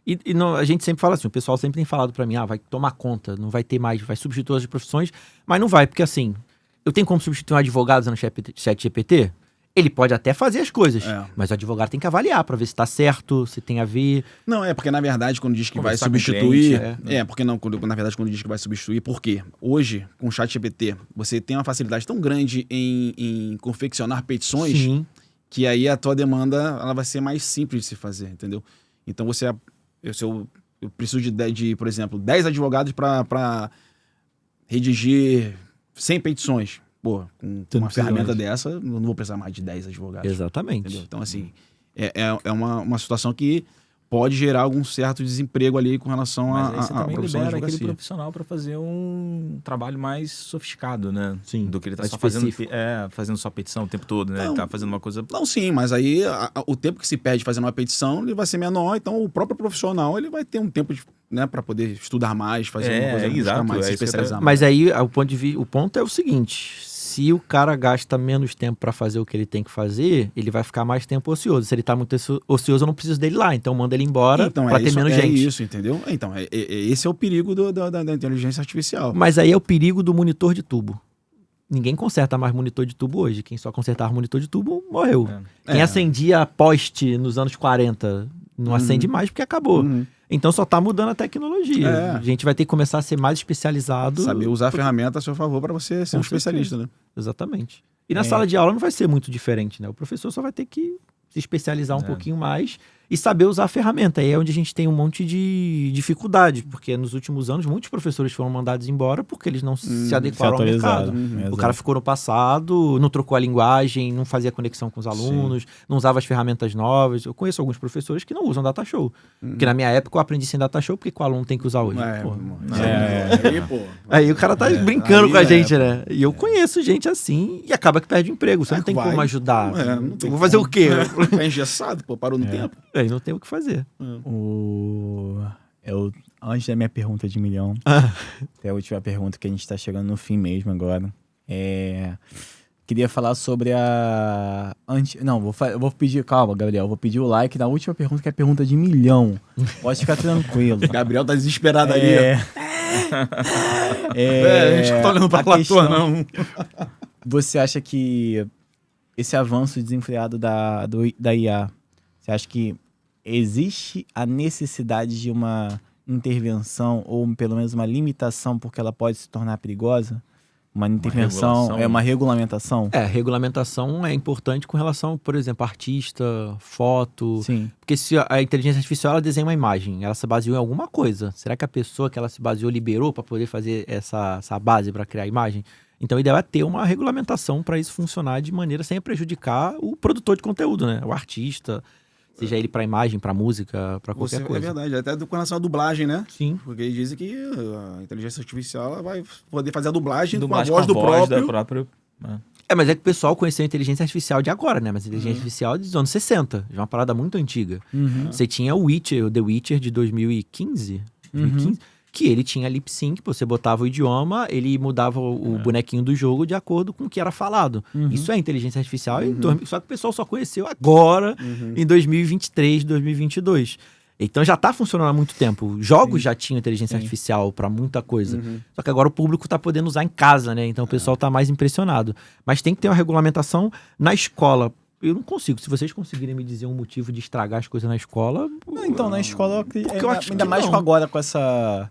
E não, a gente sempre fala assim, o pessoal sempre tem falado para mim, vai tomar conta, não vai ter mais, vai substituir as profissões, mas não vai, porque assim, eu tenho como substituir um advogado no ChatGPT? Ele pode até fazer as coisas, mas o advogado tem que avaliar pra ver se tá certo, se tem a ver. Não, porque na verdade quando diz que vai substituir... na verdade quando diz que vai substituir, por quê? Hoje, com o ChatGPT, você tem uma facilidade tão grande em confeccionar petições, Sim. que aí a tua demanda ela vai ser mais simples de se fazer, entendeu? Então eu preciso de, por exemplo, 10 advogados para redigir 100 petições. Pô, com uma ferramenta dessa, eu não vou precisar mais de 10 advogados. Exatamente. Entendeu? Então, assim, é uma situação que pode gerar algum certo desemprego ali com relação Mas aí a você também profissão de libera aquele advocacia. profissional para fazer um trabalho mais sofisticado, né? Sim, do que ele tá mais só fazendo, específico. fazendo só petição o tempo todo, né? Não. Ele tá fazendo uma coisa... Não, sim, mas aí o tempo que se perde fazendo uma petição ele vai ser menor, então o próprio profissional ele vai ter um tempo para poder estudar mais, fazer uma coisa, buscar exato, mais, se isso que eu especializar mais. Mas aí o ponto é o seguinte: se o cara gasta menos tempo pra fazer o que ele tem que fazer, ele vai ficar mais tempo ocioso. Se ele tá muito ocioso, eu não preciso dele lá, então manda ele embora pra ter menos gente. Isso, entendeu? Então, esse é o perigo da inteligência artificial. Mas aí é o perigo do monitor de tubo. Ninguém conserta mais monitor de tubo hoje. Quem só consertava monitor de tubo morreu. Quem acendia poste nos anos 40 não acende mais porque acabou. Então só tá mudando a tecnologia. A gente vai ter que começar a ser mais especializado. Saber usar a ferramenta a seu favor para você ser um especialista, né? Exatamente. E na sala de aula não vai ser muito diferente, né? O professor só vai ter que se especializar um pouquinho mais e saber usar a ferramenta. Aí é onde a gente tem um monte de dificuldade, porque nos últimos anos muitos professores foram mandados embora porque eles não se adequaram ao mercado. O cara ficou no passado, não trocou a linguagem, não fazia conexão com os alunos, não usava as ferramentas novas. Eu conheço alguns professores que não usam DataShow. Porque na minha época eu aprendi sem DataShow, porque o aluno tem que usar hoje? Aí o cara tá brincando com a gente, né? E eu conheço gente assim e acaba que perde o emprego. Você não tem como ajudar. Vou fazer o quê? Tá engessado, parou no tempo. Aí não tem o que fazer. Antes da minha pergunta de milhão, até a última pergunta que a gente tá chegando no fim mesmo agora. Queria falar sobre a... eu vou pedir... Calma, Gabriel. Eu vou pedir o like na última pergunta, que é a pergunta de milhão. Pode ficar tranquilo. Gabriel tá desesperado ali. A gente não tá olhando pra plateia, não. Você acha que esse avanço desenfreado da IA, você acha que existe a necessidade de uma intervenção ou pelo menos uma limitação porque ela pode se tornar perigosa? Uma intervenção, uma regulamentação? Regulamentação é importante com relação, por exemplo, artista, foto. Sim. Porque se a inteligência artificial ela desenha uma imagem, ela se baseou em alguma coisa. Será que a pessoa que ela se baseou liberou para poder fazer essa base para criar a imagem? Então, o ideal é ter uma regulamentação para isso funcionar de maneira sem prejudicar o produtor de conteúdo, né? O artista, seja ele para imagem, para música, para qualquer coisa. É verdade, até com relação à dublagem, né? Sim. Porque eles dizem que a inteligência artificial ela vai poder fazer a dublagem com a voz do próprio. Mas é que o pessoal conheceu a inteligência artificial de agora, né? Mas a inteligência artificial é dos anos 60, já é uma parada muito antiga. Você tinha o The Witcher de 2015, que ele tinha lip sync, você botava o idioma, ele mudava o bonequinho do jogo de acordo com o que era falado. Isso é inteligência artificial, só que o pessoal só conheceu agora, em 2023, 2022. Então já tá funcionando há muito tempo. Jogos já tinham inteligência artificial para muita coisa. Só que agora o público tá podendo usar em casa, né? Então o pessoal tá mais impressionado. Mas tem que ter uma regulamentação na escola. Eu não consigo. Se vocês conseguirem me dizer um motivo de estragar as coisas na escola... Então, na escola, eu acho ainda que mais não. com agora com essa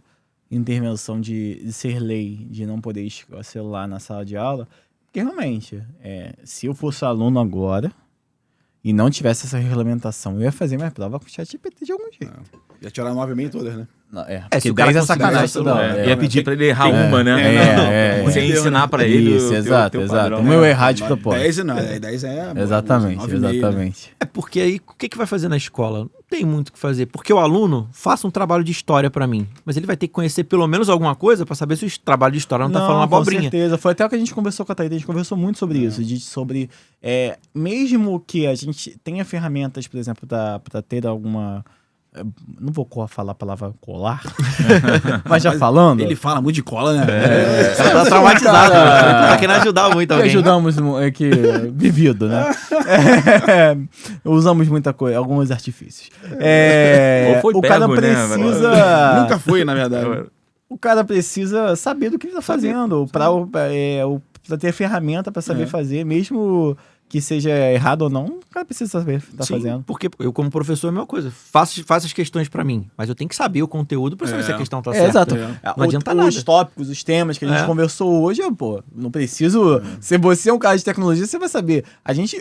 intervenção de ser lei, de não poder o celular na sala de aula, porque realmente, se eu fosse aluno agora e não tivesse essa regulamentação, eu ia fazer minha prova com o ChatGPT de algum jeito. Ia tirar 9,5 todas, né? Porque 10 é sacanagem. Ia pedir pra ele errar uma, né? Você ia ensinar pra ele. Isso, exato. O meu errar de propósito. 10 não, 10 é... Exatamente. É porque aí, o que vai fazer na escola? Não tem muito o que fazer. Porque o aluno faça um trabalho de história pra mim. Mas ele vai ter que conhecer pelo menos alguma coisa pra saber se o trabalho de história não tá falando abobrinha. Com certeza. Foi até o que a gente conversou com a Thaís. A gente conversou muito sobre isso. Mesmo que a gente tenha ferramentas, por exemplo, pra ter alguma... Não vou falar a palavra colar, mas já falando... Ele fala muito de cola, né? Tá traumatizado. Tá querendo ajudar muito alguém. Ajudamos vivido, né? Usamos muita coisa, alguns artifícios. O cara precisa... Né? Nunca foi, na verdade. O cara precisa saber do que ele tá fazendo, pra ter a ferramenta pra saber fazer, mesmo que seja errado ou não, o cara precisa saber o que tá Sim, fazendo. porque eu, como professor, é a mesma coisa. Faço as questões pra mim, mas eu tenho que saber o conteúdo pra saber se a questão tá certa. Exato. Não adianta nada. Os tópicos, os temas que a gente conversou hoje, pô, não preciso... Se você é um cara de tecnologia, você vai saber.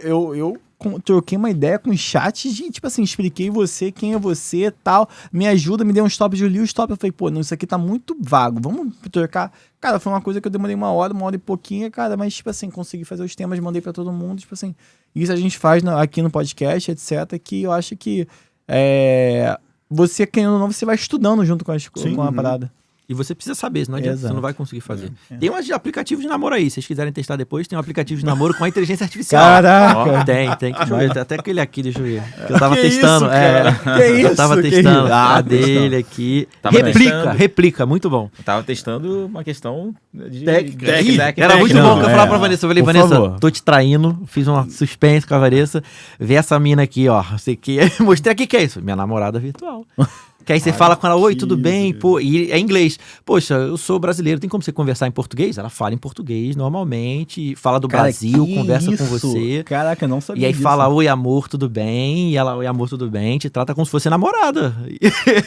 Eu troquei uma ideia com o chat de, tipo assim, expliquei você, quem é você, tal, me ajuda, me deu uns tópicos, eu li os tópicos, eu falei, pô, não, isso aqui tá muito vago, vamos trocar. Cara, foi uma coisa que eu demorei uma hora e pouquinho, cara, mas, tipo assim, consegui fazer os temas, mandei pra todo mundo, tipo assim, isso a gente faz aqui no podcast, etc, que eu acho que você, querendo ou não, você vai estudando junto com a parada. E você precisa saber, senão você não vai conseguir fazer. Tem uns aplicativos de namoro aí, se vocês quiserem testar depois, tem um aplicativo de namoro com a inteligência artificial. Caraca! Tem. Deixa eu ver, até aquele aqui, deixa eu ver. Que eu tava testando. Que isso? Eu tava testando a dele aqui. Replica, muito bom. Eu tava testando uma questão de... Era muito bom que eu falava pra Vanessa. Eu falei, Vanessa, tô te traindo. Fiz uma suspense com a Vanessa. Vê essa mina aqui, ó. Sei que... Mostrei aqui que é isso. Minha namorada virtual. Que aí você fala com ela, oi, tudo bem? Pô, e é inglês. Poxa, eu sou brasileiro, tem como você conversar em português? Ela fala em português normalmente, fala do Brasil, conversa com você. Caraca, eu não sabia. E aí fala, oi, amor, tudo bem? E ela, oi, amor, tudo bem? Te trata como se fosse namorada.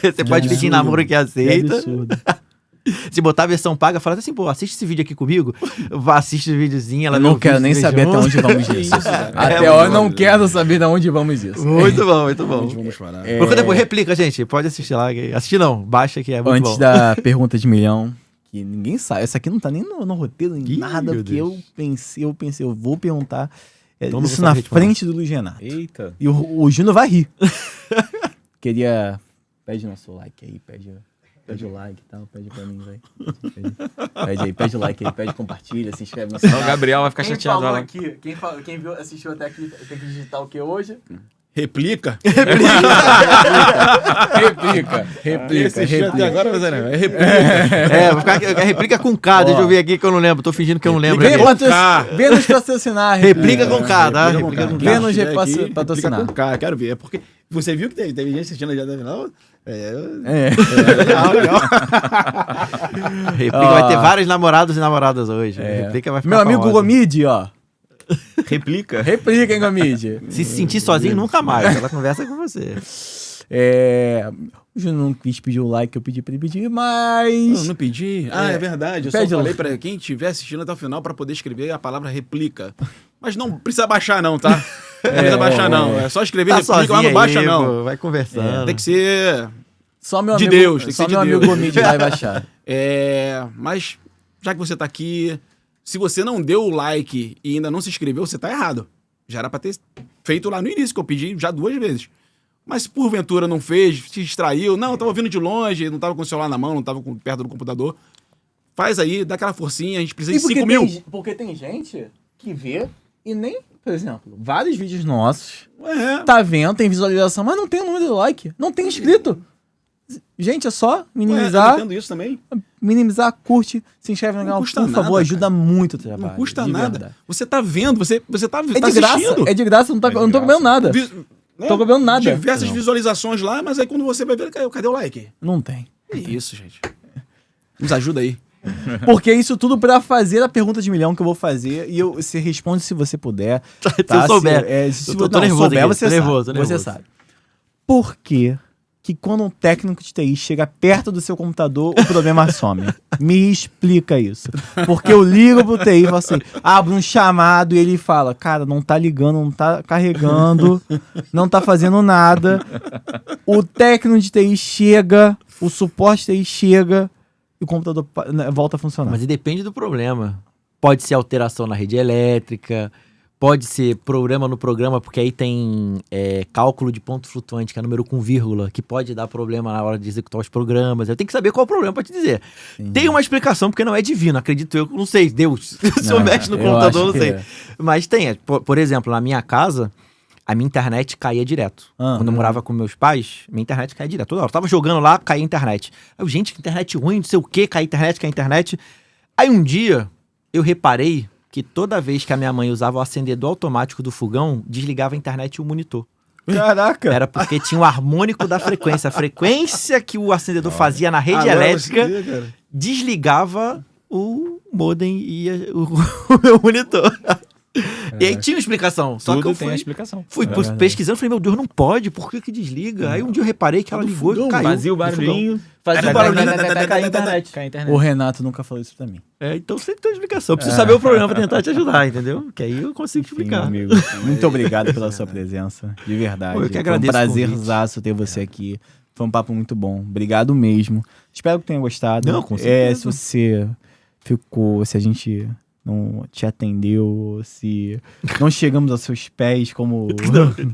Você pode pedir namoro que aceita. absurdo. Se botar a versão paga, fala assim, pô, assiste esse vídeo aqui comigo. Assiste o videozinho. Ela eu não quero nem saber até onde vamos isso. Até eu não quero saber de onde vamos isso. Muito bom, muito bom. Vamos parar. Porque depois replica, gente. Pode assistir lá. Assistir não, baixa que é muito Antes bom. da pergunta de milhão, que ninguém sabe. Essa aqui não tá nem no roteiro, nem nada, porque eu pensei, eu vou perguntar isso na frente do Luiz Renato. Eita. E o Júnior vai rir. Queria... Pede nosso like aí, pede o like e tal, pede pra mim, velho. Pede o like aí, pede compartilha, se inscreve no canal. O Gabriel vai ficar chateado lá. Quem assistiu até aqui, tem que digitar o que hoje? Replica. Replica. Até agora, mas é replica. Vai ficar replica com K, deixa eu ver aqui que eu não lembro. Tô fingindo que eu não lembro. Vê nos patrocinar. Replica com K, tá? Replica com K. Vê nos patrocinar. Replica com K, quero ver. Porque você viu que teve gente assistindo já da final? Legal. Replica vai ter vários namorados e namoradas hoje. Replica vai ficar Meu amigo famosa. Gomide, ó. Replica? Replica, hein, Gomide? Se sentir sozinho, nunca mais. Ela conversa com você. O Júnior não quis pedir o like que eu pedi pra ele pedir, mas... Não pedi? É verdade. Eu Pede só falei lá. pra quem estiver assistindo até o final pra poder escrever a palavra replica. Mas não precisa baixar não, tá? Não precisa baixar não. É só escrever replica, mas não baixa não. Pô, vai conversando. Tem que ser... Só meu De amigo, Deus, tem que só ser de meu amigo Deus. Gomide vai baixar. Mas já que você tá aqui, se você não deu o like e ainda não se inscreveu, você tá errado. Já era pra ter feito lá no início, que eu pedi já 2 vezes. Mas se porventura não fez, se distraiu, não, eu tava ouvindo de longe, não tava com o celular na mão, não tava perto do computador, faz aí, dá aquela forcinha, a gente precisa de 5 mil. Porque tem gente que vê e nem, por exemplo, vários vídeos nossos, Tá vendo, tem visualização, mas não tem o número de like, não tem inscrito. Gente, é só minimizar, isso também. curte, se inscreve no canal, por favor, nada, ajuda muito o trabalho. Não custa de nada. verdade. Você tá vendo, você tá É de graça, assistindo. é de graça, eu não tô comendo nada. Tô comendo nada. Diversas visualizações lá, mas aí quando você vai ver, cadê o like? Não tem. É isso, gente. Nos ajuda aí. Porque isso tudo pra fazer a pergunta de milhão que eu vou fazer. E você responde se você puder. Se eu souber. Se Eu você tô nervoso souber, aqui, você tô sabe. nervoso. Você sabe. Por que quando um técnico de TI chega perto do seu computador, o problema some? Me explica isso. Porque eu ligo pro TI e falo assim, abro um chamado e ele fala, cara, não tá ligando, não tá carregando, não tá fazendo nada. O técnico de TI chega, o suporte de TI chega e o computador volta a funcionar. Mas depende do problema. Pode ser alteração na rede elétrica, pode ser problema no programa, porque aí tem cálculo de ponto flutuante, que é número com vírgula, que pode dar problema na hora de executar os programas. Eu tenho que saber qual é o problema pra te dizer. Sim. Tem uma explicação, porque não é divino, acredito eu. Não sei, Deus. Se eu mexe no computador, não sei. Mas tem. Por exemplo, na minha casa, a minha internet caía direto. Quando eu morava com meus pais, minha internet caía direto. Toda hora. Eu tava jogando lá, caía a internet. Aí, gente, que internet ruim, não sei o quê, caía a internet. Aí um dia, eu reparei que toda vez que a minha mãe usava o acendedor automático do fogão, desligava a internet e o monitor. Caraca! Era porque tinha o harmônico da frequência. A frequência que o acendedor fazia na rede elétrica desligava o modem e o meu monitor. E aí tinha uma explicação. Só que Tudo eu tem a fui, explicação. fui pesquisando, falei, meu Deus, não pode, por que desliga? Aí um dia eu reparei que ela ligou e caiu. Fazia o barulhinho. Fazia o barulhinho, caiu a internet. Cai a internet. O Renato nunca falou isso pra mim. Então sempre tem uma explicação. Eu preciso saber o problema pra tentar te ajudar, entendeu? Que aí eu consigo Enfim, explicar. amigo, muito obrigado pela sua presença, de verdade. Pô, eu que Foi um agradeço o prazerzaço ter você aqui. Foi um papo muito bom. Obrigado mesmo. Espero que tenha gostado. Não, com certeza. Se você ficou, se a gente não te atendeu, se não chegamos aos seus pés como...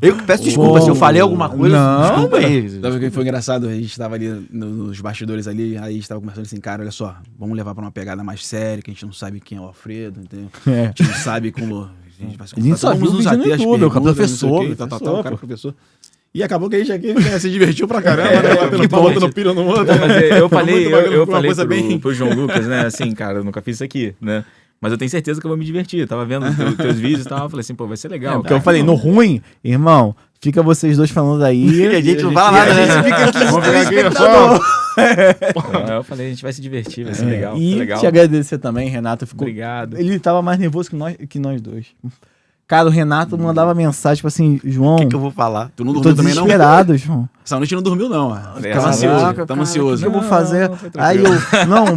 Eu que peço desculpa se eu falei alguma coisa. Não, Desculpa aí. Sabe o que foi engraçado? A gente tava ali nos bastidores ali, aí a gente tava conversando assim, cara, olha só, vamos levar pra uma pegada mais séria, que a gente não sabe quem é o Alfredo, entendeu? É. A gente não sabe como... A gente vai se A gente só viu o vídeo no YouTube, o professor, o cara professor. E acabou que a gente aqui se divertiu pra caramba, né? Batendo pau, botando pilha no outro. Mas eu falei, eu falei bem... pro João Lucas, né? Assim, cara, eu nunca fiz isso aqui, né? Mas eu tenho certeza que eu vou me divertir. Eu tava vendo teus vídeos e tal. Eu falei assim, pô, vai ser legal. Porque eu falei, no ruim, irmão, fica vocês dois falando aí. E a gente não fala nada, né? A gente fica aqui Vamos pegar aqui, espectador. Eu falei, a gente vai se divertir, vai ser legal. E legal. te agradecer também, Renato. Ficou... Obrigado. Ele tava mais nervoso que nós dois. Cara, o Renato mandava mensagem, tipo assim, João, O que eu vou falar? Tu não tô dormiu também, não? desesperado, João. Essa noite não dormiu, não. Caraca, Tamo ansioso, Caraca, tamo cara, ansioso. O que eu vou Não, fazer? foi tranquilo. Aí eu, não,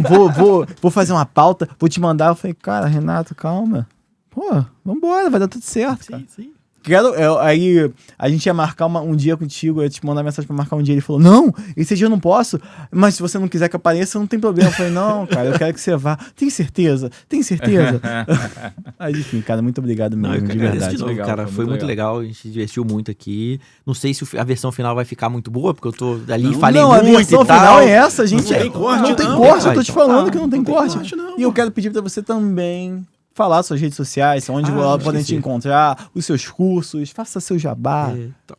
vou fazer uma pauta, vou te mandar. Eu falei, cara, Renato, calma. Pô, vambora, vai dar tudo certo, cara. Sim. Aí a gente ia marcar um dia contigo, eu ia te mandar mensagem pra marcar um dia. Ele falou, não, esse dia eu não posso, mas se você não quiser que eu apareça, não tem problema. Eu falei, não, cara, eu quero que você vá. Tem certeza? Tem certeza? Aí, enfim, cara, muito obrigado mesmo, Não, eu que de agradeço verdade. de novo, Legal, cara. foi Foi muito muito legal. A gente se divertiu muito aqui. Não sei se a versão final vai ficar muito boa, porque eu tô ali Não, falei Não, a muito versão e tal. final é essa, gente. Não tem corte, Não tem não. corte, eu tô Ah, te então falando tá. que não tem corte. não. E eu quero pedir pra você também falar suas redes sociais, onde podem te esqueci. encontrar, os seus cursos, faça seu jabá. Então,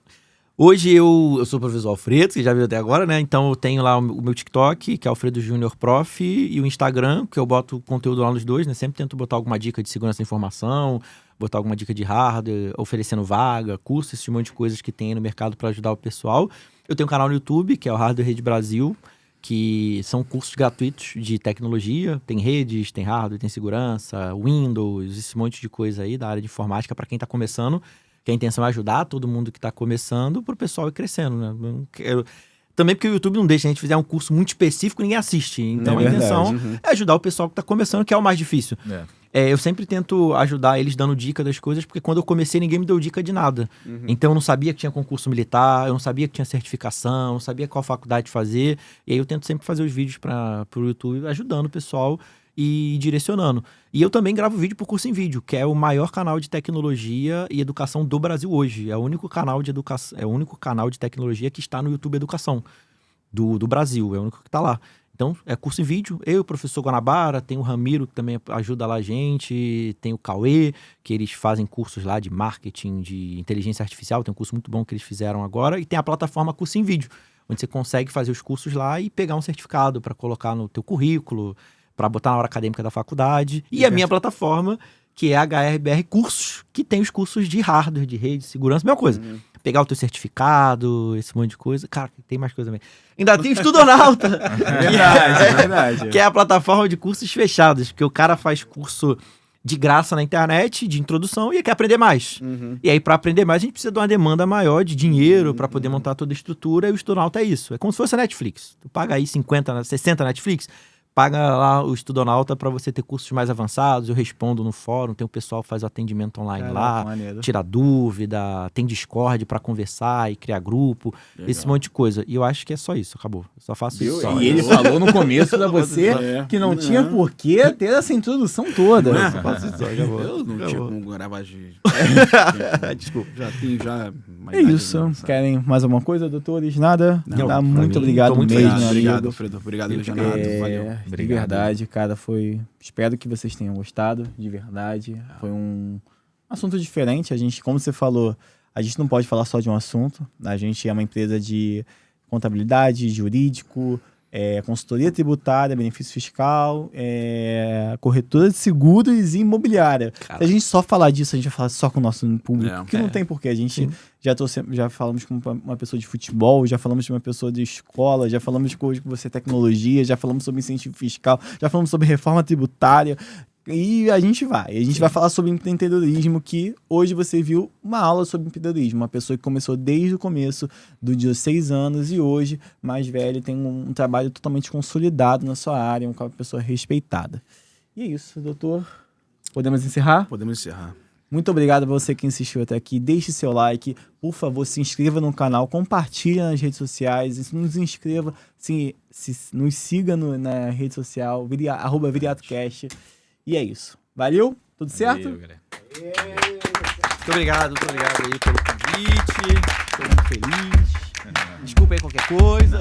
hoje eu sou o professor Alfredo, você já viu até agora, né? Então eu tenho lá o meu TikTok, que é Alfredo Júnior Prof, e o Instagram, que eu boto conteúdo lá nos dois, né? Sempre tento botar alguma dica de segurança da informação, botar alguma dica de hardware, oferecendo vaga, curso, esse monte de coisas que tem aí no mercado para ajudar o pessoal. Eu tenho um canal no YouTube, que é o Hardware Rede Brasil, que são cursos gratuitos de tecnologia, tem redes, tem hardware, tem segurança, Windows, esse monte de coisa aí da área de informática para quem está começando, que a intenção é ajudar todo mundo que está começando para o pessoal ir crescendo, né? Eu não quero... Também porque o YouTube não deixa, a gente fizer um curso muito específico, ninguém assiste. Então a intenção é ajudar o pessoal que está começando, que é o mais difícil. Eu sempre tento ajudar eles dando dica das coisas, porque quando eu comecei ninguém me deu dica de nada. Então eu não sabia que tinha concurso militar, eu não sabia que tinha certificação, eu não sabia qual faculdade fazer. E aí eu tento sempre fazer os vídeos para o YouTube ajudando o pessoal e direcionando. E eu também gravo vídeo por Curso em Vídeo, que é o maior canal de tecnologia e educação do Brasil hoje. É o único canal de educação, é o único canal de tecnologia que está no YouTube Educação do Brasil, é o único que está lá. Então, é Curso em Vídeo. Eu, o professor Guanabara, tem o Ramiro, que também ajuda lá a gente, tem o Cauê, que eles fazem cursos lá de marketing, de inteligência artificial, tem um curso muito bom que eles fizeram agora, e tem a plataforma Curso em Vídeo, onde você consegue fazer os cursos lá e pegar um certificado para colocar no teu currículo, para botar na hora acadêmica da faculdade. E a minha plataforma, que é a HRBR Cursos, que tem os cursos de hardware, de rede, de segurança, mesma coisa. Pegar o teu certificado, esse monte de coisa. Cara, tem mais coisa também. Ainda tem o Estudonauta. Verdade. Que é a plataforma de cursos fechados, porque o cara faz curso de graça na internet, de introdução, e quer aprender mais. E aí, para aprender mais, a gente precisa de uma demanda maior de dinheiro para poder montar toda a estrutura, e o Estudonauta é isso. É como se fosse a Netflix. Tu paga aí 50, 60 Netflix, paga lá o Estudonauta para você ter cursos mais avançados. Eu respondo no fórum, tem o pessoal que faz o atendimento online lá, maneiro. tira dúvida, tem Discord para conversar e criar grupo, esse monte de coisa. E eu acho que é só isso, acabou. Eu só faço isso. E ele falou no começo pra você que não tinha por que ter essa introdução toda. Só faço isso, acabou. Eu não tinha Acabou. como gravar de... Desculpa. Já tenho já... É isso. Querem mais alguma coisa, doutores? Nada? Não, Tá, pra muito mim, obrigado tô muito mesmo, feliz. amigo. Obrigado, Alfredo. Obrigado, Leonardo. Valeu. De verdade, cara, foi... Espero que vocês tenham gostado, de verdade. Foi um assunto diferente. A gente, como você falou, a gente não pode falar só de um assunto. A gente é uma empresa de contabilidade, jurídico, consultoria tributária, benefício fiscal, corretora de seguros e imobiliária. Cara. Se a gente só falar disso, a gente vai falar só com o nosso público, que não tem porquê. A gente já falamos com uma pessoa de futebol, já falamos de uma pessoa de escola, já falamos com você tecnologia, já falamos sobre incentivo fiscal, já falamos sobre reforma tributária. E a gente vai falar sobre empreendedorismo, que hoje você viu uma aula sobre empreendedorismo. Uma pessoa que começou desde o começo, dos 16 anos, e hoje, mais velho, tem um trabalho totalmente consolidado na sua área, uma pessoa respeitada. E é isso, doutor. Podemos encerrar? Podemos encerrar. Muito obrigado a você que assistiu até aqui. Deixe seu like, por favor, se inscreva no canal, compartilhe nas redes sociais, nos inscreva, nos siga na rede social, @viriatocast. E é isso. Valeu? Tudo certo? Valeu, galera. Muito obrigado aí pelo convite. Estou muito feliz. Desculpa aí qualquer coisa.